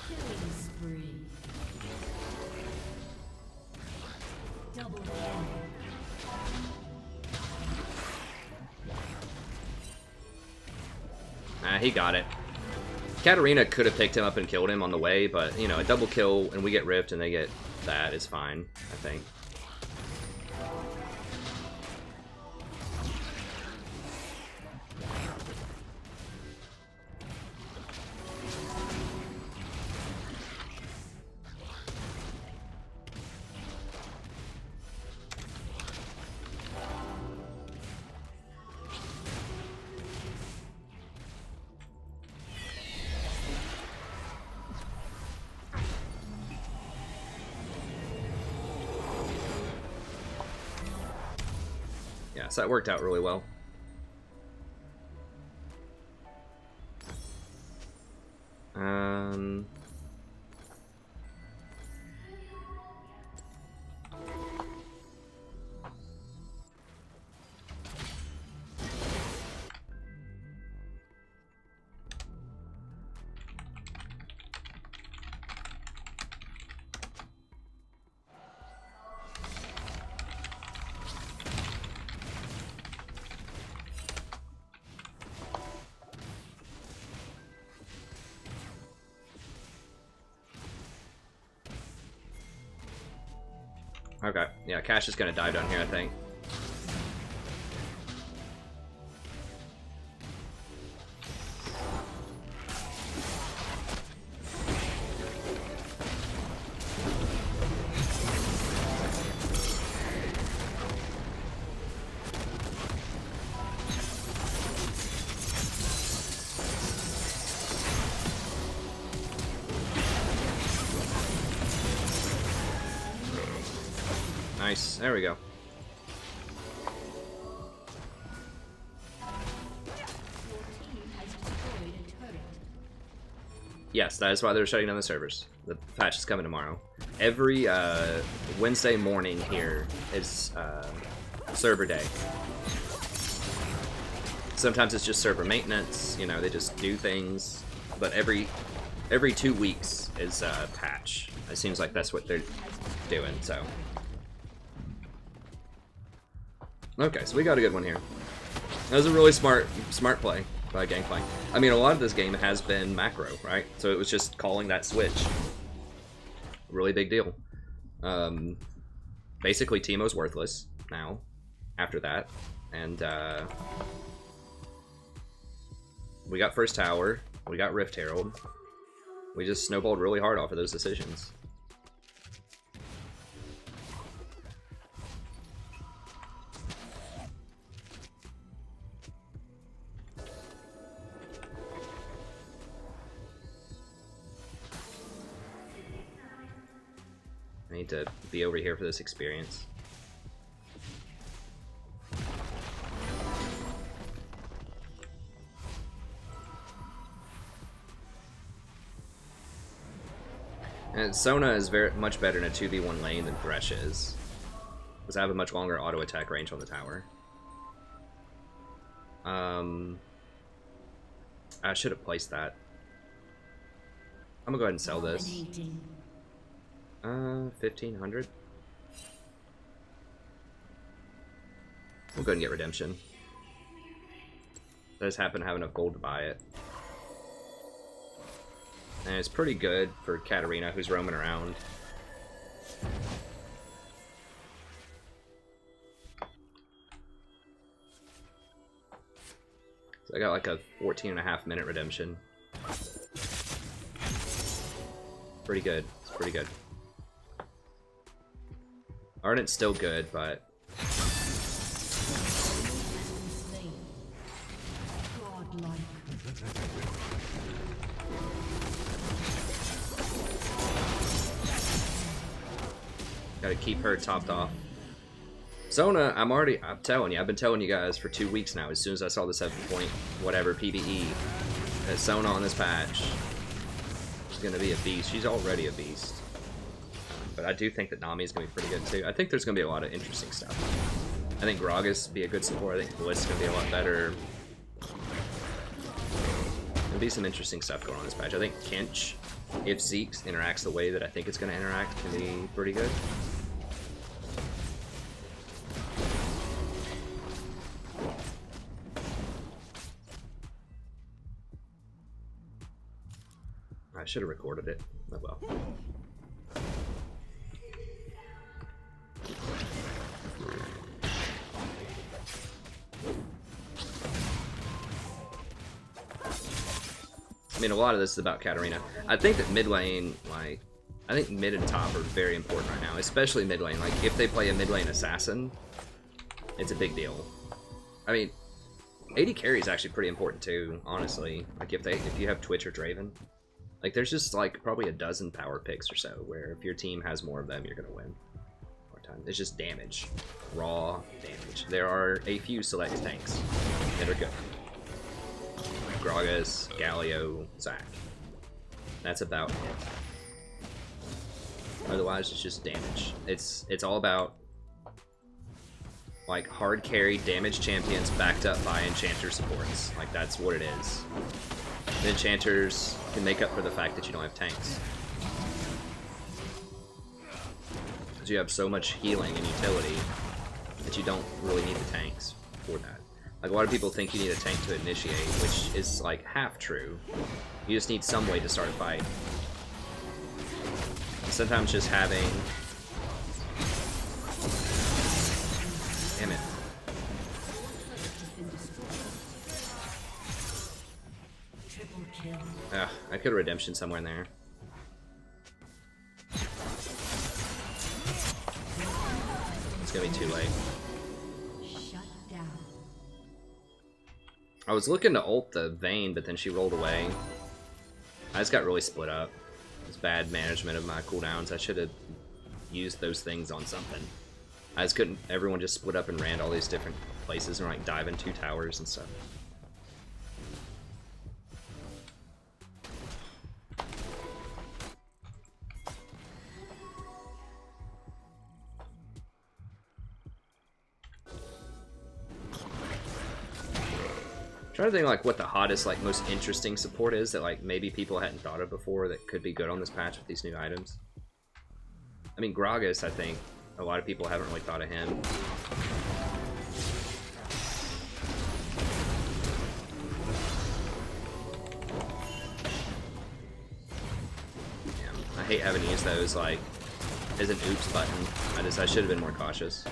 Killing spree. Double kill. He got it. Katarina could have picked him up and killed him on the way, but, you know, a double kill and we get ripped and they get that is fine, I think. Yeah, so that worked out really well. Okay, yeah, Cash is gonna dive down here, I think. Nice, there we go. Yes, that is why they're shutting down the servers. The patch is coming tomorrow. Every Wednesday morning here is server day. Sometimes it's just server maintenance, you know, they just do things. But every 2 weeks is a patch. It seems like that's what they're doing, so. Okay, so we got a good one here. That was a really smart play by Gangplank. I mean, a lot of this game has been macro, right? So it was just calling that switch. Really big deal. Basically, Teemo's worthless now, after that. And we got first tower, we got Rift Herald. We just snowballed really hard off of those decisions. I need to be over here for this experience. And Sona is very much better in a 2v1 lane than Thresh is, because I have a much longer auto attack range on the tower. I should have placed that. I'm gonna go ahead and sell this. 1500. We'll go ahead and get redemption. I just happen to have enough gold to buy it. And it's pretty good for Katarina, who's roaming around. So I got like a 14.5-minute redemption. Pretty good. It's pretty good. Ardent's still good, but... Gotta keep her topped off. Sona, I'm telling you, I've been telling you guys for 2 weeks now, as soon as I saw the 7 whatever PBE, that Sona on this patch is gonna be a beast. She's already a beast. But I do think that Nami is gonna be pretty good too. I think there's gonna be a lot of interesting stuff. I think Gragas will be a good support. I think Bliss is gonna be a lot better. There'll be some interesting stuff going on in this patch. I think Kench, if Zeke interacts the way that I think it's gonna interact, can be pretty good. I should have recorded it. Oh well. I mean, a lot of this is about Katarina. I think that mid lane, like, I think mid and top are very important right now, especially mid lane. Like, if they play a mid lane assassin, it's a big deal. I mean, AD carry is actually pretty important too, honestly. Like, if you have Twitch or Draven, like, there's just like probably a dozen power picks or so where if your team has more of them, you're gonna win. More time. It's just damage, raw damage. There are a few select tanks that are good. Gragas, Galio, Zac. That's about it. Otherwise, it's just damage. It's all about like hard carry damage champions backed up by enchanter supports. Like, that's what it is. The enchanters can make up for the fact that you don't have tanks. Because you have so much healing and utility that you don't really need the tanks for that. Like, a lot of people think you need a tank to initiate, which is like half true. You just need some way to start a fight. And sometimes just having... Damn it. Ugh, I could have redemption somewhere in there. It's gonna be too late. I was looking to ult the Vayne, but then she rolled away. I just got really split up. It's bad management of my cooldowns. I should have used those things on something. I just couldn't. Everyone just split up and ran all these different places and like dive in 2 towers and stuff. Trying to think like what the hottest, like most interesting support is that like maybe people hadn't thought of before that could be good on this patch with these new items. I mean, Gragas, I think a lot of people haven't really thought of him. Yeah, I hate having to use those like as an oops button. I should have been more cautious.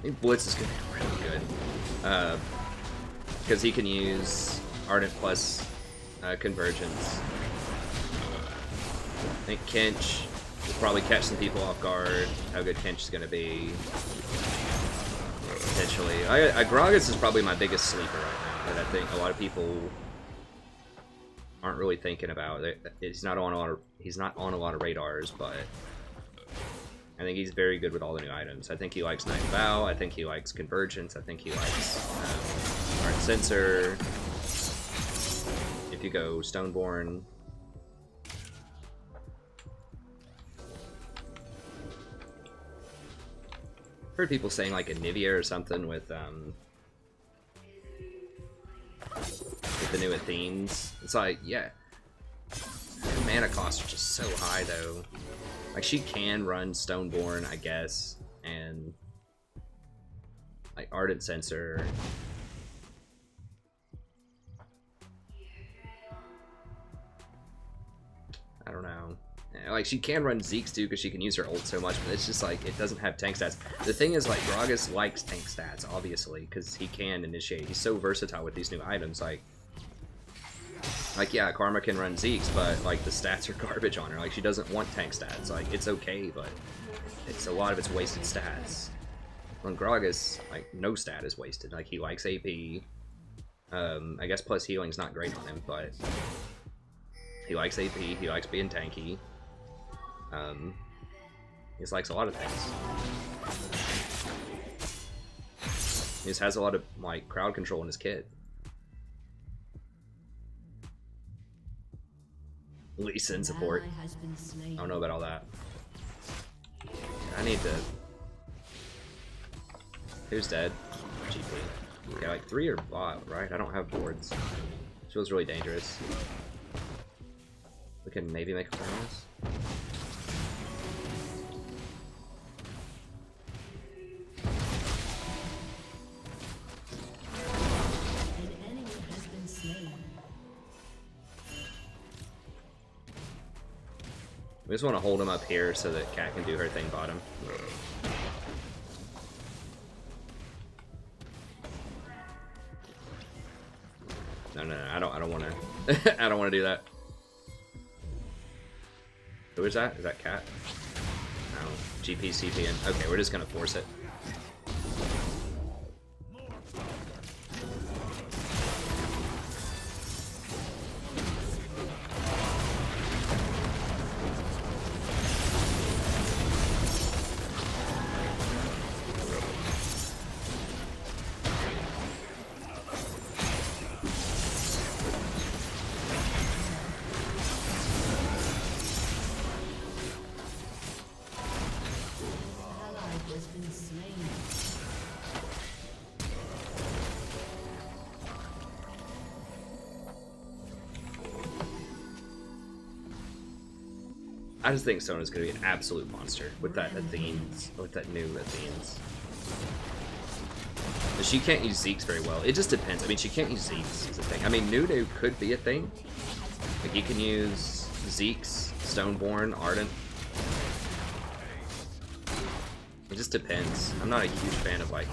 I think Blitz is going to be really good. Because he can use Ardent plus Convergence. I think Kench will probably catch some people off guard. How good Kench is going to be. Potentially. Gragas is probably my biggest sleeper right now that I think a lot of people aren't really thinking about. He's not on a lot of radars, but I think he's very good with all the new items. I think he likes Night Vow. I think he likes Convergence. I think he likes Art Sensor. If you go Stoneborn. Heard people saying like a Nivea or something with the new Athenes. It's like, yeah, her mana costs are just so high though. Like she can run Stoneborn, I guess, and like Ardent Sensor. I don't know. Like she can run Zeke's too because she can use her ult so much, but it's just like it doesn't have tank stats. The thing is, like, Gragas likes tank stats obviously because he can initiate. He's so versatile with these new items. Like yeah, Karma can run Zeke's, but like the stats are garbage on her. Like she doesn't want tank stats. Like it's okay, but it's a lot of it's wasted stats. On Gragas, like no stat is wasted. Like he likes AP. I guess plus healing's not great on him, but he likes AP. He likes being tanky. He just likes a lot of things. He just has a lot of like crowd control in his kit. Lee Sin support. I don't know about all that. I need to. Who's dead? GP. Okay, like 3 are bot, right? I don't have boards. Feels really dangerous. We can maybe make a play on this. We just want to hold him up here so that Cat can do her thing bottom. No, I don't want to. I don't want to do that. Who is that? Is that Cat? No, GP CPN. Okay, we're just gonna force it. I just think Sona's gonna be an absolute monster with that Athenes, with that new Athenes. But she can't use Zeke's very well. It just depends. I mean, she can't use Zeke's is a thing. I mean, Nunu could be a thing. Like, he can use Zeke's, Stoneborn, Ardent. It just depends. I'm not a huge fan of, like...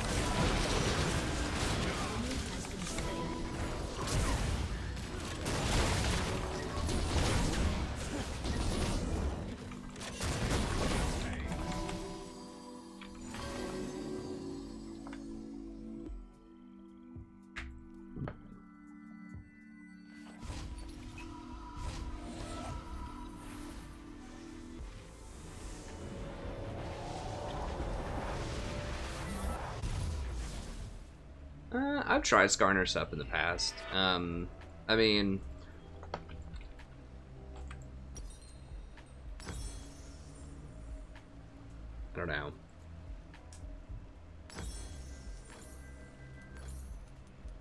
I've tried Skarner's up in the past. I mean... I don't know.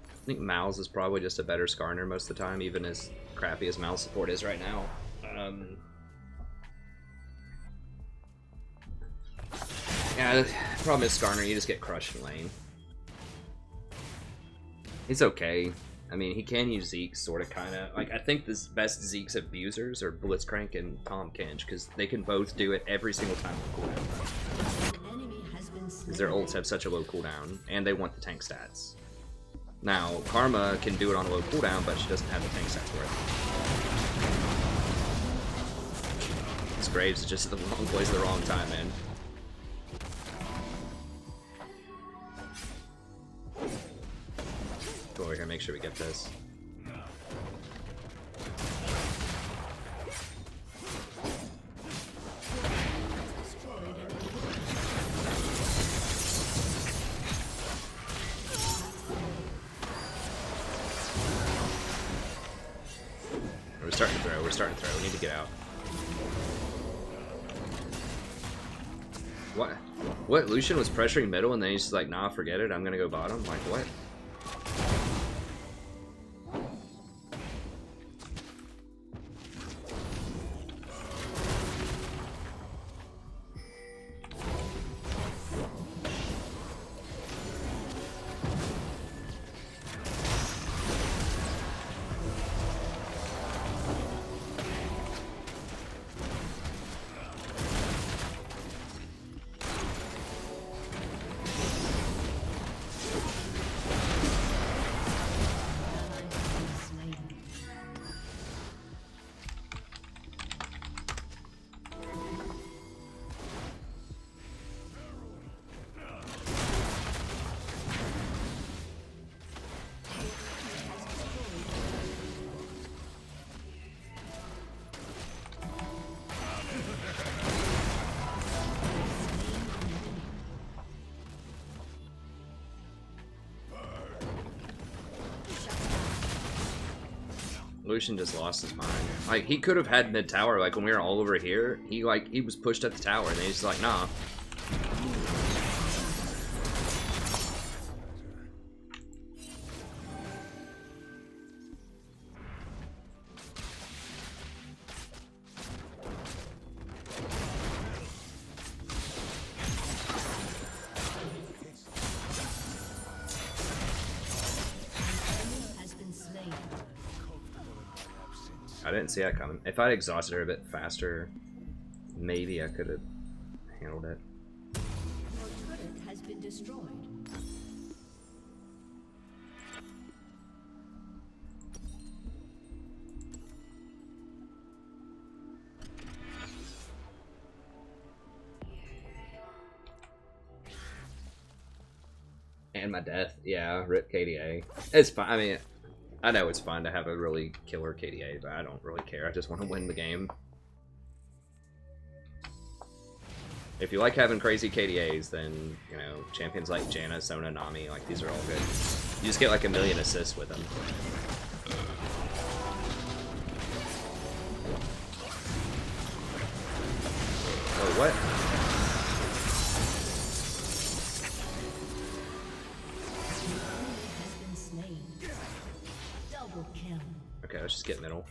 I think Mal's is probably just a better Skarner most of the time, even as crappy as Mal's support is right now. Yeah, the problem is Skarner, you just get crushed in lane. He's okay. I mean, he can use Zeke, sort of, kind of. Like, I think the best Zeke's abusers are Blitzcrank and Tahm Kench, because they can both do it every single time on cooldown. Because their ults have such a low cooldown, and they want the tank stats. Now, Karma can do it on a low cooldown, but she doesn't have the tank stats for it. This Graves is just the wrong place at the wrong time, man. Go over here, make sure we get this. We're starting to throw, we need to get out. What? What? Lucian was pressuring middle and then he's just like, nah, forget it, I'm gonna go bottom? Like, what? Lucian just lost his mind. Like, he could have had mid tower, like when we were all over here, he was pushed at the tower and then he's like, nah. I didn't see that coming. If I'd exhausted her a bit faster, maybe I could have handled it. Your turret has been destroyed. And my death, yeah, rip KDA. It's fine. I mean, I know it's fun to have a really killer KDA, but I don't really care. I just want to win the game. If you like having crazy KDAs, then, you know, champions like Janna, Sona, Nami, like, these are all good. You just get like 1,000,000 assists with them. Oh, what? Okay, let's just get middle.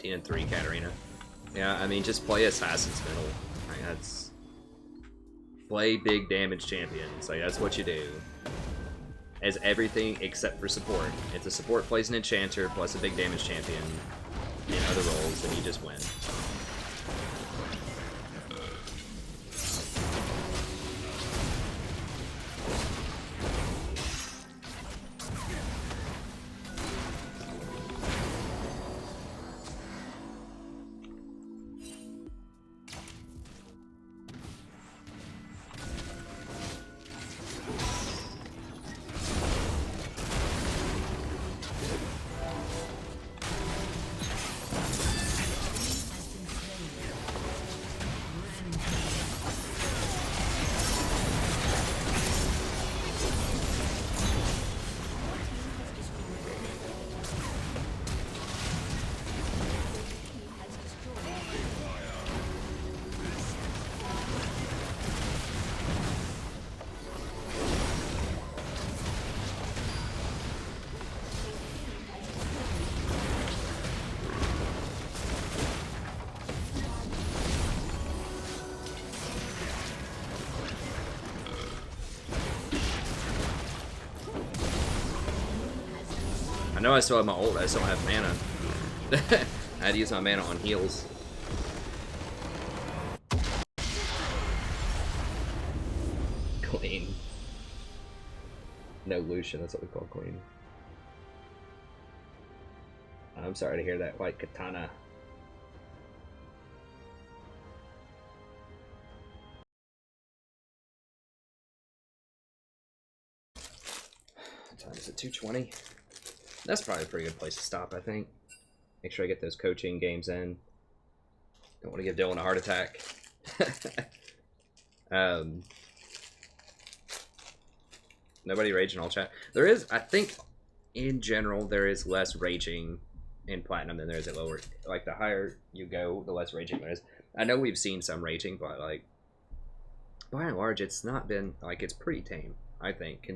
And 3 Katarina. Yeah, I mean, just play Assassin's middle. Like, that's... Play big damage champions. Like, that's what you do. As everything except for support. If the support plays an enchanter plus a big damage champion in other roles, then you just win. I know I still have my ult, I just don't have mana. I had to use my mana on heals. Queen. No Lucian, that's what we call Queen. I'm sorry to hear that, white katana. What time is it? 2:20? That's probably a pretty good place to stop, I think. Make sure I get those coaching games in. Don't want to give Dylan a heart attack. Nobody rage in all chat. There is, I think, in general, there is less raging in Platinum than there is at lower. Like, the higher you go, the less raging there is. I know we've seen some raging, but, like, by and large, it's not been, like, it's pretty tame, I think,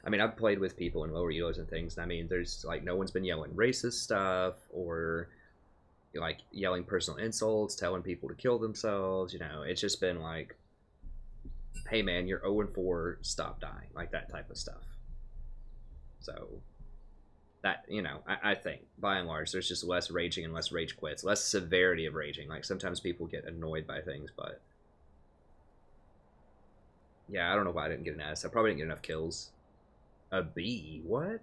I mean, I've played with people in lower elos and things, and I mean, there's, like, no one's been yelling racist stuff, or, like, yelling personal insults, telling people to kill themselves, you know, it's just been, like, hey, man, you're 0-4, stop dying, like, that type of stuff. So, that, you know, I think, by and large, there's just less raging and less rage quits, less severity of raging, like, sometimes people get annoyed by things, but yeah, I don't know why I didn't get an S. I probably didn't get enough kills. A B? What?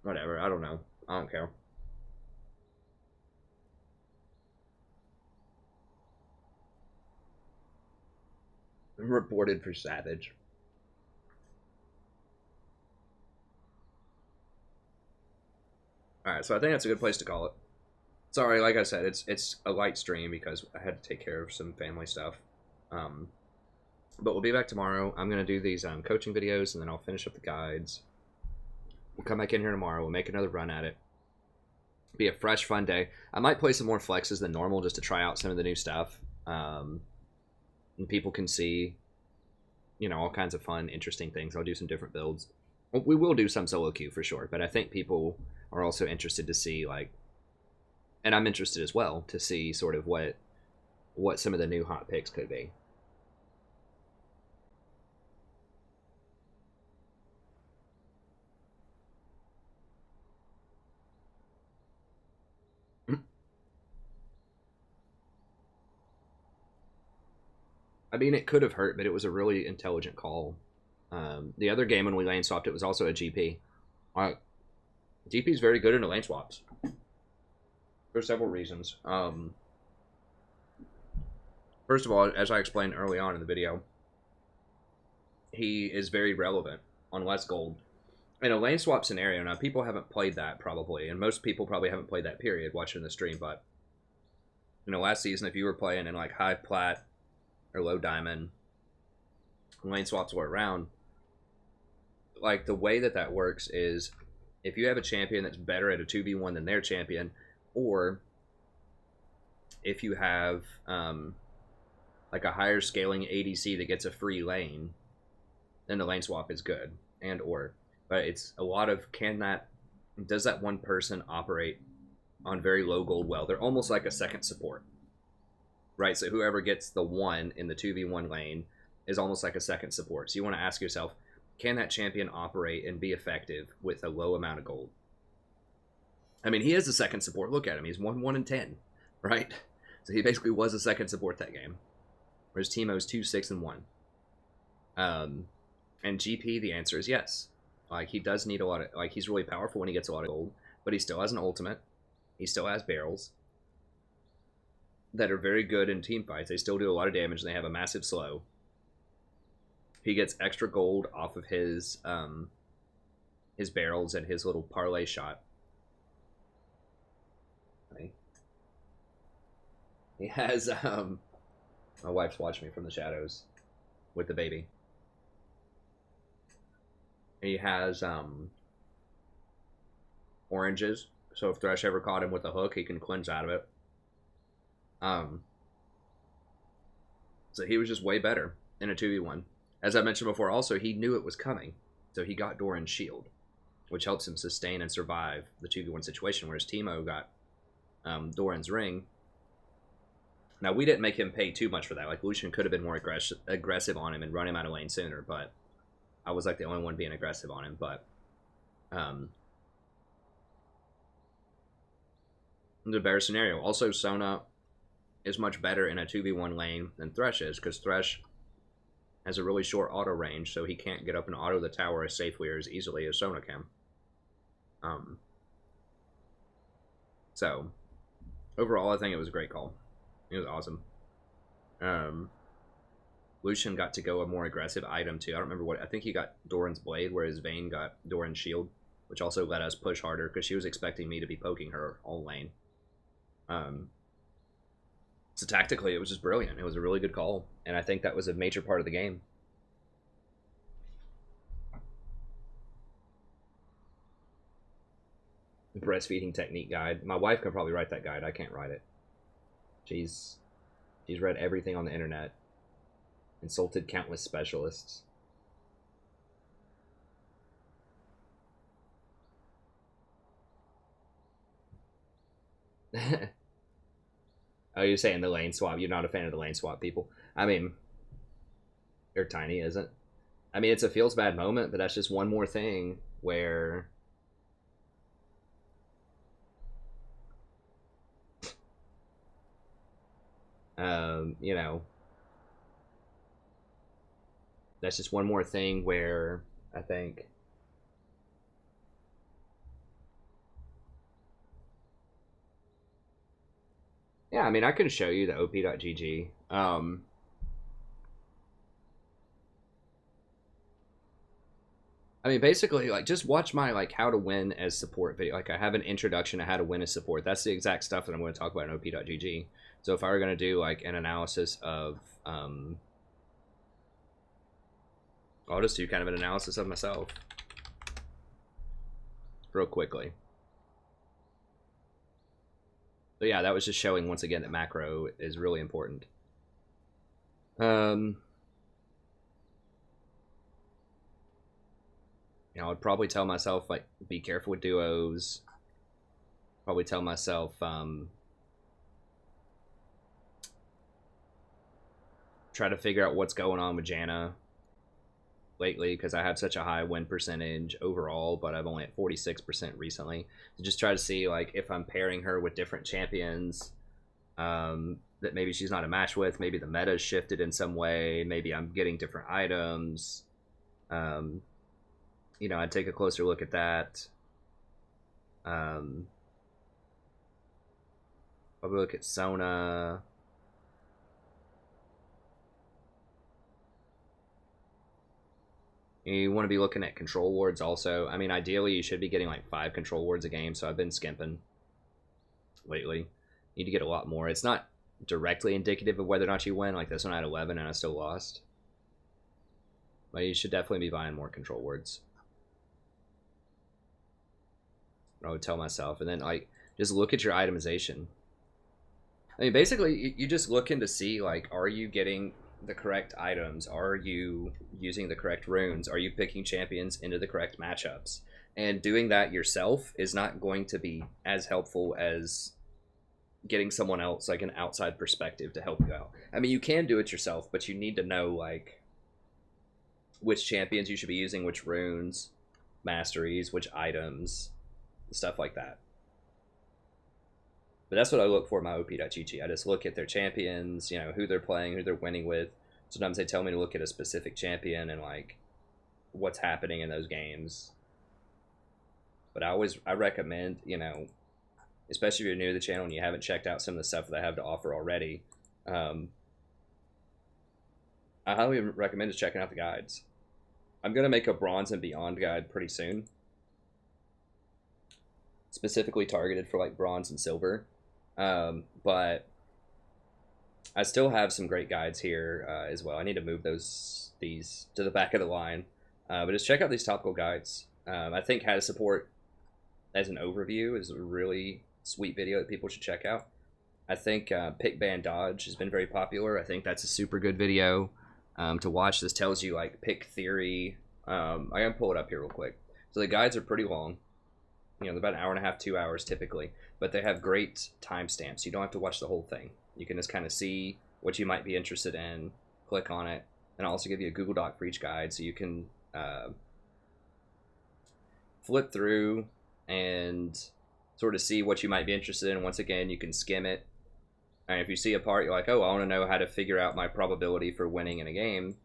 Whatever, I don't know. I don't care. Reported for Savage. Alright, so I think that's a good place to call it. Sorry, like I said, it's a light stream because I had to take care of some family stuff. But we'll be back tomorrow. I'm going to do these coaching videos, and then I'll finish up the guides. We'll come back in here tomorrow. We'll make another run at it. Be a fresh, fun day. I might play some more flexes than normal just to try out some of the new stuff. And people can see, you know, all kinds of fun, interesting things. I'll do some different builds. We will do some solo queue for sure, but I think people are also interested to see, like, and I'm interested as well to see sort of what some of the new hot picks could be. I mean, it could have hurt, but it was a really intelligent call. The other game when we lane swapped, it was also a GP. GP is very good in the lane swaps for several reasons. First of all, as I explained early on in the video, he is very relevant on less gold. In a lane swap scenario, now people haven't played that probably, and most people probably haven't played that period watching the stream, but you know, last season if you were playing in like high plat or low diamond, lane swaps were around, like the way that works is if you have a champion that's better at a 2v1 than their champion, or if you have like a higher scaling ADC that gets a free lane, then the lane swap is good, but it's a lot of does that one person operate on very low gold well? They're almost like a second support, right? So whoever gets the 1 in the 2v1 lane is almost like a second support. So you want to ask yourself, can that champion operate and be effective with a low amount of gold? I mean, he is a second support. Look at him. He's 1-1-10, right? So he basically was a second support that game. Whereas Teemo's 2-6-1. And GP, the answer is yes. Like, he does need a lot of... Like, he's really powerful when he gets a lot of gold. But he still has an ultimate. He still has barrels that are very good in team fights. They still do a lot of damage, and they have a massive slow. He gets extra gold off of his barrels and his little parlay shot. He has... my wife's watching me from the shadows with the baby. He has oranges, so if Thresh ever caught him with a hook, he can cleanse out of it. So he was just way better in a 2v1. As I mentioned before, also, he knew it was coming, so he got Doran's shield, which helps him sustain and survive the 2v1 situation, whereas Teemo got Doran's ring. Now, we didn't make him pay too much for that. Like, Lucian could have been more aggressive on him and run him out of lane sooner, but I was, like, the only one being aggressive on him. But the better scenario. Also, Sona is much better in a 2v1 lane than Thresh is, because Thresh has a really short auto range, so he can't get up and auto the tower as safely or as easily as Sona can. So, overall, I think it was a great call. It was awesome. Lucian got to go a more aggressive item too. I don't remember what. I think he got Doran's Blade, whereas Vayne got Doran's Shield, which also let us push harder because she was expecting me to be poking her all lane. So tactically, it was just brilliant. It was a really good call, and I think that was a major part of the game. The breastfeeding technique guide. My wife could probably write that guide. I can't write it. She's read everything on the internet. Insulted countless specialists. Oh, you're saying the lane swap. You're not a fan of the lane swap people. I mean, or Tiny isn't. I mean, it's a feels bad moment, but that's just one more thing where you know, that's just one more thing where I think yeah, I mean, I can show you the op.gg. I mean, basically, like, just watch my, like, how to win as support video. Like, I have an introduction to how to win as support. That's the exact stuff that I'm going to talk about in op.gg. So if I were going to do, like, an analysis of, I'll just do kind of an analysis of myself. Real quickly. So yeah, that was just showing, once again, that macro is really important. You know, I'd probably tell myself, like, be careful with duos. Probably tell myself, try to figure out what's going on with Janna lately, because I have such a high win percentage overall, but I've only at 46% recently. So just try to see, like, if I'm pairing her with different champions that maybe she's not a match with, maybe the meta's shifted in some way, maybe I'm getting different items. You know, I'd take a closer look at that. Probably look at Sona. You want to be looking at control wards also. I mean, ideally, you should be getting like 5 control wards a game, so I've been skimping lately. Need to get a lot more. It's not directly indicative of whether or not you win. Like, this one I had 11 and I still lost. But you should definitely be buying more control wards. I would tell myself. And then, like, just look at your itemization. I mean, basically, you're just looking to see, like, are you getting the correct items? Are you using the correct runes? Are you picking champions into the correct matchups? And doing that yourself is not going to be as helpful as getting someone else, like, an outside perspective to help you out. I mean, you can do it yourself, but you need to know, like, which champions you should be using, which runes, masteries, which items, stuff like that. But that's what I look for in my op.gg. I just look at their champions, you know, who they're playing, who they're winning with. Sometimes they tell me to look at a specific champion and, like, what's happening in those games. But I recommend, you know, especially if you're new to the channel and you haven't checked out some of the stuff that I have to offer already, I highly recommend just checking out the guides. I'm going to make a bronze and beyond guide pretty soon, specifically targeted for, like, bronze and silver. But I still have some great guides here as well. I need to move these to the back of the line. But just check out these topical guides. I think how to support as an overview is a really sweet video that people should check out. I think Pick Ban Dodge has been very popular. I think that's a super good video to watch. This tells you, like, pick theory. I'm going to pull it up here real quick. So the guides are pretty long. You know, they're about an hour and a half, 2 hours typically, but they have great timestamps. You don't have to watch the whole thing. You can just kind of see what you might be interested in, click on it, and I'll also give you a Google Doc for each guide, so you can flip through and sort of see what you might be interested in. Once again, you can skim it, and if you see a part you're like, oh, I want to know how to figure out my probability for winning in a game,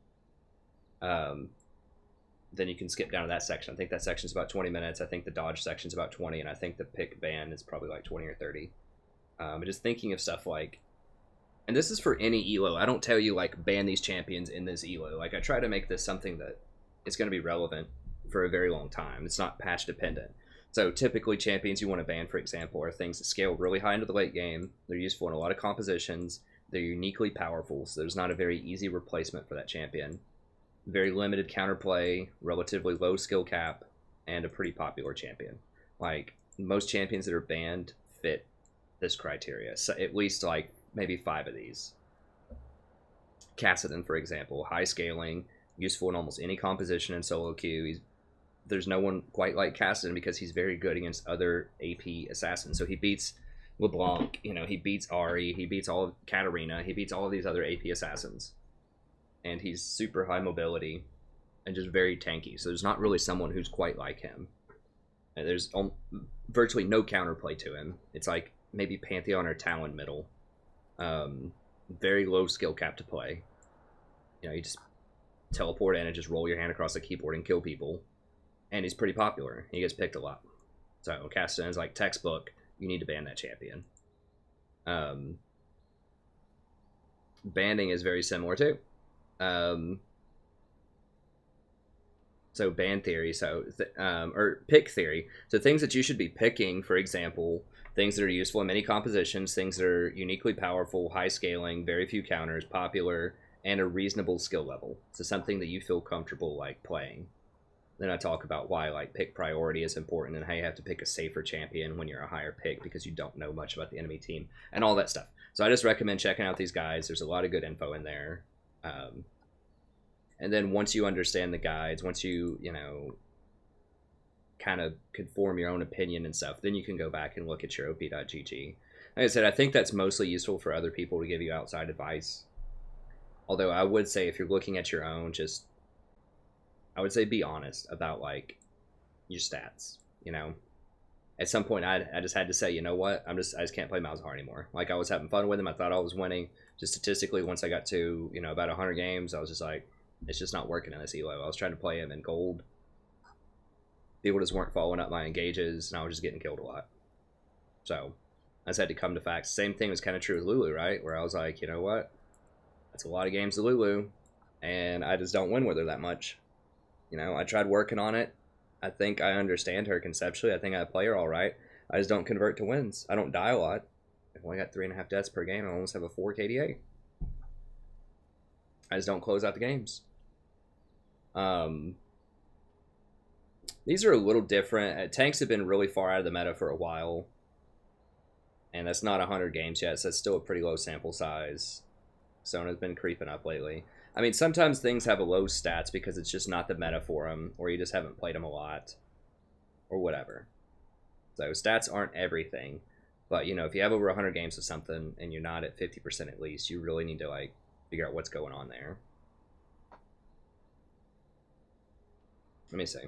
then you can skip down to that section. I think that section's about 20 minutes. I think the dodge section's about 20, and I think the pick ban is probably like 20 or 30. But just thinking of stuff like, and this is for any elo. I don't tell you like ban these champions in this elo. Like I try to make this something that is going to be relevant for a very long time. It's not patch dependent. So typically champions you want to ban, for example, are things that scale really high into the late game. They're useful in a lot of compositions. They're uniquely powerful, so there's not a very easy replacement for that champion. Very limited counterplay, relatively low skill cap, and a pretty popular champion. Like, most champions that are banned fit this criteria. So at least, like, maybe 5 of these. Kassadin, for example, high scaling, useful in almost any composition in solo queue. There's no one quite like Kassadin because he's very good against other AP assassins. So he beats LeBlanc, you know, he beats Ari, he beats all of Katarina, he beats all of these other AP assassins. And he's super high mobility and just very tanky. So there's not really someone who's quite like him. And there's virtually no counterplay to him. It's like maybe Pantheon or Talon middle. Very low skill cap to play. You know, you just teleport in and just roll your hand across the keyboard and kill people. And he's pretty popular. He gets picked a lot. So Kassadin is like textbook. You need to ban that champion. Banning is very similar too. So ban theory, or pick theory. So things that you should be picking, for example, things that are useful in many compositions, things that are uniquely powerful, high scaling, very few counters, popular, and a reasonable skill level. So something that you feel comfortable like playing. Then I talk about why like pick priority is important and how you have to pick a safer champion when you're a higher pick because you don't know much about the enemy team and all that stuff. So I just recommend checking out these guides. There's a lot of good info in there. And then once you understand the guides, once you know, kind of could form your own opinion and stuff, then you can go back and look at your op.gg. Like I said, I think that's mostly useful for other people to give you outside advice. Although I would say if you're looking at your own, I would say be honest about like your stats. You know, at some point I just had to say, you know what, I just can't play Malzahar anymore. Like I was having fun with him. I thought I was winning. Just statistically, once I got to, you know, about 100 games, I was just like, it's just not working in this elo. I was trying to play him in gold. People just weren't following up my engages, and I was just getting killed a lot. So I just had to come to facts. Same thing was kind of true with Lulu, right? Where I was like, you know what, that's a lot of games to Lulu, and I just don't win with her that much. You know, I tried working on it. I think I understand her conceptually. I think I play her all right. I just don't convert to wins. I don't die a lot. I've only got 3.5 deaths per game. I almost have a 4 KDA. I just don't close out the games. These are a little different. Tanks have been really far out of the meta for a while. And that's not 100 games yet, so it's still a pretty low sample size. Sona's been creeping up lately. I mean, sometimes things have a low stats because it's just not the meta for them, or you just haven't played them a lot, or whatever. So stats aren't everything, but you know, if you have over 100 games of something and you're not at 50% at least, you really need to like figure out what's going on there. Let me see.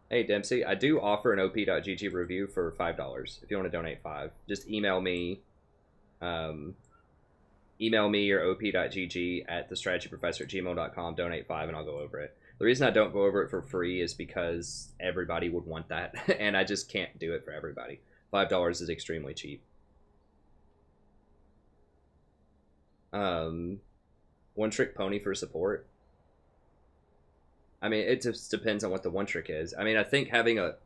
Hey Dempsey, I do offer an op.gg review for $5 if you want to donate $5. Just email me your op.gg at thestrategyprofessor@gmail.com, donate $5 and I'll go over it. The reason I don't go over it for free is because everybody would want that and I just can't do it for everybody. $5 is extremely cheap. One trick pony for support. I mean, it just depends on what the one trick is. I mean, I think having a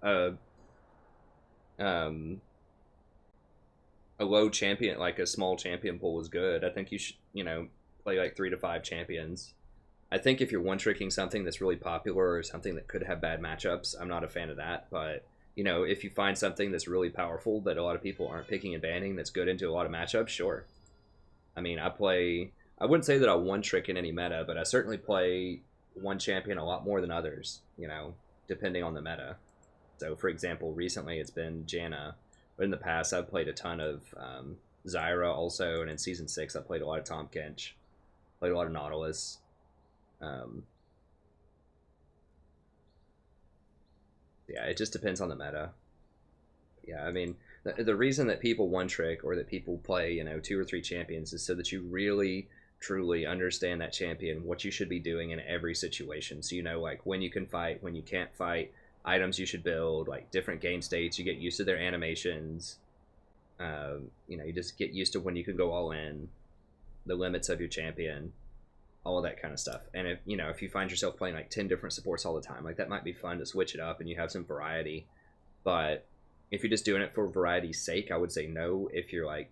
low champion, like a small champion pool, is good. I think you should, you know, play like 3 to 5 champions. I think if you're one tricking something that's really popular or something that could have bad matchups, I'm not a fan of that. But you know, if you find something that's really powerful that a lot of people aren't picking and banning, that's good into a lot of matchups, sure. I mean, I wouldn't say that I one trick in any meta, but I certainly play one champion a lot more than others, you know, depending on the meta. So, for example, recently it's been Janna, but in the past I've played a ton of Zyra also, and in Season 6 I played a lot of Tahm Kench, played a lot of Nautilus. Yeah, it just depends on the meta. Yeah, I mean, the reason that people one trick or that people play, you know, 2 or 3 champions is so that you really truly understand that champion, what you should be doing in every situation. So you know, like, when you can fight, when you can't fight, items you should build, like different game states. You get used to their animations. You know, you just get used to when you can go all in, the limits of your champion, all of that kind of stuff. And if you know, if you find yourself playing like 10 different supports all the time, like that might be fun to switch it up and you have some variety. But if you're just doing it for variety's sake, I would say no. If you're like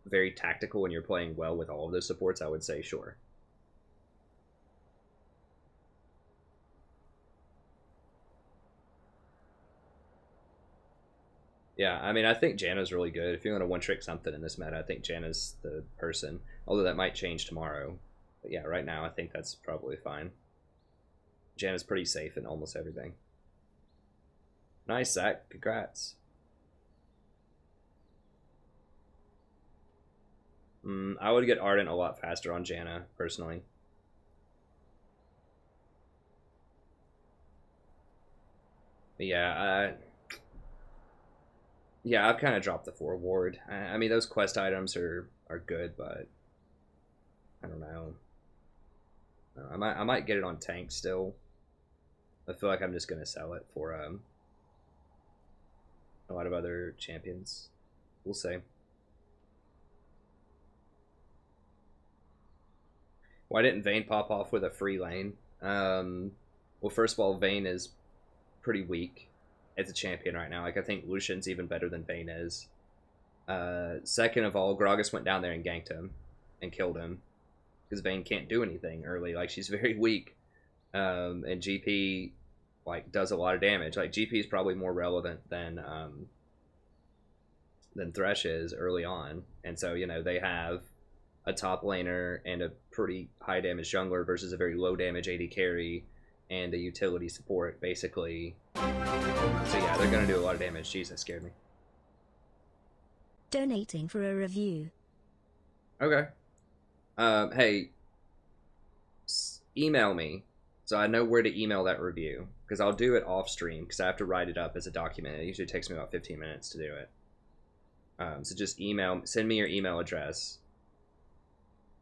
very tactical and you're playing well with all of those supports, I would say sure. Yeah, I mean, I think Janna's really good. If you want to one-trick something in this meta, I think Janna's the person. Although that might change tomorrow. But yeah, right now I think that's probably fine. Janna's pretty safe in almost everything. Nice, Zach. Congrats. I would get Ardent a lot faster on Janna, personally. But yeah, yeah, I've kind of dropped the forward. I mean, those quest items are good, but I don't know. I might get it on tank still. I feel like I'm just gonna sell it for a lot of other champions. We'll see. Why didn't Vayne pop off with a free lane? Well, first of all, Vayne is pretty weak as a champion right now. Like, I think Lucian's even better than Vayne is. Second of all, Gragas went down there and ganked him and killed him because Vayne can't do anything early. Like, she's very weak. And GP like does a lot of damage. Like, GP is probably more relevant than Thresh is early on. And so, you know, they have a top laner and a pretty high damage jungler versus a very low damage AD carry and a utility support, basically. So yeah, they're gonna do a lot of damage. Jeez, that scared me. Donating for a review. Okay. Hey, email me so I know where to email that review, because I'll do it off stream because I have to write it up as a document. It usually takes me about 15 minutes to do it. So just send me your email address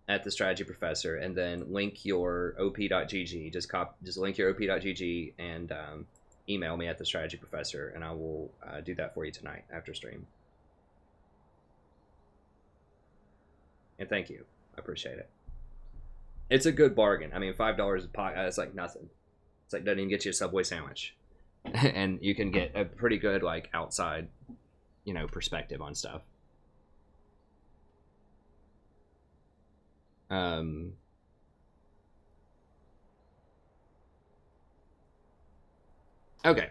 at the Strategy Professor, and then link your op.gg. Just link your op.gg and email me at the Strategy Professor, and I will do that for you tonight after stream. And thank you. I appreciate it. It's a good bargain. I mean, $5 a pot, that's like nothing. It's like, doesn't even get you a Subway sandwich. And you can get a pretty good, like, outside, you know, perspective on stuff. Okay,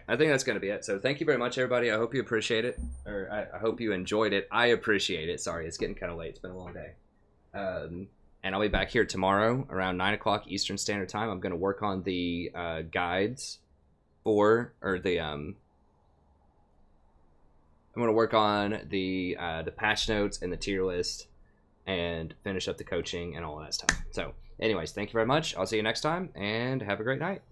I think that's going to be it. So thank you very much, everybody. I hope you appreciate it. Or I hope you enjoyed it. I appreciate it. Sorry, it's getting kind of late. It's been a long day. And I'll be back here tomorrow around 9 o'clock Eastern Standard Time. I'm going to work on the guides for, or the, I'm going to work on the patch notes and the tier list and finish up the coaching and all that stuff. So anyways, thank you very much. I'll see you next time, and have a great night.